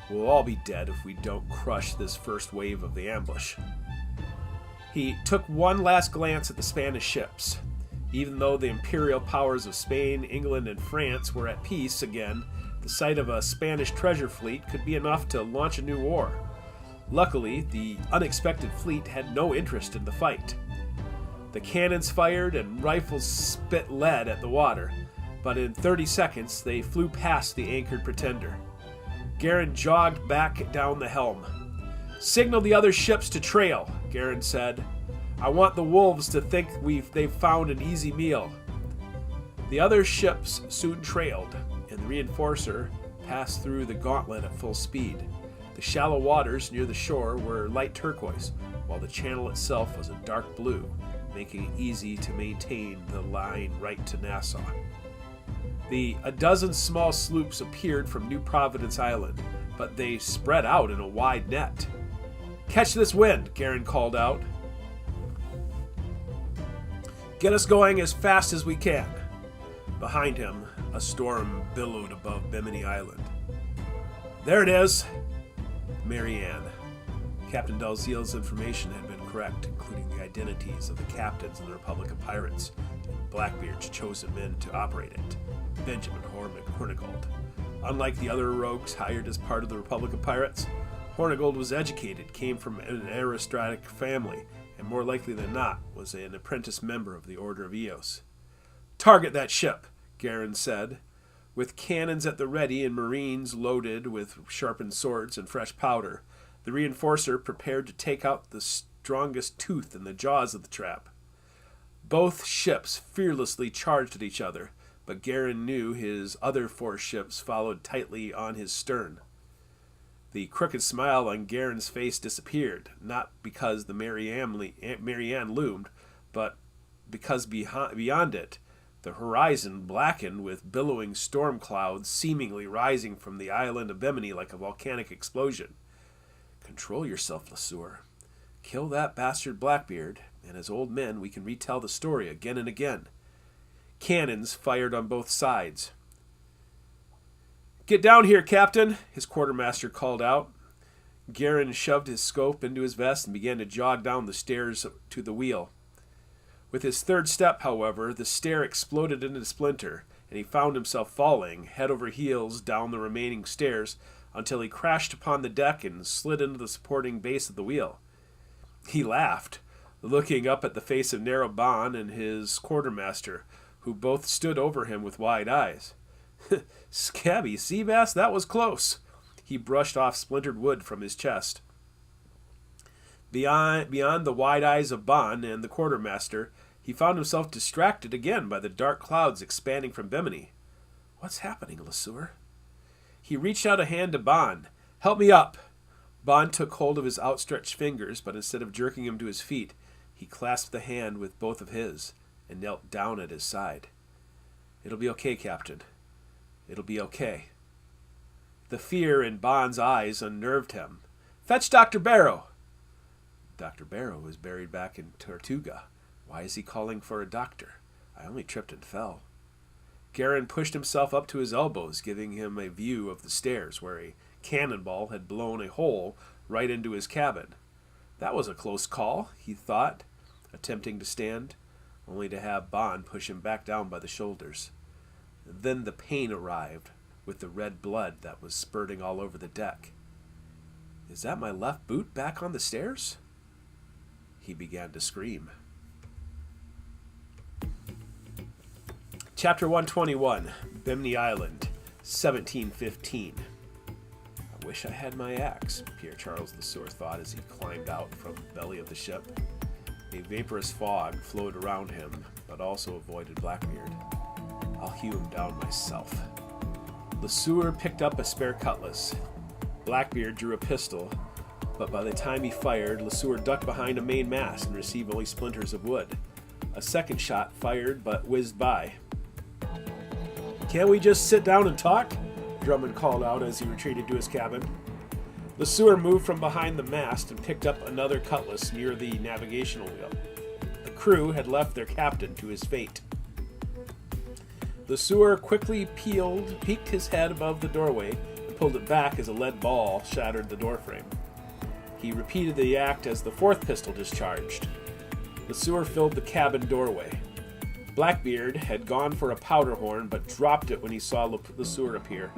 We'll all be dead if we don't crush this first wave of the ambush." He took one last glance at the Spanish ships. Even though the imperial powers of Spain, England, and France were at peace again, the sight of a Spanish treasure fleet could be enough to launch a new war. Luckily, the unexpected fleet had no interest in the fight. The cannons fired and rifles spit lead at the water, but in 30 seconds they flew past the anchored Pretender. Guerin jogged back down the helm. "Signal the other ships to trail," Guerin said. "I want the wolves to think they've found an easy meal." The other ships soon trailed, and the reinforcer passed through the gauntlet at full speed. The shallow waters near the shore were light turquoise, while the channel itself was a dark blue, making it easy to maintain the line right to Nassau. A dozen small sloops appeared from New Providence Island, but they spread out in a wide net. "Catch this wind," Garin called out. "Get us going as fast as we can." Behind him, a storm billowed above Bimini Island. "There it is!" Marianne. Captain Dalziel's information had been correct, including the identities of the captains of the Republic of Pirates and Blackbeard's chosen men to operate it, Benjamin Hornigold. Unlike the other rogues hired as part of the Republic of Pirates, Hornigold was educated, came from an aristocratic family, and more likely than not was an apprentice member of the Order of Eos. "Target that ship," Garin said. With cannons at the ready and marines loaded with sharpened swords and fresh powder, the reinforcer prepared to take out the strongest tooth in the jaws of the trap. Both ships fearlessly charged at each other, but Garin knew his other 4 ships followed tightly on his stern. The crooked smile on Garin's face disappeared, not because the Marianne loomed, but because beyond it, the horizon blackened with billowing storm clouds seemingly rising from the island of Bimini like a volcanic explosion. "Control yourself, Lesueur. Kill that bastard Blackbeard, and as old men we can retell the story again and again." Cannons fired on both sides. "Get down here, Captain," his quartermaster called out. Garin shoved his scope into his vest and began to jog down the stairs to the wheel. With his third step, however, the stair exploded into a splinter, and he found himself falling, head over heels, down the remaining stairs until he crashed upon the deck and slid into the supporting base of the wheel. He laughed, looking up at the face of Narrowban and his quartermaster, who both stood over him with wide eyes. "Scabby sea bass, that was close." He brushed off splintered wood from his chest. Beyond the wide eyes of Ban and the quartermaster, he found himself distracted again by the dark clouds expanding from Bimini. "What's happening, Lesueur?" He reached out a hand to Ban. "Help me up." Ban took hold of his outstretched fingers, but instead of jerking him to his feet, he clasped the hand with both of his and knelt down at his side. "It'll be okay, Captain. It'll be okay." The fear in Ban's eyes unnerved him. "Fetch Dr. Barrow." "Dr. Barrow is buried back in Tortuga. Why is he calling for a doctor? I only tripped and fell." Garin pushed himself up to his elbows, giving him a view of the stairs, where a cannonball had blown a hole right into his cabin. That was a close call, he thought, attempting to stand, only to have Ban push him back down by the shoulders. Then the pain arrived, with the red blood that was spurting all over the deck. "Is that my left boot back on the stairs?" He began to scream. Chapter 121, Bimini Island, 1715. "I wish I had my axe," Pierre Charles Lesueur thought as he climbed out from the belly of the ship. A vaporous fog flowed around him, but also avoided Blackbeard. "I'll hew him down myself." Lesueur picked up a spare cutlass. Blackbeard drew a pistol, but by the time he fired, Lesueur ducked behind a main mast and received only splinters of wood. A second shot fired but whizzed by. "Can't we just sit down and talk?" Drummond called out as he retreated to his cabin. Lesueur moved from behind the mast and picked up another cutlass near the navigational wheel. The crew had left their captain to his fate. Lesueur quickly peeked his head above the doorway and pulled it back as a lead ball shattered the doorframe. He repeated the act as the fourth pistol discharged. Lesueur filled the cabin doorway. Blackbeard had gone for a powder horn, but dropped it when he saw Lesueur appear.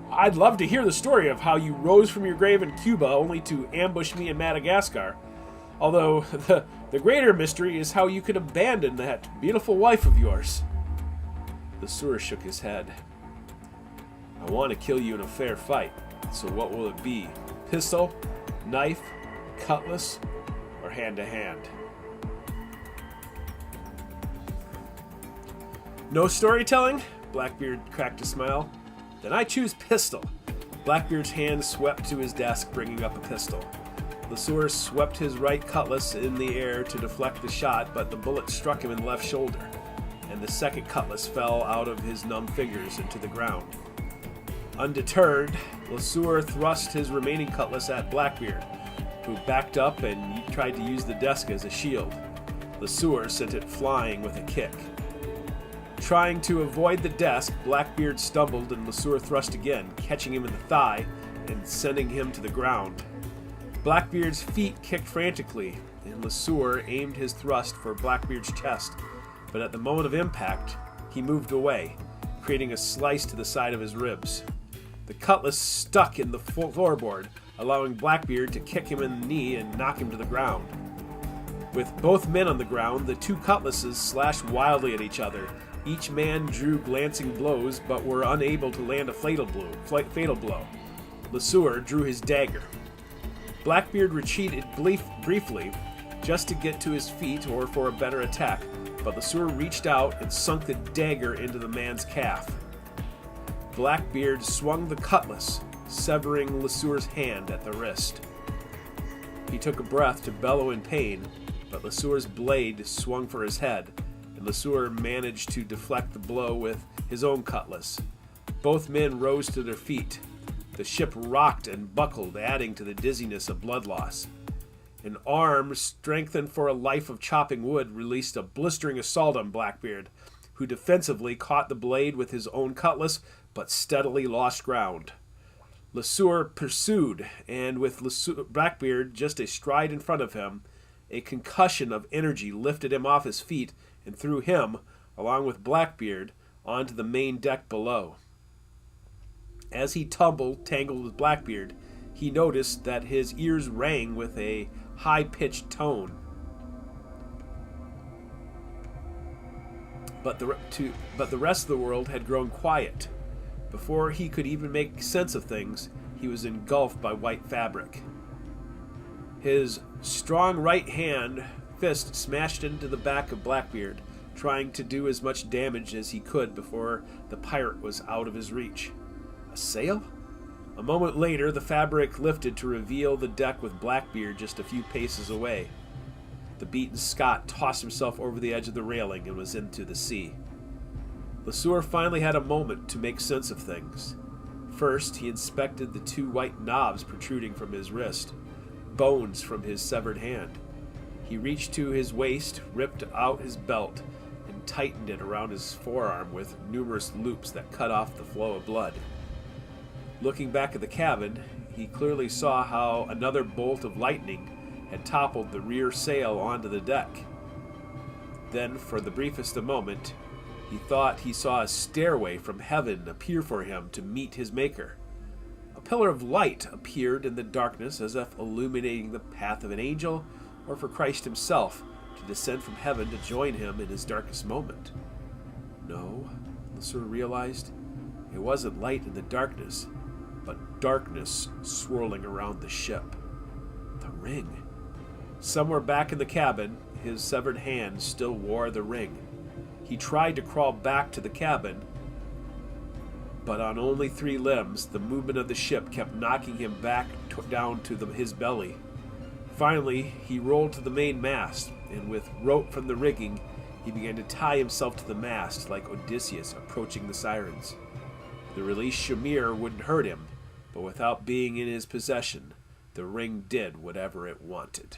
"I'd love to hear the story of how you rose from your grave in Cuba only to ambush me in Madagascar. Although the greater mystery is how you could abandon that beautiful wife of yours." Lesueur shook his head. "I want to kill you in a fair fight, so what will it be? Pistol, knife, cutlass, or hand-to-hand?" "No storytelling?" Blackbeard cracked a smile. "Then I choose pistol." Blackbeard's hand swept to his desk, bringing up a pistol. Lesueur swept his right cutlass in the air to deflect the shot, but the bullet struck him in the left shoulder, and the second cutlass fell out of his numb fingers into the ground. Undeterred, Lesueur thrust his remaining cutlass at Blackbeard, who backed up and tried to use the desk as a shield. Lesueur sent it flying with a kick. Trying to avoid the desk, Blackbeard stumbled and Lesueur thrust again, catching him in the thigh and sending him to the ground. Blackbeard's feet kicked frantically, and Lesueur aimed his thrust for Blackbeard's chest, but at the moment of impact, he moved away, creating a slice to the side of his ribs. The cutlass stuck in the floorboard, allowing Blackbeard to kick him in the knee and knock him to the ground. With both men on the ground, the two cutlasses slashed wildly at each other. Each man drew glancing blows, but were unable to land a fatal blow. Lesueur drew his dagger. Blackbeard retreated briefly, just to get to his feet or for a better attack, but Lesueur reached out and sunk the dagger into the man's calf. Blackbeard swung the cutlass, severing Lesueur's hand at the wrist. He took a breath to bellow in pain, but Lesueur's blade swung for his head, and Lesueur managed to deflect the blow with his own cutlass. Both men rose to their feet. The ship rocked and buckled, adding to the dizziness of blood loss. An arm, strengthened for a life of chopping wood, released a blistering assault on Blackbeard, who defensively caught the blade with his own cutlass, but steadily lost ground. Lesueur pursued, and with Blackbeard just a stride in front of him, a concussion of energy lifted him off his feet and threw him, along with Blackbeard, onto the main deck below. As he tangled with Blackbeard, he noticed that his ears rang with a high-pitched tone. But the rest of the world had grown quiet. Before he could even make sense of things, he was engulfed by white fabric. His strong right hand fist smashed into the back of Blackbeard, trying to do as much damage as he could before the pirate was out of his reach. A sail? A moment later, the fabric lifted to reveal the deck with Blackbeard just a few paces away. The beaten Scot tossed himself over the edge of the railing and was into the sea. Lesueur finally had a moment to make sense of things. First, he inspected the two white knobs protruding from his wrist, bones from his severed hand. He reached to his waist, ripped out his belt, and tightened it around his forearm with numerous loops that cut off the flow of blood. Looking back at the cabin, he clearly saw how another bolt of lightning had toppled the rear sail onto the deck. Then, for the briefest of moment, he thought he saw a stairway from heaven appear for him to meet his maker. A pillar of light appeared in the darkness as if illuminating the path of an angel, or for Christ himself to descend from heaven to join him in his darkest moment. No, Lesueur realized, it wasn't light in the darkness, but darkness swirling around the ship. The ring. Somewhere back in the cabin, his severed hand still wore the ring. He tried to crawl back to the cabin, but on only 3 limbs, the movement of the ship kept knocking him back down to his belly. Finally, he rolled to the main mast, and with rope from the rigging, he began to tie himself to the mast like Odysseus approaching the sirens. The released Shamir wouldn't hurt him, but without being in his possession, the ring did whatever it wanted.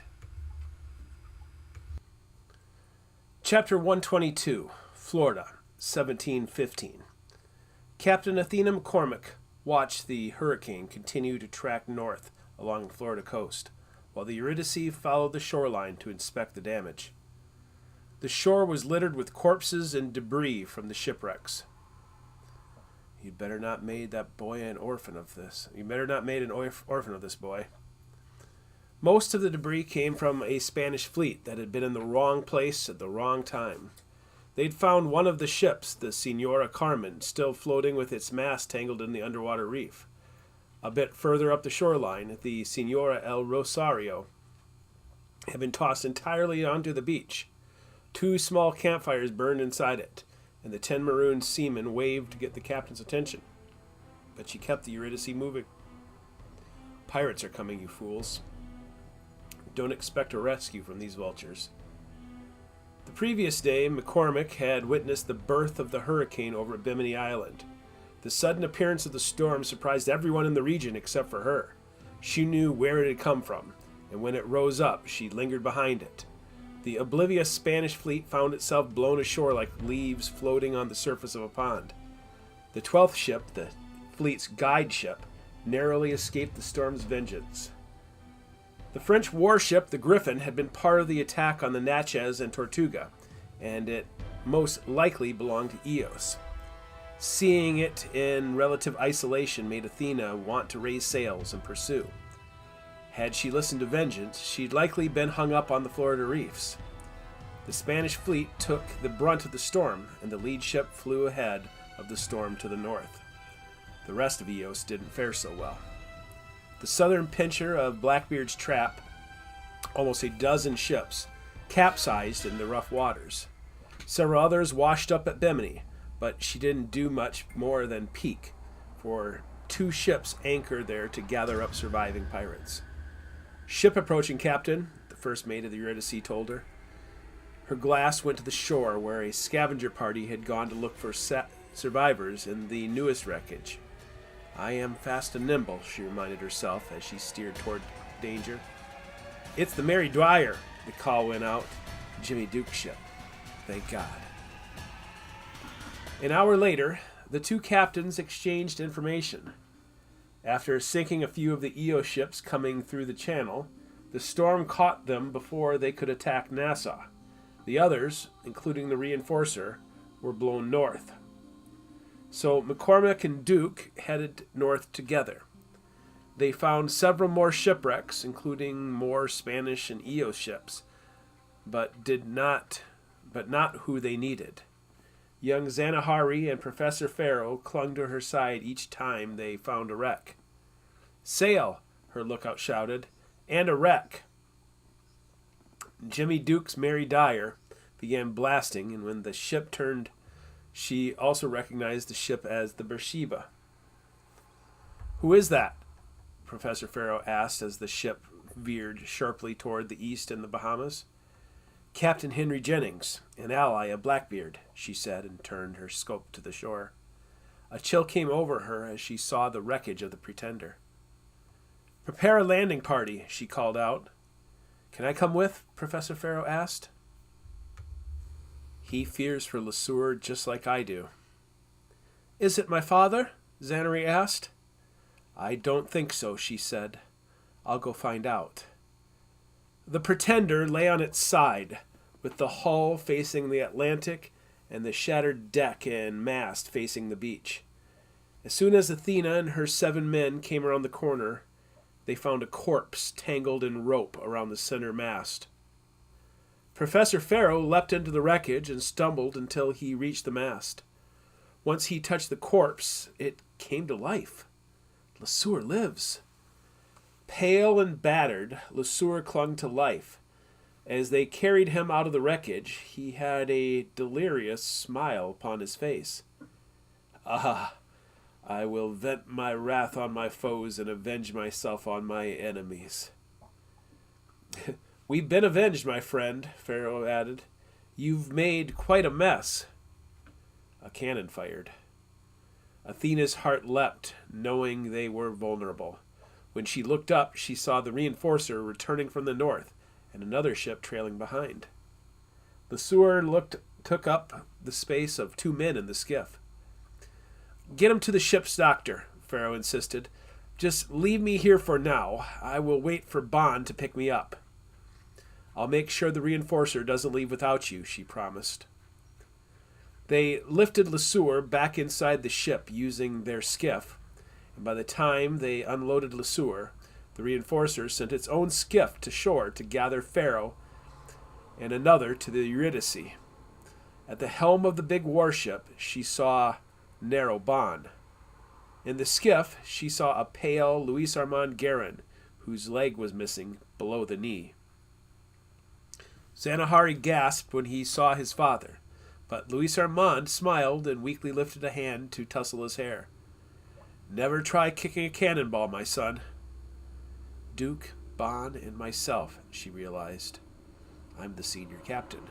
Chapter 122, Florida, 1715. Captain Athena McCormick watched the hurricane continue to track north along the Florida coast, while the Eurydice followed the shoreline to inspect the damage. The shore was littered with corpses and debris from the shipwrecks. You'd better not made that boy an orphan of this. You better not made an orphan of this boy. Most of the debris came from a Spanish fleet that had been in the wrong place at the wrong time. They'd found one of the ships, the Senora Carmen, still floating with its mast tangled in the underwater reef. A bit further up the shoreline, the Senora El Rosario had been tossed entirely onto the beach. 2 small campfires burned inside it, and the 10 marooned seamen waved to get the captain's attention. But she kept the Eurydice moving. Pirates are coming, you fools. Don't expect a rescue from these vultures. The previous day, McCormick had witnessed the birth of the hurricane over at Bimini Island. The sudden appearance of the storm surprised everyone in the region except for her. She knew where it had come from, and when it rose up, she lingered behind it. The oblivious Spanish fleet found itself blown ashore like leaves floating on the surface of a pond. The 12th ship, the fleet's guide ship, narrowly escaped the storm's vengeance. The French warship, the Griffin, had been part of the attack on the Natchez and Tortuga, and it most likely belonged to Eos. Seeing it in relative isolation made Athena want to raise sails and pursue. Had she listened to vengeance, she'd likely been hung up on the Florida reefs. The Spanish fleet took the brunt of the storm, and the lead ship flew ahead of the storm to the north. The rest of Eos didn't fare so well. The southern pincher of Blackbeard's trap, almost a dozen ships, capsized in the rough waters. Several others washed up at Bimini, but she didn't do much more than peek, for 2 ships anchored there to gather up surviving pirates. "Ship approaching, Captain," the first mate of the Eurydice told her. Her glass went to the shore where a scavenger party had gone to look for survivors in the newest wreckage. "I am fast and nimble," she reminded herself as she steered toward danger. "It's the Mary Dwyer," the call went out. Jimmy Duke's ship. Thank God. An hour later, the 2 captains exchanged information. After sinking a few of the Eos ships coming through the channel, the storm caught them before they could attack Nassau. The others, including the reinforcer, were blown north. So McCormick and Duke headed north together. They found several more shipwrecks, including more Spanish and Eos ships, but not who they needed. Young Zanahari and Professor Farrow clung to her side each time they found a wreck. "Sail!" her lookout shouted. "And a wreck!" Jimmy Duke's Mary Dyer began blasting, and when the ship turned, she also recognized the ship as the Beersheba. "Who is that?" Professor Farrow asked as the ship veered sharply toward the east and the Bahamas. "Captain Henry Jennings, an ally of Blackbeard," she said, and turned her scope to the shore. A chill came over her as she saw the wreckage of the Pretender. "Prepare a landing party," she called out. "Can I come with?" Professor Farrow asked. "He fears for LeSueur just like I do." "Is it my father?" Zannery asked. "I don't think so," she said. "I'll go find out." The Pretender lay on its side, with the hull facing the Atlantic and the shattered deck and mast facing the beach. As soon as Athena and her 7 men came around the corner, they found a corpse tangled in rope around the center mast. Professor Farrow leapt into the wreckage and stumbled until he reached the mast. Once he touched the corpse, it came to life. LeSueur lives. Pale and battered, LeSueur clung to life. As they carried him out of the wreckage, he had a delirious smile upon his face. "Ah, I will vent my wrath on my foes and avenge myself on my enemies." "We've been avenged, my friend," Farrow added. "You've made quite a mess." A cannon fired. Athena's heart leapt, knowing they were vulnerable. When she looked up, she saw the reinforcer returning from the north and another ship trailing behind. LeSueur took up the space of 2 men in the skiff. "Get him to the ship's doctor," Farrow insisted. "Just leave me here for now. I will wait for Bond to pick me up." "I'll make sure the reinforcer doesn't leave without you," she promised. They lifted LeSueur back inside the ship using their skiff, and by the time they unloaded LeSueur, the reinforcer sent its own skiff to shore to gather Farrow and another to the Eurydice. At the helm of the big warship, she saw Nero Bond. In the skiff, she saw a pale Louis Armand Guerin, whose leg was missing below the knee. Zanahari gasped when he saw his father, but Louis Armand smiled and weakly lifted a hand to tussle his hair. "Never try kicking a cannonball, my son." Duke, Bond and myself, she realized. I'm the senior captain.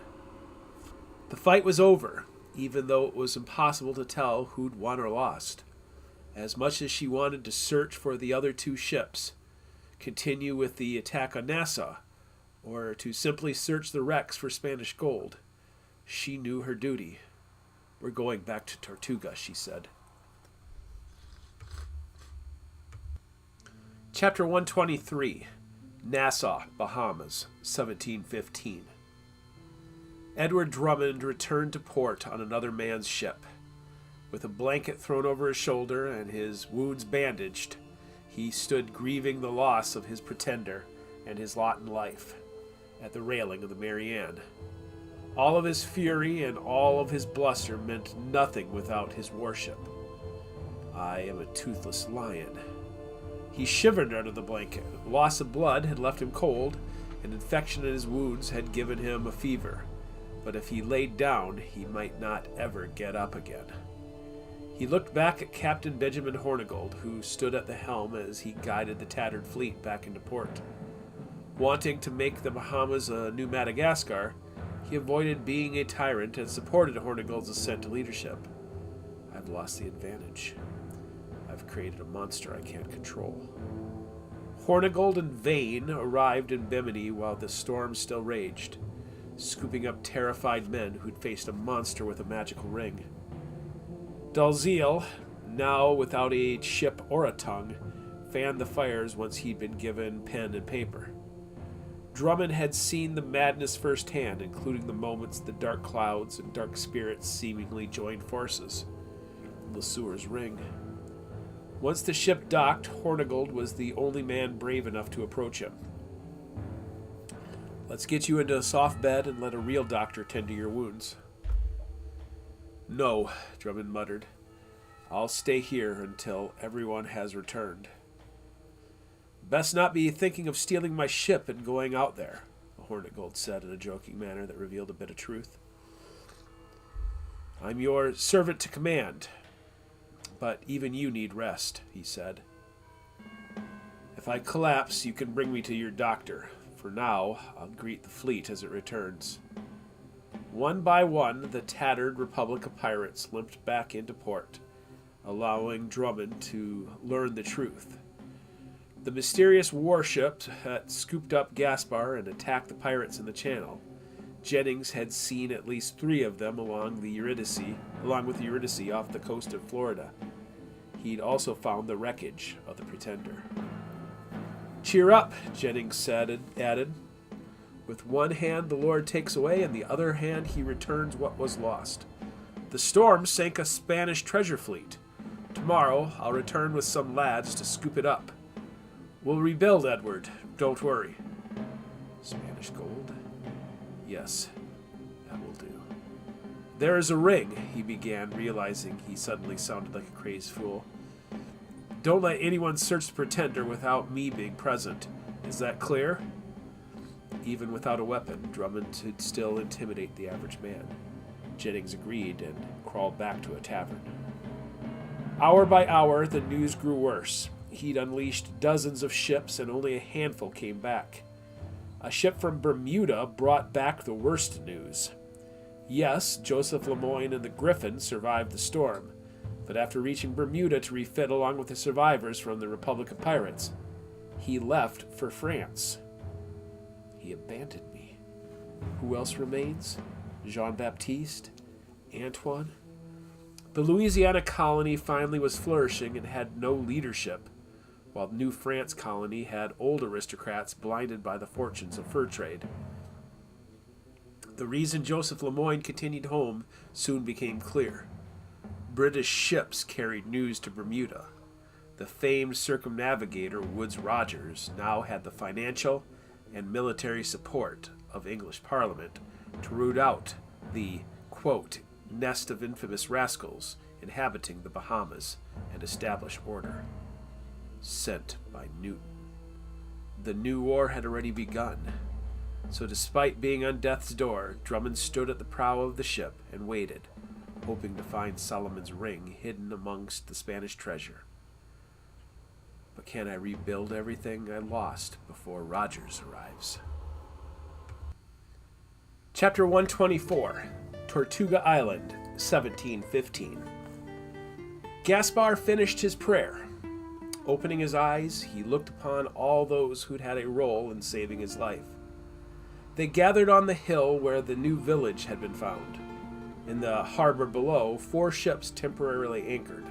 The fight was over, even though it was impossible to tell who'd won or lost. As much as she wanted to search for the other two ships, continue with the attack on Nassau, or to simply search the wrecks for Spanish gold, she knew her duty. We're going back to Tortuga, she said. Chapter 123, Nassau, Bahamas, 1715. Edward Drummond returned to port on another man's ship. With a blanket thrown over his shoulder and his wounds bandaged, he stood grieving the loss of his pretender and his lot in life at the railing of the Mary Ann. All of his fury and all of his bluster meant nothing without his warship. I am a toothless lion. He shivered under the blanket. Loss of blood had left him cold, and infection in his wounds had given him a fever. But if he laid down, he might not ever get up again. He looked back at Captain Benjamin Hornigold, who stood at the helm as he guided the tattered fleet back into port. Wanting to make the Bahamas a new Madagascar, he avoided being a tyrant and supported Hornigold's ascent to leadership. I've lost the advantage. I've created a monster I can't control. Hornigold and Vane arrived in Bimini while the storm still raged, scooping up terrified men who'd faced a monster with a magical ring. Dalziel, now without a ship or a tongue, fanned the fires once he'd been given pen and paper. Drummond had seen the madness firsthand, including the moments the dark clouds and dark spirits seemingly joined forces. Lesueur's ring. Once the ship docked, Hornigold was the only man brave enough to approach him. Let's get you into a soft bed and let a real doctor tend to your wounds. No, Drummond muttered. I'll stay here until everyone has returned. Best not be thinking of stealing my ship and going out there, Hornigold said in a joking manner that revealed a bit of truth. I'm your servant to command, but even you need rest, he said. If I collapse, you can bring me to your doctor. For now, I'll greet the fleet as it returns. One by one, the tattered Republic of Pirates limped back into port, allowing Drummond to learn the truth. The mysterious warship had scooped up Gaspar and attacked the pirates in the Channel. Jennings had seen at least 3 of them along with the Eurydice off the coast of Florida. He'd also found the wreckage of the Pretender. Cheer up, Jennings added. With one hand the Lord takes away, and the other hand he returns what was lost. The storm sank a Spanish treasure fleet. Tomorrow I'll return with some lads to scoop it up. We'll rebuild, Edward. Don't worry. Spanish gold? Yes, that will do. There is a ring, he began, realizing he suddenly sounded like a crazed fool. Don't let anyone search the Pretender without me being present. Is that clear? Even without a weapon, Drummond could still intimidate the average man. Jennings agreed and crawled back to a tavern. Hour by hour, the news grew worse. He'd unleashed dozens of ships, and only a handful came back. A ship from Bermuda brought back the worst news. Yes, Joseph Lemoyne and the Griffin survived the storm, but after reaching Bermuda to refit along with the survivors from the Republic of Pirates, he left for France. He abandoned me. Who else remains? Jean-Baptiste? Antoine? The Louisiana colony finally was flourishing and had no leadership, while New France colony had old aristocrats blinded by the fortunes of fur trade. The reason Joseph Lemoyne continued home soon became clear. British ships carried news to Bermuda. The famed circumnavigator Woodes Rogers now had the financial and military support of English Parliament to root out the, quote, nest of infamous rascals inhabiting the Bahamas and establish order. Sent by Newton. The new war had already begun, so despite being on death's door, Drummond stood at the prow of the ship and waited, hoping to find Solomon's ring hidden amongst the Spanish treasure. But can I rebuild everything I lost before Rogers arrives? Chapter 124, Tortuga Island, 1715. Gaspar finished his prayer. Opening his eyes, he looked upon all those who'd had a role in saving his life. They gathered on the hill where the new village had been found. In the harbor below, 4 ships temporarily anchored.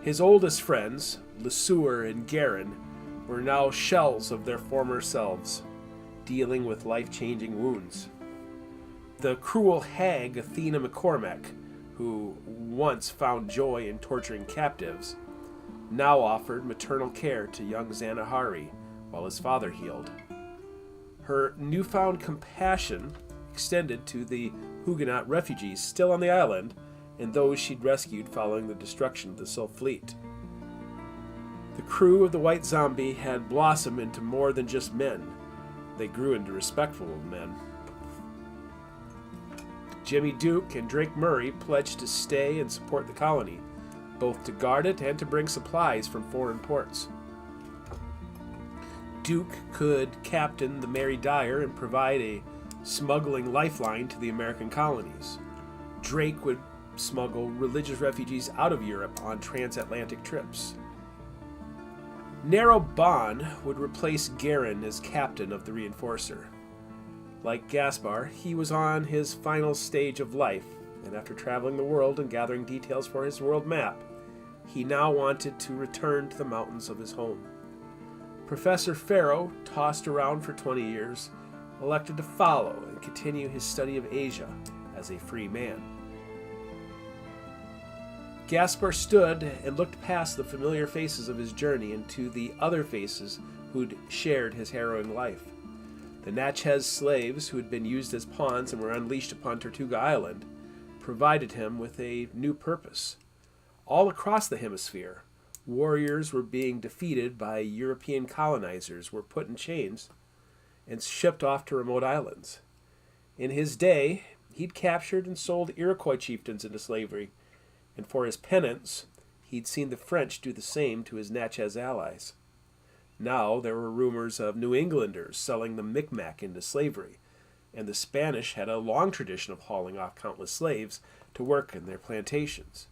His oldest friends, Lesueur and Guerin, were now shells of their former selves, dealing with life-changing wounds. The cruel hag Athena McCormack, who once found joy in torturing captives, now offered maternal care to young Zanahari while his father healed. Her newfound compassion extended to the Huguenot refugees still on the island and those she'd rescued following the destruction of the Sylph fleet. The crew of the White Zombie had blossomed into more than just men. They grew into respectful men. Jimmy Duke and Drake Murray pledged to stay and support the colony, both to guard it and to bring supplies from foreign ports. Duke could captain the Mary Dyer and provide a smuggling lifeline to the American colonies. Drake would smuggle religious refugees out of Europe on transatlantic trips. Narrow Bond would replace Guerin as captain of the Reinforcer. Like Gaspar, he was on his final stage of life, and after traveling the world and gathering details for his world map, he now wanted to return to the mountains of his home. Professor Farrow, tossed around for 20 years, elected to follow and continue his study of Asia as a free man. Gaspar stood and looked past the familiar faces of his journey into the other faces who'd shared his harrowing life. The Natchez slaves, who had been used as pawns and were unleashed upon Tortuga Island, provided him with a new purpose. All across the hemisphere, warriors were being defeated by European colonizers, were put in chains, and shipped off to remote islands. In his day, he'd captured and sold Iroquois chieftains into slavery, and for his penance, he'd seen the French do the same to his Natchez allies. Now there were rumors of New Englanders selling the Micmac into slavery, and the Spanish had a long tradition of hauling off countless slaves to work in their plantations.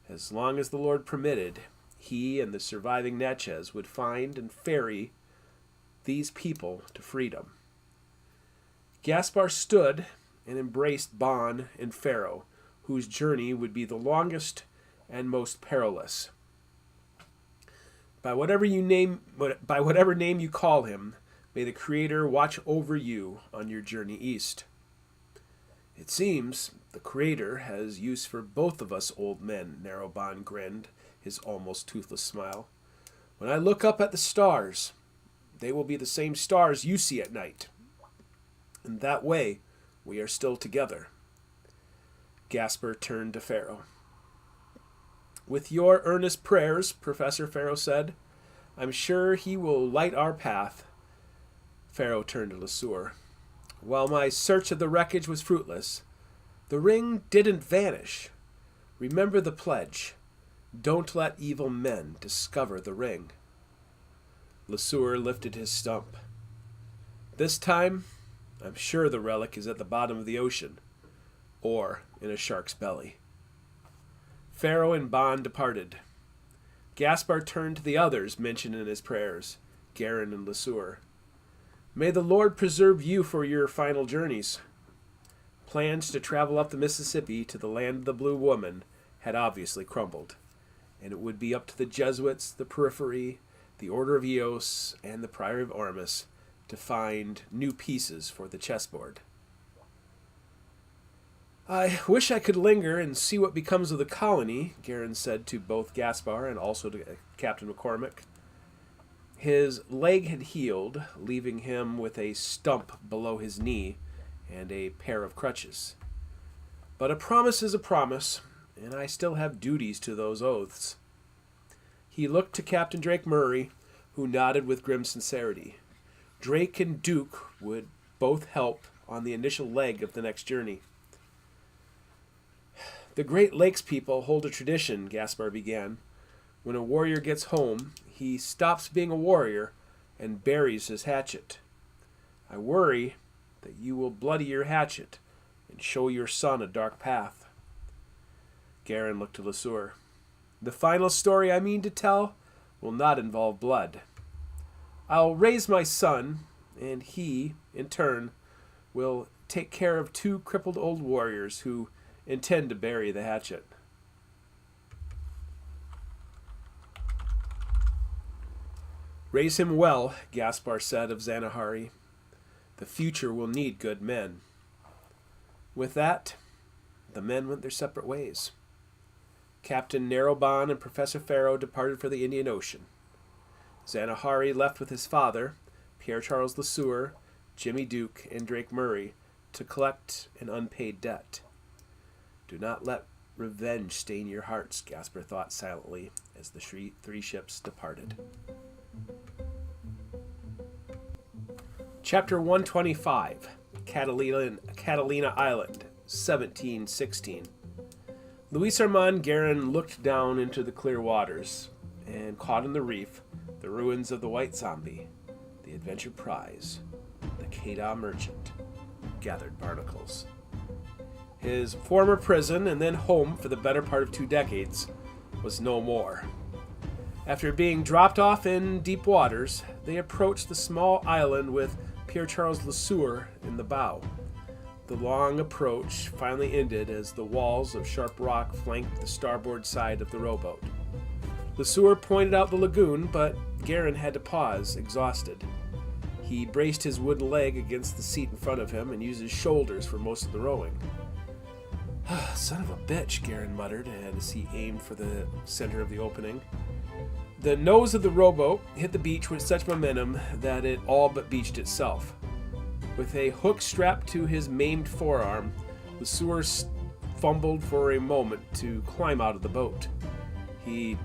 As long as the Lord permitted, he and the surviving Natchez would find and ferry these people to freedom. Gaspar stood and embraced Bon and Farrow, whose journey would be the longest and most perilous. By whatever name you call him, may the Creator watch over you on your journey east. It seems the Creator has use for both of us old men, Narrowbond grinned, his almost toothless smile. When I look up at the stars, they will be the same stars you see at night. In that way, we are still together. Gaspar turned to Farrow. With your earnest prayers, Professor Farrow said, I'm sure he will light our path. Farrow turned to Lesueur. While my search of the wreckage was fruitless, the ring didn't vanish. Remember the pledge. Don't let evil men discover the ring. Lesueur lifted his stump. This time, I'm sure the relic is at the bottom of the ocean, or in a shark's belly. Farrow and Bond departed. Gaspar turned to the others mentioned in his prayers, Guerin and Lesueur. May the Lord preserve you for your final journeys. Plans to travel up the Mississippi to the land of the Blue Woman had obviously crumbled, and it would be up to the Jesuits, the Periphery, the Order of Eos, and the Priory of Ormus to find new pieces for the chessboard. I wish I could linger and see what becomes of the colony, Guerin said to both Gaspar and also to Captain McCormack. His leg had healed, leaving him with a stump below his knee and a pair of crutches. But a promise is a promise, and I still have duties to those oaths. He looked to Captain Drake Murray, who nodded with grim sincerity. Drake and Duke would both help on the initial leg of the next journey. The Great Lakes people hold a tradition, Gaspar began. When a warrior gets home, he stops being a warrior and buries his hatchet. I worry that you will bloody your hatchet and show your son a dark path. Garin looked to LeSueur. The final story I mean to tell will not involve blood. I'll raise my son, and he, in turn, will take care of 2 crippled old warriors who intend to bury the hatchet. Raise him well, Gaspar said of Zanahari. The future will need good men. With that, the men went their separate ways. Captain Narrowbon and Professor Farrow departed for the Indian Ocean. Zanahari left with his father, Pierre Charles LeSueur, Jimmy Duke, and Drake Murray, to collect an unpaid debt. Do not let revenge stain your hearts, Gaspar thought silently as the 3 ships departed. Chapter 125, Catalina Island, 1716. Luis Armand Garin looked down into the clear waters and caught on the reef the ruins of the White Zombie, the Adventure Prize, the Queda Merchant, gathered barnacles. His former prison and then home for the better part of 2 decades was no more. After being dropped off in deep waters, they approached the small island with Pierre Charles LeSueur in the bow. The long approach finally ended as the walls of sharp rock flanked the starboard side of the rowboat. LeSueur pointed out the lagoon, but Garin had to pause, exhausted. He braced his wooden leg against the seat in front of him and used his shoulders for most of the rowing. Son of a bitch, Garin muttered as he aimed for the center of the opening. The nose of the rowboat hit the beach with such momentum that it all but beached itself. With a hook strapped to his maimed forearm, LeSueur fumbled for a moment to climb out of the boat. He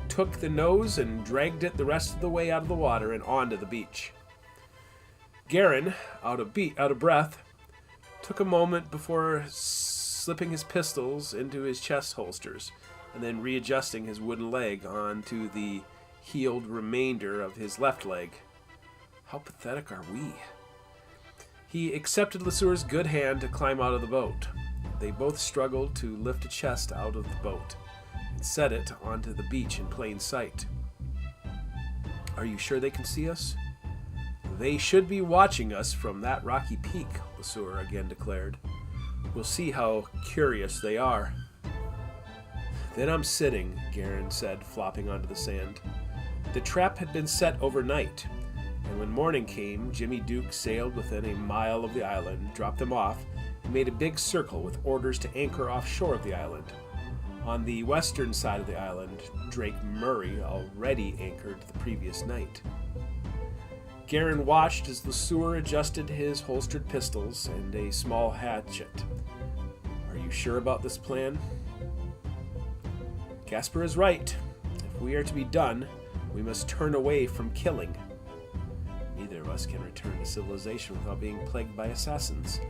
took the nose and dragged it the rest of the way out of the water and onto the beach. Garin, out of breath, took a moment before slipping his pistols into his chest holsters and then readjusting his wooden leg onto the healed remainder of his left leg. How pathetic are we? He accepted LeSueur's good hand to climb out of the boat. They both struggled to lift a chest out of the boat and set it onto the beach in plain sight. Are you sure they can see us? They should be watching us from that rocky peak, LeSueur again declared. We'll see how curious they are. Then I'm sitting, Garin said, flopping onto the sand. The trap had been set overnight, and when morning came, Jimmy Duke sailed within a mile of the island, dropped them off, and made a big circle with orders to anchor offshore of the island. On the western side of the island, Drake Murray already anchored the previous night. Garin watched as LeSueur adjusted his holstered pistols and a small hatchet. Are you sure about this plan? Gaspar is right. If we are to be done, we must turn away from killing. Neither of us can return to civilization without being plagued by assassins.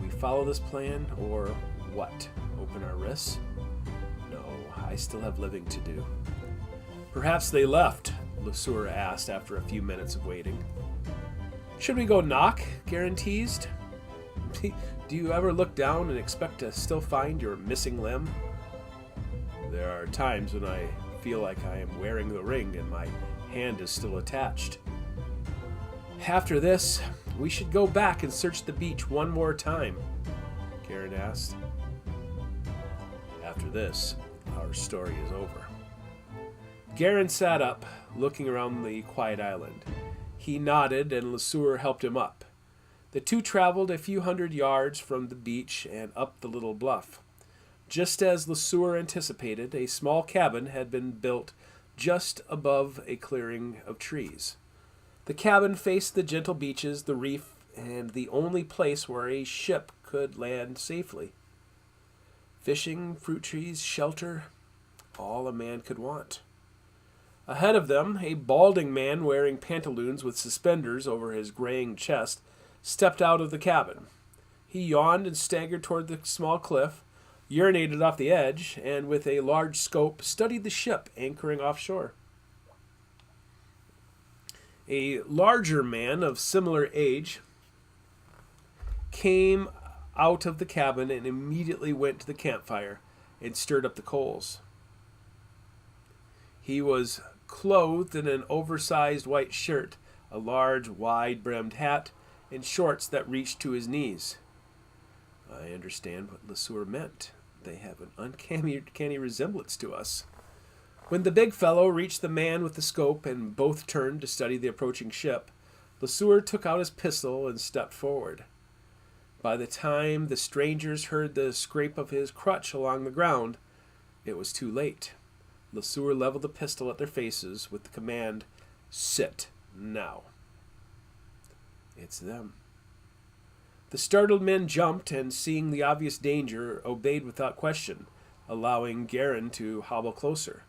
We follow this plan, or what? Open our wrists? No, I still have living to do. Perhaps they left, LeSueur asked after a few minutes of waiting. Should we go knock? Garin teased. Do you ever look down and expect to still find your missing limb? There are times when I feel like I am wearing the ring and my hand is still attached. After this, we should go back and search the beach one more time, Garin asked. After this, our story is over. Garin sat up, looking around the quiet island. He nodded and LeSueur helped him up. The two traveled a few hundred yards from the beach and up the little bluff. Just as LeSueur anticipated, a small cabin had been built just above a clearing of trees. The cabin faced the gentle beaches, the reef, and the only place where a ship could land safely. Fishing, fruit trees, shelter, all a man could want. Ahead of them, a balding man wearing pantaloons with suspenders over his graying chest stepped out of the cabin. He yawned and staggered toward the small cliff, urinated off the edge, and with a large scope studied the ship anchoring offshore. A larger man of similar age came out of the cabin and immediately went to the campfire and stirred up the coals. He was clothed in an oversized white shirt, a large, wide-brimmed hat, and shorts that reached to his knees. I understand what LeSueur meant. They have an uncanny resemblance to us. When the big fellow reached the man with the scope and both turned to study the approaching ship, LeSueur took out his pistol and stepped forward. By the time the strangers heard the scrape of his crutch along the ground, it was too late. LeSueur leveled the pistol at their faces with the command, "Sit now." It's them. The startled men jumped and, seeing the obvious danger, obeyed without question, allowing Garin to hobble closer.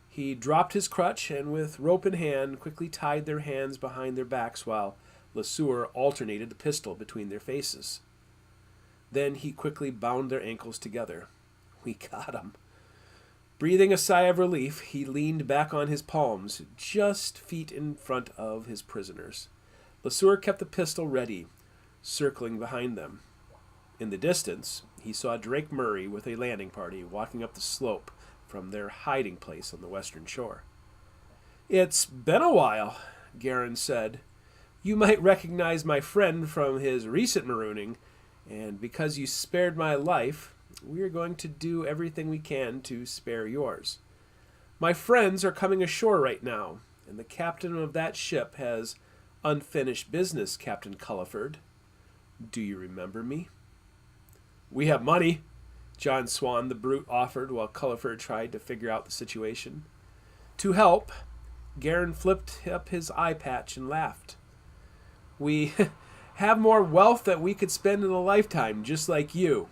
He dropped his crutch and, with rope in hand, quickly tied their hands behind their backs while LeSueur alternated the pistol between their faces. Then he quickly bound their ankles together. We got him. Breathing a sigh of relief, he leaned back on his palms, just feet in front of his prisoners. LeSueur kept the pistol ready, circling behind them. In the distance, he saw Drake Murray with a landing party walking up the slope from their hiding place on the western shore. "It's been a while," Garin said. "You might recognize my friend from his recent marooning, and because you spared my life, we are going to do everything we can to spare yours. My friends are coming ashore right now, and the captain of that ship has unfinished business, Captain Culliford. Do you remember me?" "We have money," John Swan the brute offered while Culliford tried to figure out the situation. To help, Garin flipped up his eye patch and laughed. "We have more wealth that we could spend in a lifetime, just like you.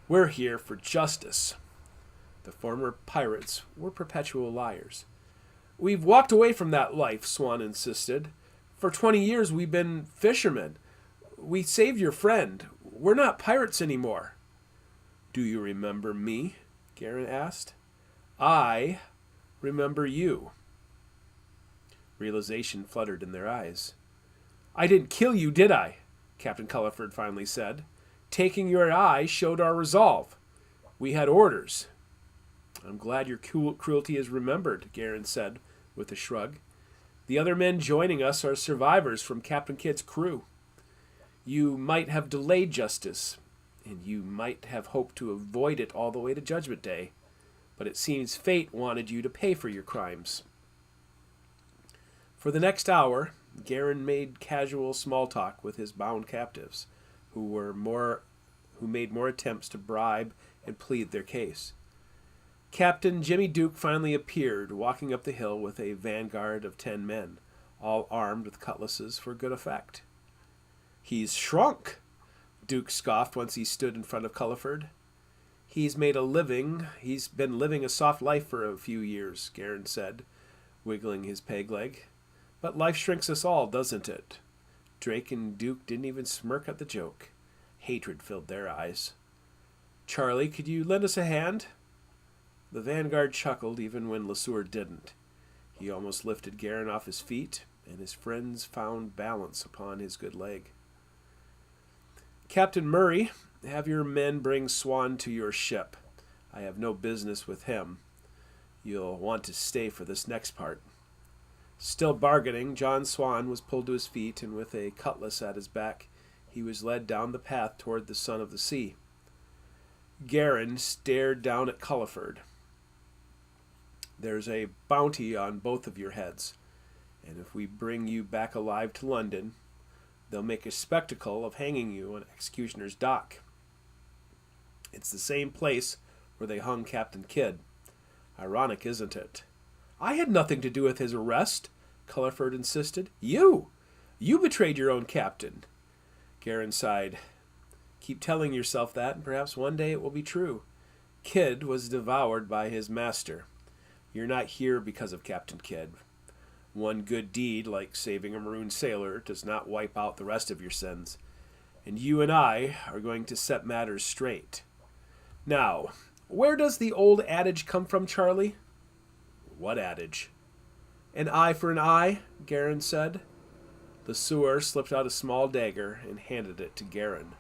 We're here for justice." The former pirates were perpetual liars. "We've walked away from that life," Swan insisted. "For 20 years we've been fishermen. We saved your friend. We're not pirates anymore." "Do you remember me?" Garin asked. "I remember you." Realization fluttered in their eyes. "I didn't kill you, did I?" Captain Culliford finally said. "Taking your eye showed our resolve. We had orders." "I'm glad your cruelty is remembered," Garin said with a shrug. "The other men joining us are survivors from Captain Kidd's crew. You might have delayed justice, and you might have hoped to avoid it all the way to Judgment Day, but it seems fate wanted you to pay for your crimes." For the next hour, Garin made casual small talk with his bound captives, who made more attempts to bribe and plead their case. Captain Jimmy Duke finally appeared, walking up the hill with a vanguard of 10 men, all armed with cutlasses for good effect. "He's shrunk," Duke scoffed once he stood in front of Culliford. He's been living a soft life for a few years," Garin said, wiggling his peg leg. "But life shrinks us all, doesn't it?" Drake and Duke didn't even smirk at the joke. Hatred filled their eyes. "Charlie, could you lend us a hand?" The vanguard chuckled even when LeSueur didn't. He almost lifted Garin off his feet, and his friends found balance upon his good leg. "Captain Murray, have your men bring Swan to your ship. I have no business with him. You'll want to stay for this next part." Still bargaining, John Swan was pulled to his feet, and with a cutlass at his back, he was led down the path toward the Son of the Sea. Garin stared down at Culliford. "There's a bounty on both of your heads, and if we bring you back alive to London, they'll make a spectacle of hanging you on Executioner's Dock. It's the same place where they hung Captain Kidd. Ironic, isn't it?" "I had nothing to do with his arrest," Culliford insisted. You betrayed your own captain." Garin sighed. "Keep telling yourself that, and perhaps one day it will be true. Kidd was devoured by his master. You're not here because of Captain Kidd. One good deed, like saving a maroon sailor, does not wipe out the rest of your sins. And you and I are going to set matters straight. Now, where does the old adage come from, Charlie?" "What adage?" An eye for an eye, Garin said. Lesueur slipped out a small dagger and handed it to Garin,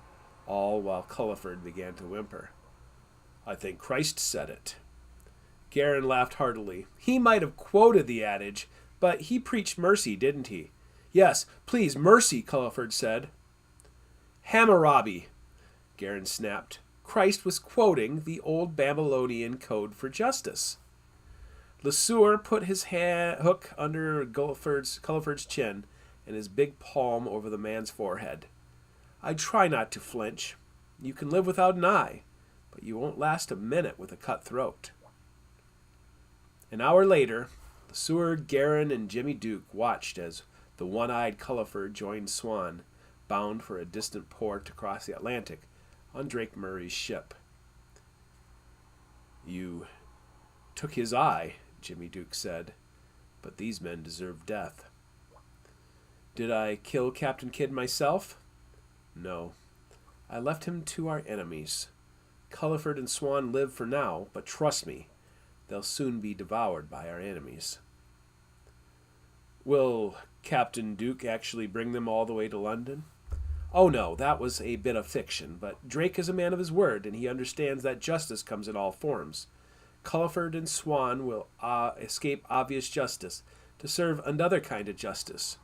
all while Culliford began to whimper. I think Christ said it. Garin laughed heartily. He might have quoted the adage, but he preached mercy, didn't he? Yes, please, mercy, Culliford said. Hammurabi, Garin snapped. Christ was quoting the old Babylonian code for justice. Lesueur put his hook under Culliford's chin and his big palm over the man's forehead. I try not to flinch. You can live without an eye, but you won't last a minute with a cut throat. An hour later, Lesueur, Garin, and Jimmy Duke watched as the one-eyed Culliford joined Swan, bound for a distant port across the Atlantic on Drake Murray's ship. You took his eye, Jimmy Duke said, but these men deserve death. Did I kill Captain Kidd myself? No. I left him to our enemies. Culliford and Swan live for now, but trust me, they'll soon be devoured by our enemies. Will Captain Duke actually bring them all the way to London? Oh no, that was a bit of fiction, but Drake is a man of his word, and he understands that justice comes in all forms. Culliford and Swan will escape obvious justice to serve another kind of justice.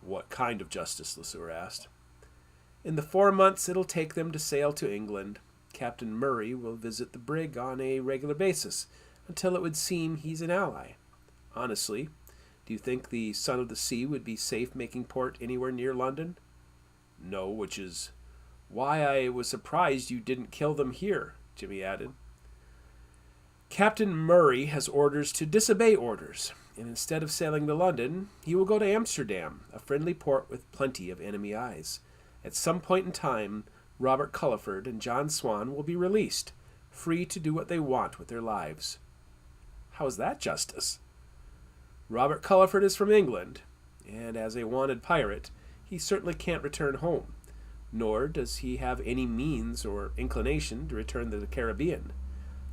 What kind of justice? Lesueur asked. In the 4 months it'll take them to sail to England, Captain Murray will visit the brig on a regular basis until it would seem he's an ally. Honestly, do you think the Son of the Sea would be safe making port anywhere near London? No, which is why I was surprised you didn't kill them here, Jimmy added. Captain Murray has orders to disobey orders, and instead of sailing to London, he will go to Amsterdam, a friendly port with plenty of enemy eyes. At some point in time, Robert Culliford and John Swan will be released, free to do what they want with their lives. How is that justice? Robert Culliford is from England, and as a wanted pirate, he certainly can't return home, nor does he have any means or inclination to return to the Caribbean.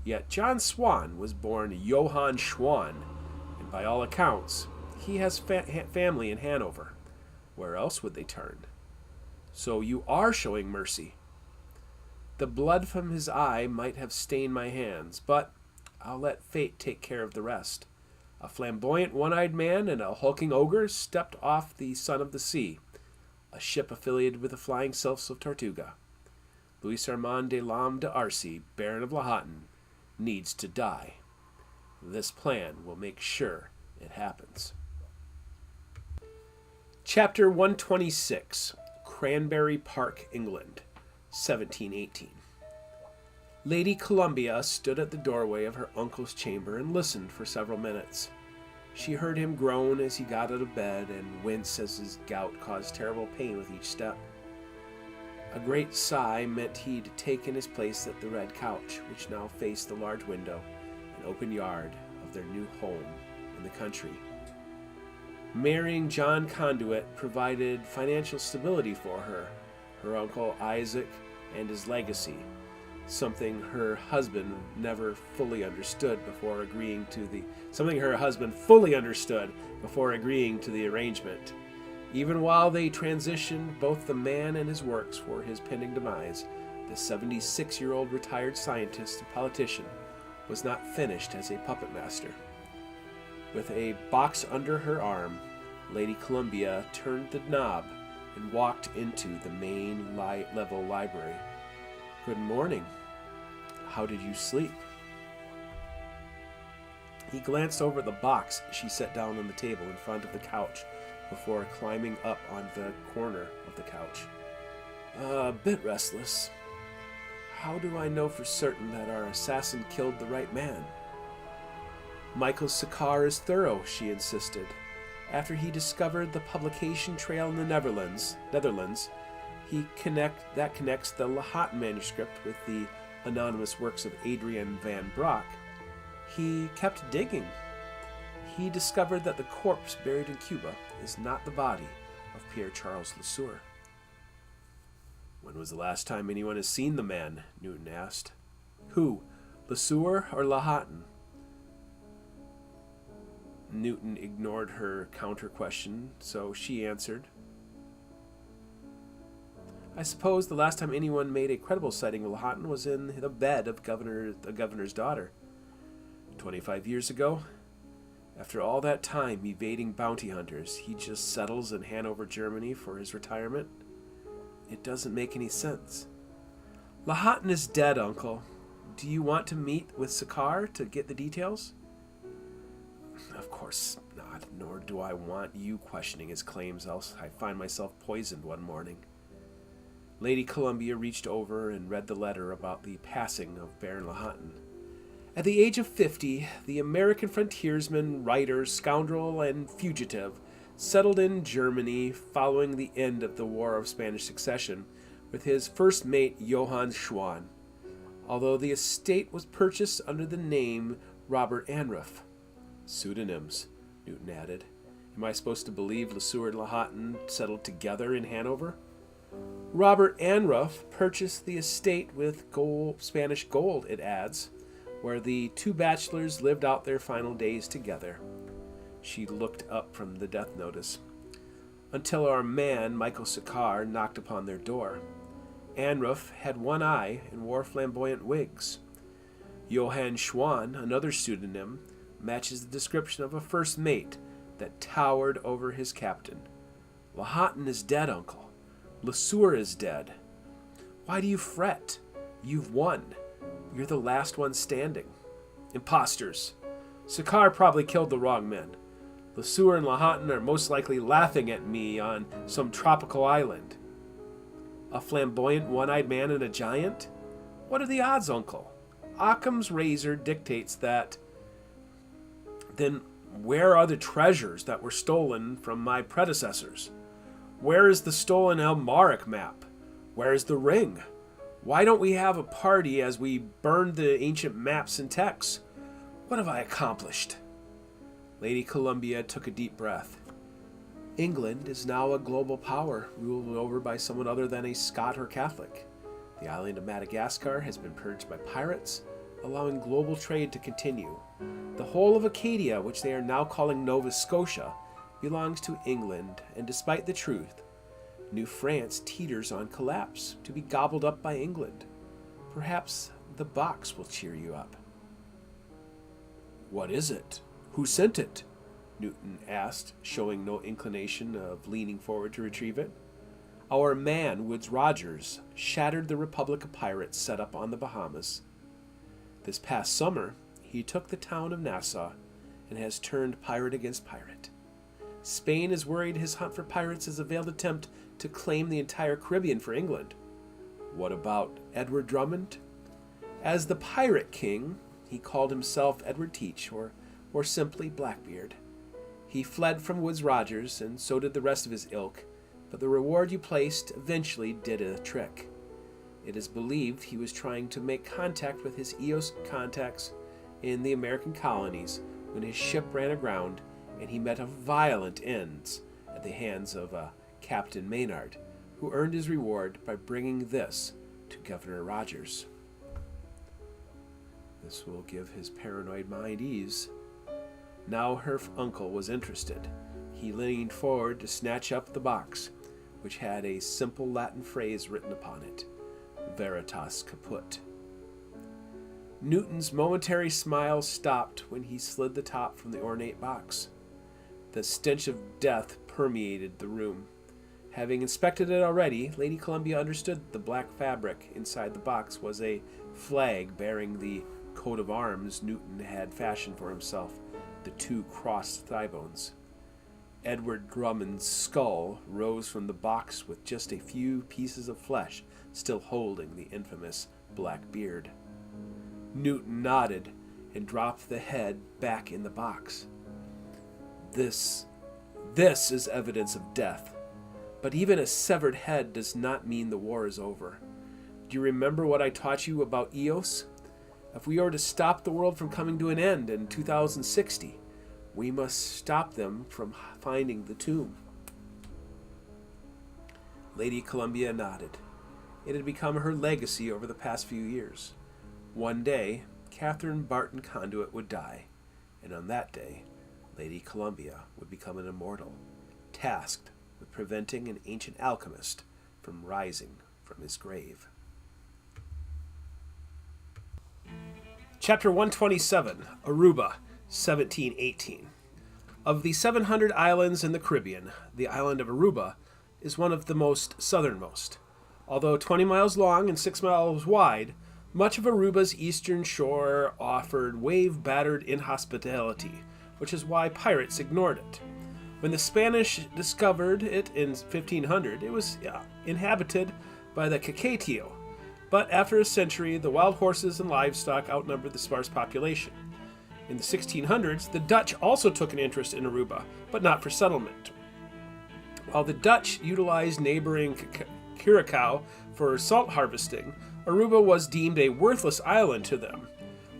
Yet John Swan was born Johann Schwan, and by all accounts, he has family in Hanover. Where else would they turn? So you are showing mercy. The blood from his eye might have stained my hands, but I'll let fate take care of the rest. A flamboyant one-eyed man and a hulking ogre stepped off the Son of the Sea, a ship affiliated with the Flying Sylphs of Tortuga. Louis Armand de Lam d'Arcy, Baron of Lahatan, needs to die. This plan will make sure it happens. Chapter 126, Cranberry Park, England, 1718. Lady Columbia stood at the doorway of her uncle's chamber and listened for several minutes. She heard him groan as he got out of bed and wince as his gout caused terrible pain with each step. A great sigh meant he'd taken his place at the red couch, which now faced the large window and open yard of their new home in the country. Marrying John Conduit provided financial stability for her, her uncle Isaac, and his legacy, something her husband fully understood before agreeing to the arrangement. Even while they transitioned both the man and his works for his pending demise, the 76-year-old retired scientist and politician was not finished as a puppet master. With a box under her arm, Lady Columbia turned the knob and walked into the main level library. Good morning. How did you sleep? He glanced over at the box she set down on the table in front of the couch before climbing up on the corner of the couch. A bit restless. How do I know for certain that our assassin killed the right man? Michael Sakar is thorough, she insisted. After he discovered the publication trail in the Netherlands, that connects the Lahatan manuscript with the anonymous works of Adrian van Brock. He kept digging. He discovered that the corpse buried in Cuba is not the body of Pierre Charles Lesueur. When was the last time anyone has seen the man? Newton asked. Who, Lesueur or Lahatan? Newton ignored her counter-question, so she answered, I suppose the last time anyone made a credible sighting of Lahontan was in the bed of the governor's daughter. 25 years ago. After all that time evading bounty hunters, he just settles in Hanover, Germany for his retirement? It doesn't make any sense. Lahontan is dead, Uncle. Do you want to meet with Sakar to get the details? Of course not, nor do I want you questioning his claims, else I find myself poisoned one morning. Lady Columbia reached over and read the letter about the passing of Baron Lahontan. At the age of 50, the American frontiersman, writer, scoundrel, and fugitive settled in Germany following the end of the War of Spanish Succession with his first mate Johann Schwann, although the estate was purchased under the name Robert Anruff. Pseudonyms, Newton added. Am I supposed to believe Lesueur and Lahontan settled together in Hanover? Robert Anruff purchased the estate with Spanish gold, it adds, where the two bachelors lived out their final days together. She looked up from the death notice. Until our man, Michael Sakar, knocked upon their door. Anruff had one eye and wore flamboyant wigs. Johann Schwann, another pseudonym, matches the description of a first mate that towered over his captain. Lahontan is dead, Uncle. Lesueur is dead. Why do you fret? You've won. You're the last one standing. Imposters. Sakar probably killed the wrong men. Lesueur and Lahontan are most likely laughing at me on some tropical island. A flamboyant one-eyed man and a giant? What are the odds, Uncle? Occam's razor dictates that. Then where are the treasures that were stolen from my predecessors? Where is the stolen Elmaric map? Where is the ring? Why don't we have a party as we burn the ancient maps and texts? What have I accomplished? Lady Columbia took a deep breath. England is now a global power, ruled over by someone other than a Scot or Catholic. The island of Madagascar has been purged by pirates, allowing global trade to continue. The whole of Acadia, which they are now calling Nova Scotia, belongs to England, and despite the truth, New France teeters on collapse, to be gobbled up by England. Perhaps the box will cheer you up. What is it? Who sent it? Newton asked, showing no inclination of leaning forward to retrieve it. Our man, Woodes Rogers, shattered the Republic of Pirates set up on the Bahamas. This past summer, he took the town of Nassau and has turned pirate against pirate. Spain is worried his hunt for pirates is a veiled attempt to claim the entire Caribbean for England. What about Edward Drummond? As the Pirate King, he called himself Edward Teach, or simply Blackbeard. He fled from Woodes Rogers, and so did the rest of his ilk, but the reward you placed eventually did a trick. It is believed he was trying to make contact with his EOS contacts in the American colonies when his ship ran aground and he met a violent end at the hands of Captain Maynard, who earned his reward by bringing this to Governor Rogers. This will give his paranoid mind ease. Now her uncle was interested. He leaned forward to snatch up the box, which had a simple Latin phrase written upon it, Veritas Caput. Newton's momentary smile stopped when he slid the top from the ornate box. The stench of death permeated the room. Having inspected it already, Lady Columbia understood that the black fabric inside the box was a flag bearing the coat of arms Newton had fashioned for himself, the two crossed thigh bones. Edward Drummond's skull rose from the box with just a few pieces of flesh still holding the infamous black beard. Newton nodded and dropped the head back in the box. This is evidence of death. But even a severed head does not mean the war is over. Do you remember what I taught you about EOS? If we are to stop the world from coming to an end in 2060, we must stop them from finding the tomb. Lady Columbia nodded. It had become her legacy over the past few years. One day, Catherine Barton Conduit would die, and on that day, Lady Columbia would become an immortal, tasked with preventing an ancient alchemist from rising from his grave. Chapter 127, Aruba, 1718. Of the 700 islands in the Caribbean, the island of Aruba is one of the most southernmost. Although 20 miles long and 6 miles wide, much of Aruba's eastern shore offered wave-battered inhospitality, which is why pirates ignored it. When the Spanish discovered it in 1500, it was inhabited by the Cacateo, but after a century, the wild horses and livestock outnumbered the sparse population. In the 1600s, the Dutch also took an interest in Aruba, but not for settlement. While the Dutch utilized neighboring Curacao for salt harvesting, Aruba was deemed a worthless island to them.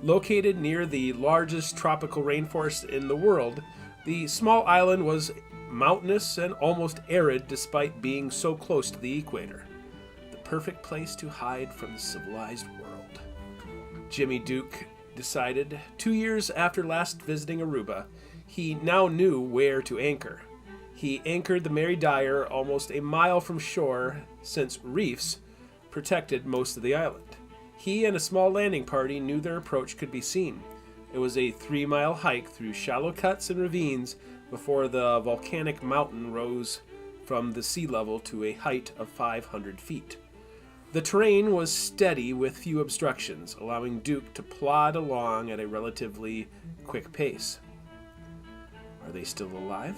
Located near the largest tropical rainforest in the world, the small island was mountainous and almost arid despite being so close to the equator. The perfect place to hide from the civilized world. Jimmy Duke decided 2 years after last visiting Aruba, he now knew where to anchor. He anchored the Mary Dyer almost a mile from shore, since reefs protected most of the island. He and a small landing party knew their approach could be seen. It was a 3-mile hike through shallow cuts and ravines before the volcanic mountain rose from the sea level to a height of 500 feet. The terrain was steady with few obstructions, allowing Duke to plod along at a relatively quick pace. Are they still alive?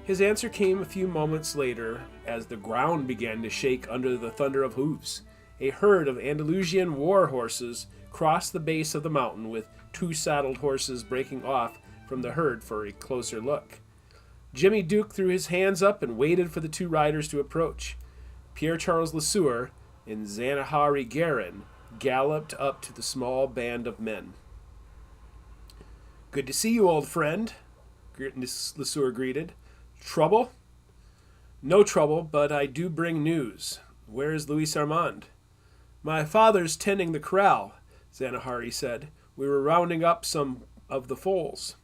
His answer came a few moments later as the ground began to shake under the thunder of hooves. A herd of Andalusian war horses crossed the base of the mountain, with 2 saddled horses breaking off from the herd for a closer look. Jimmy Duke threw his hands up and waited for the 2 riders to approach. Pierre Charles Lesueur and Zanahary Guerin galloped up to the small band of men. "Good to see you, old friend," Lesueur greeted. "Trouble?" "No trouble, but I do bring news. Where is Luis Armand?" "My father's tending the corral," Zanahary said. "We were rounding up some of the foals."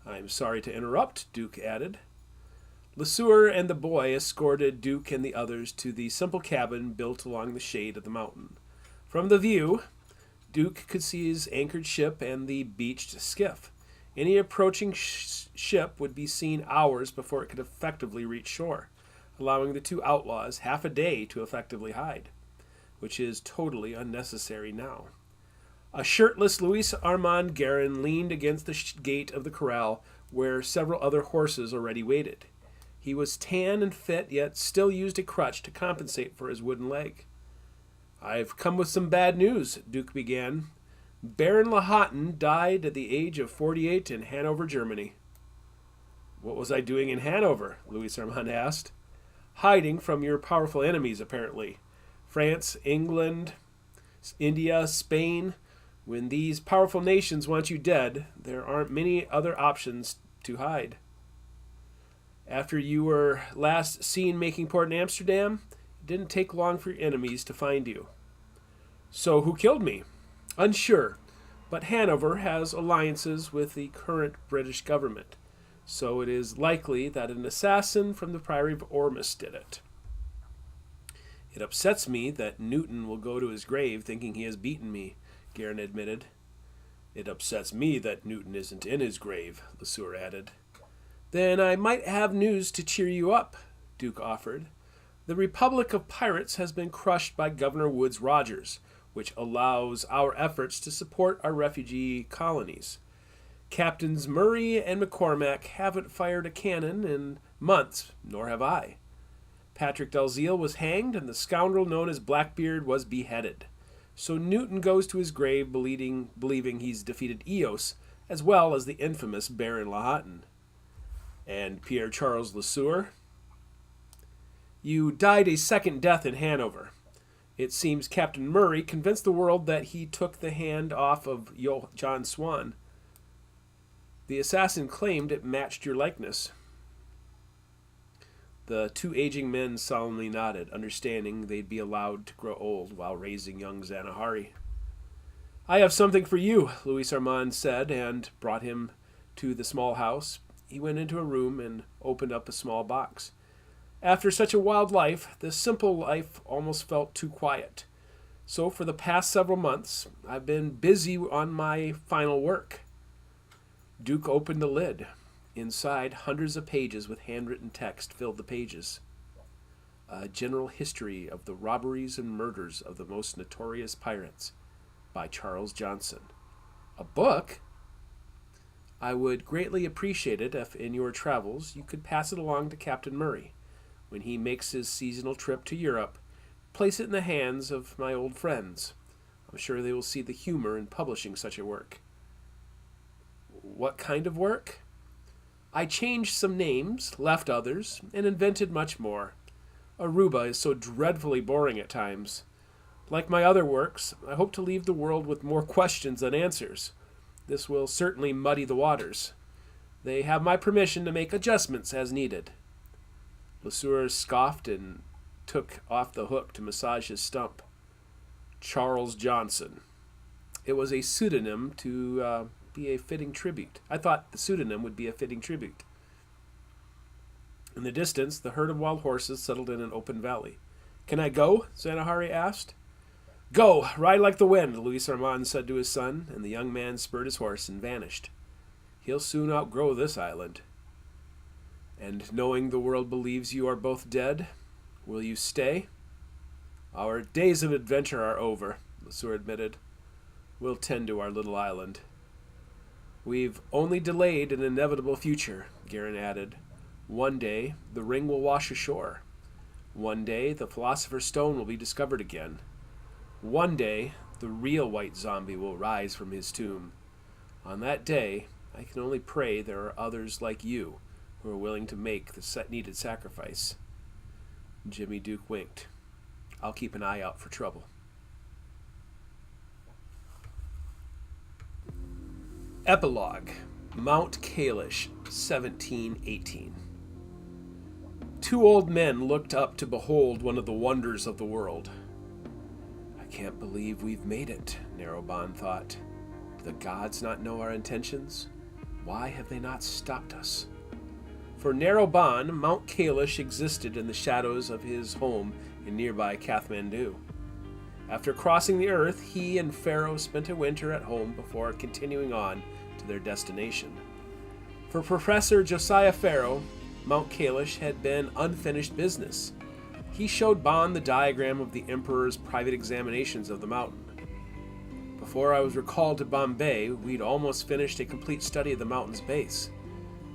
"I'm sorry to interrupt," Duke added. Lesueur and the boy escorted Duke and the others to the simple cabin built along the shade of the mountain. From the view, Duke could see his anchored ship and the beached skiff. Any approaching ship would be seen hours before it could effectively reach shore, allowing the 2 outlaws half a day to effectively hide, which is totally unnecessary now. A shirtless Luis Armand Guerin leaned against the gate of the corral where several other horses already waited. He was tan and fit, yet still used a crutch to compensate for his wooden leg. "I've come with some bad news," Duke began. "Baron Lahoughton died at the age of 48 in Hanover, Germany." "What was I doing in Hanover?" Luis Armand asked. "Hiding from your powerful enemies, apparently. France, England, India, Spain. When these powerful nations want you dead, there aren't many other options to hide. After you were last seen making port in Amsterdam, it didn't take long for your enemies to find you." "So who killed me?" "Unsure, but Hanover has alliances with the current British government, so it is likely that an assassin from the Priory of Ormus did it." "It upsets me that Newton will go to his grave thinking he has beaten me," Guerin admitted. "It upsets me that Newton isn't in his grave," Lesueur added. "Then I might have news to cheer you up," Duke offered. "The Republic of Pirates has been crushed by Governor Woodes Rogers, which allows our efforts to support our refugee colonies. Captains Murray and McCormack haven't fired a cannon in months, nor have I. Patrick Dalziel was hanged, and the scoundrel known as Blackbeard was beheaded. So Newton goes to his grave believing he's defeated Eos, as well as the infamous Baron Lahoughton." "And Pierre Charles Lesueur?" "You died a second death in Hanover. It seems Captain Murray convinced the world that he took the hand off of John Swan. The assassin claimed it matched your likeness." The 2 aging men solemnly nodded, understanding they'd be allowed to grow old while raising young Zanahary. "I have something for you," Luis Armand said, and brought him to the small house, he went into a room and opened up a small box. After such a wild life, this simple life almost felt too quiet. So for the past several months, I've been busy on my final work. Duke opened the lid. Inside, hundreds of pages with handwritten text filled the pages. A general history of the robberies and murders of the most notorious pirates by Charles Johnson. A book? I would greatly appreciate it if in your travels you could pass it along to Captain Murray. When he makes his seasonal trip to Europe, place it in the hands of my old friends. I'm sure they will see the humor in publishing such a work. What kind of work? I changed some names, left others, and invented much more. Aruba is so dreadfully boring at times. Like my other works, I hope to leave the world with more questions than answers. This will certainly muddy the waters. They have my permission to make adjustments as needed. Lesueur scoffed and took off the hook to massage his stump. Charles Johnson. It was a pseudonym to be a fitting tribute. I thought the pseudonym would be a fitting tribute. In the distance, the herd of wild horses settled in an open valley. Can I go? Zanahari asked. Go, ride like the wind, Luis Armand said to his son, and the young man spurred his horse and vanished. He'll soon outgrow this island. And knowing the world believes you are both dead, will you stay? Our days of adventure are over, Lesueur admitted. We'll tend to our little island. We've only delayed an inevitable future, Garen added. One day, the ring will wash ashore. One day, the Philosopher's Stone will be discovered again. One day, the real white zombie will rise from his tomb. On that day, I can only pray there are others like you who are willing to make the needed sacrifice. Jimmy Duke winked. I'll keep an eye out for trouble. Epilogue. Mount Kalish, 1718. Two old men looked up to behold one of the wonders of the world. I can't believe we've made it, Narrowbond thought. Do the gods not know our intentions? Why have they not stopped us? For Narrowbond, Mount Kalish existed in the shadows of his home in nearby Kathmandu. After crossing the earth, he and Pharaoh spent a winter at home before continuing on to their destination. For Professor Josiah Pharaoh, Mount Kalish had been unfinished business. He showed Bond the diagram of the Emperor's private examinations of the mountain. Before I was recalled to Bombay, we'd almost finished a complete study of the mountain's base.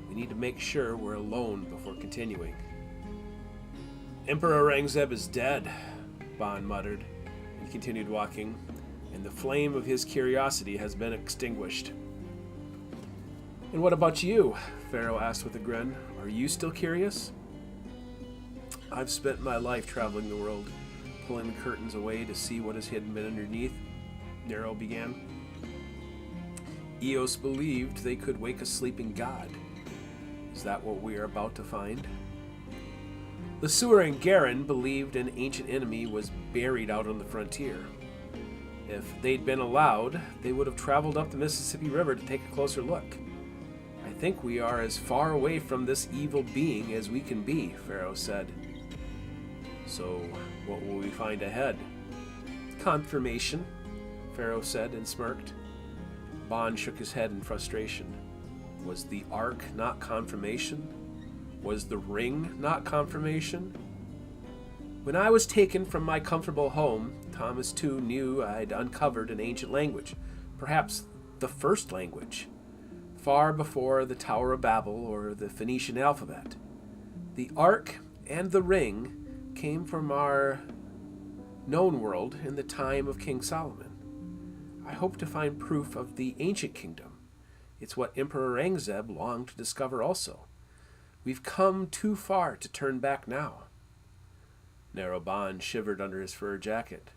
We need to make sure we're alone before continuing. Emperor Aurangzeb is dead, Bond muttered, and continued walking, and the flame of his curiosity has been extinguished. And what about you? Pharaoh asked with a grin. Are you still curious? I've spent my life traveling the world, pulling the curtains away to see what is hidden underneath, Nero began. Eos believed they could wake a sleeping god. Is that what we are about to find? Lesueur and Garen believed an ancient enemy was buried out on the frontier. If they'd been allowed, they would have traveled up the Mississippi River to take a closer look. I think we are as far away from this evil being as we can be, Pharaoh said. So, what will we find ahead? Confirmation, Pharaoh said and smirked. Bond shook his head in frustration. Was the Ark not confirmation? Was the ring not confirmation? When I was taken from my comfortable home, Thomas too knew I'd uncovered an ancient language, perhaps the first language, far before the Tower of Babel or the Phoenician alphabet. The Ark and the ring came from our known world in the time of King Solomon. I hope to find proof of the ancient kingdom. It's what Emperor Aurangzeb longed to discover also. We've come too far to turn back now. Narrowbond shivered under his fur jacket.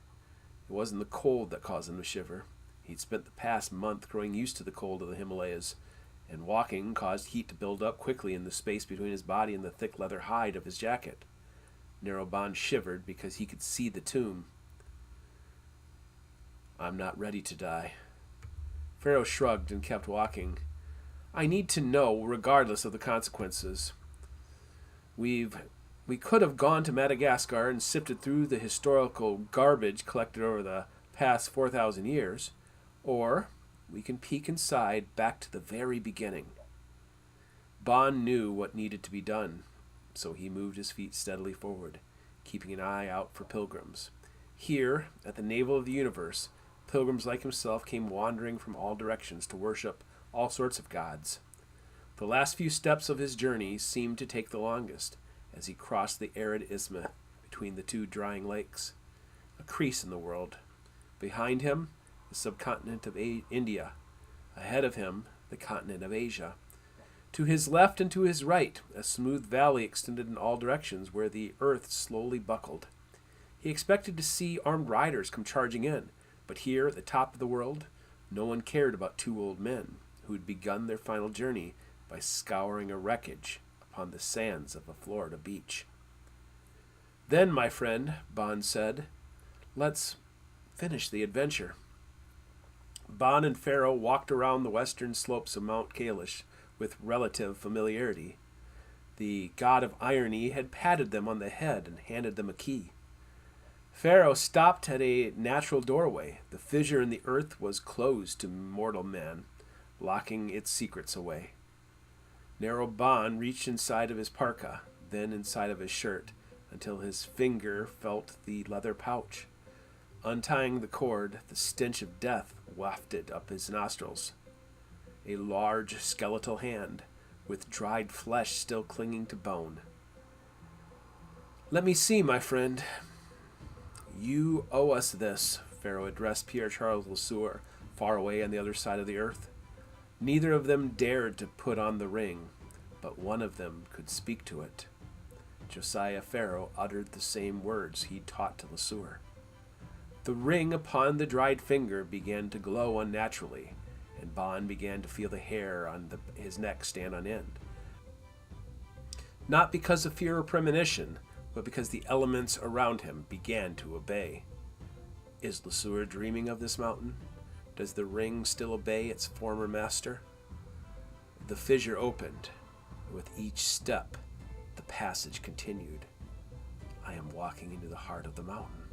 It wasn't the cold that caused him to shiver. He'd spent the past month growing used to the cold of the Himalayas, and walking caused heat to build up quickly in the space between his body and the thick leather hide of his jacket. Narrowbond shivered because he could see the tomb. I'm not ready to die. Pharaoh shrugged and kept walking. I need to know, regardless of the consequences. We could have gone to Madagascar and sifted through the historical garbage collected over the past 4,000 years, or we can peek inside back to the very beginning. Bon knew what needed to be done, so he moved his feet steadily forward, keeping an eye out for pilgrims. Here, at the navel of the universe, pilgrims like himself came wandering from all directions to worship all sorts of gods. The last few steps of his journey seemed to take the longest, as he crossed the arid isthmus between the two drying lakes, a crease in the world. Behind him, the subcontinent of India. Ahead of him, the continent of Asia. To his left and to his right, a smooth valley extended in all directions where the earth slowly buckled. He expected to see armed riders come charging in, but here at the top of the world, no one cared about two old men who had begun their final journey by scouring a wreckage upon the sands of a Florida beach. "Then, my friend," Bon said, "let's finish the adventure." Bon and Pharaoh walked around the western slopes of Mount Kalish with relative familiarity. The god of irony had patted them on the head and handed them a key. Pharaoh stopped at a natural doorway. The fissure in the earth was closed to mortal man, locking its secrets away. Narrow Bon reached inside of his parka, then inside of his shirt, until his finger felt the leather pouch. Untying the cord, the stench of death wafted up his nostrils. A large skeletal hand, with dried flesh still clinging to bone. "Let me see, my friend. You owe us this," Pharaoh addressed Pierre Charles Lesueur, far away on the other side of the earth. Neither of them dared to put on the ring, but one of them could speak to it. Josiah Pharaoh uttered the same words he taught to Lesueur. The ring upon the dried finger began to glow unnaturally, and Bon began to feel the hair on his neck stand on end. Not because of fear or premonition, but because the elements around him began to obey. Is Lesueur dreaming of this mountain? Does the ring still obey its former master? The fissure opened, and with each step, the passage continued. I am walking into the heart of the mountain.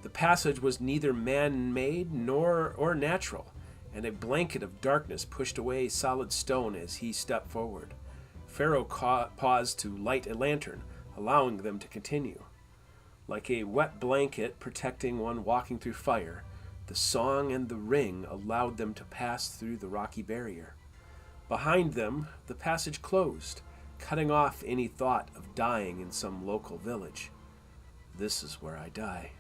The passage was neither man-made nor natural, and a blanket of darkness pushed away solid stone as he stepped forward. Pharaoh paused to light a lantern, allowing them to continue. Like a wet blanket protecting one walking through fire, the song and the ring allowed them to pass through the rocky barrier. Behind them, the passage closed, cutting off any thought of dying in some local village. This is where I die.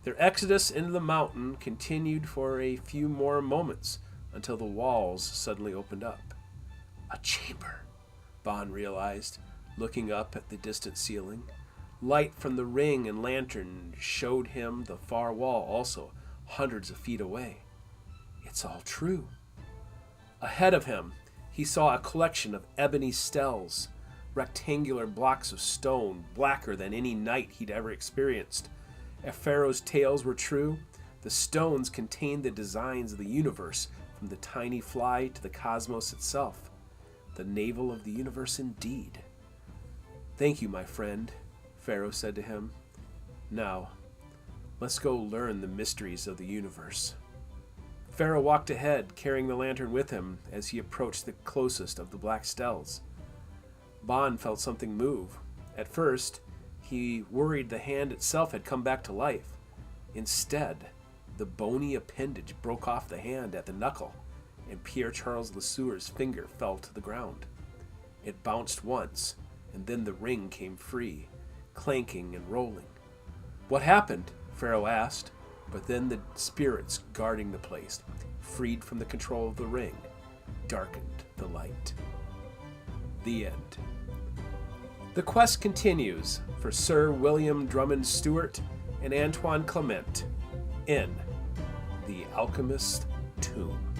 Their exodus into the mountain continued for a few more moments until the walls suddenly opened up. A chamber, Bon realized, looking up at the distant ceiling. Light from the ring and lantern showed him the far wall also, hundreds of feet away. It's all true. Ahead of him, he saw a collection of ebony steles, rectangular blocks of stone, blacker than any night he'd ever experienced. If Pharaoh's tales were true, the stones contained the designs of the universe, from the tiny fly to the cosmos itself. The navel of the universe indeed. Thank you, my friend, Pharaoh said to him. Now, let's go learn the mysteries of the universe. Pharaoh walked ahead, carrying the lantern with him as he approached the closest of the black steles. Bon felt something move. At first, he worried the hand itself had come back to life. Instead, the bony appendage broke off the hand at the knuckle, and Pierre Charles Lesueur's finger fell to the ground. It bounced once, and then the ring came free, clanking and rolling. What happened? Pharaoh asked, but then the spirits guarding the place, freed from the control of the ring, darkened the light. The end. The quest continues for Sir William Drummond Stewart and Antoine Clement in The Alchemist Tomb.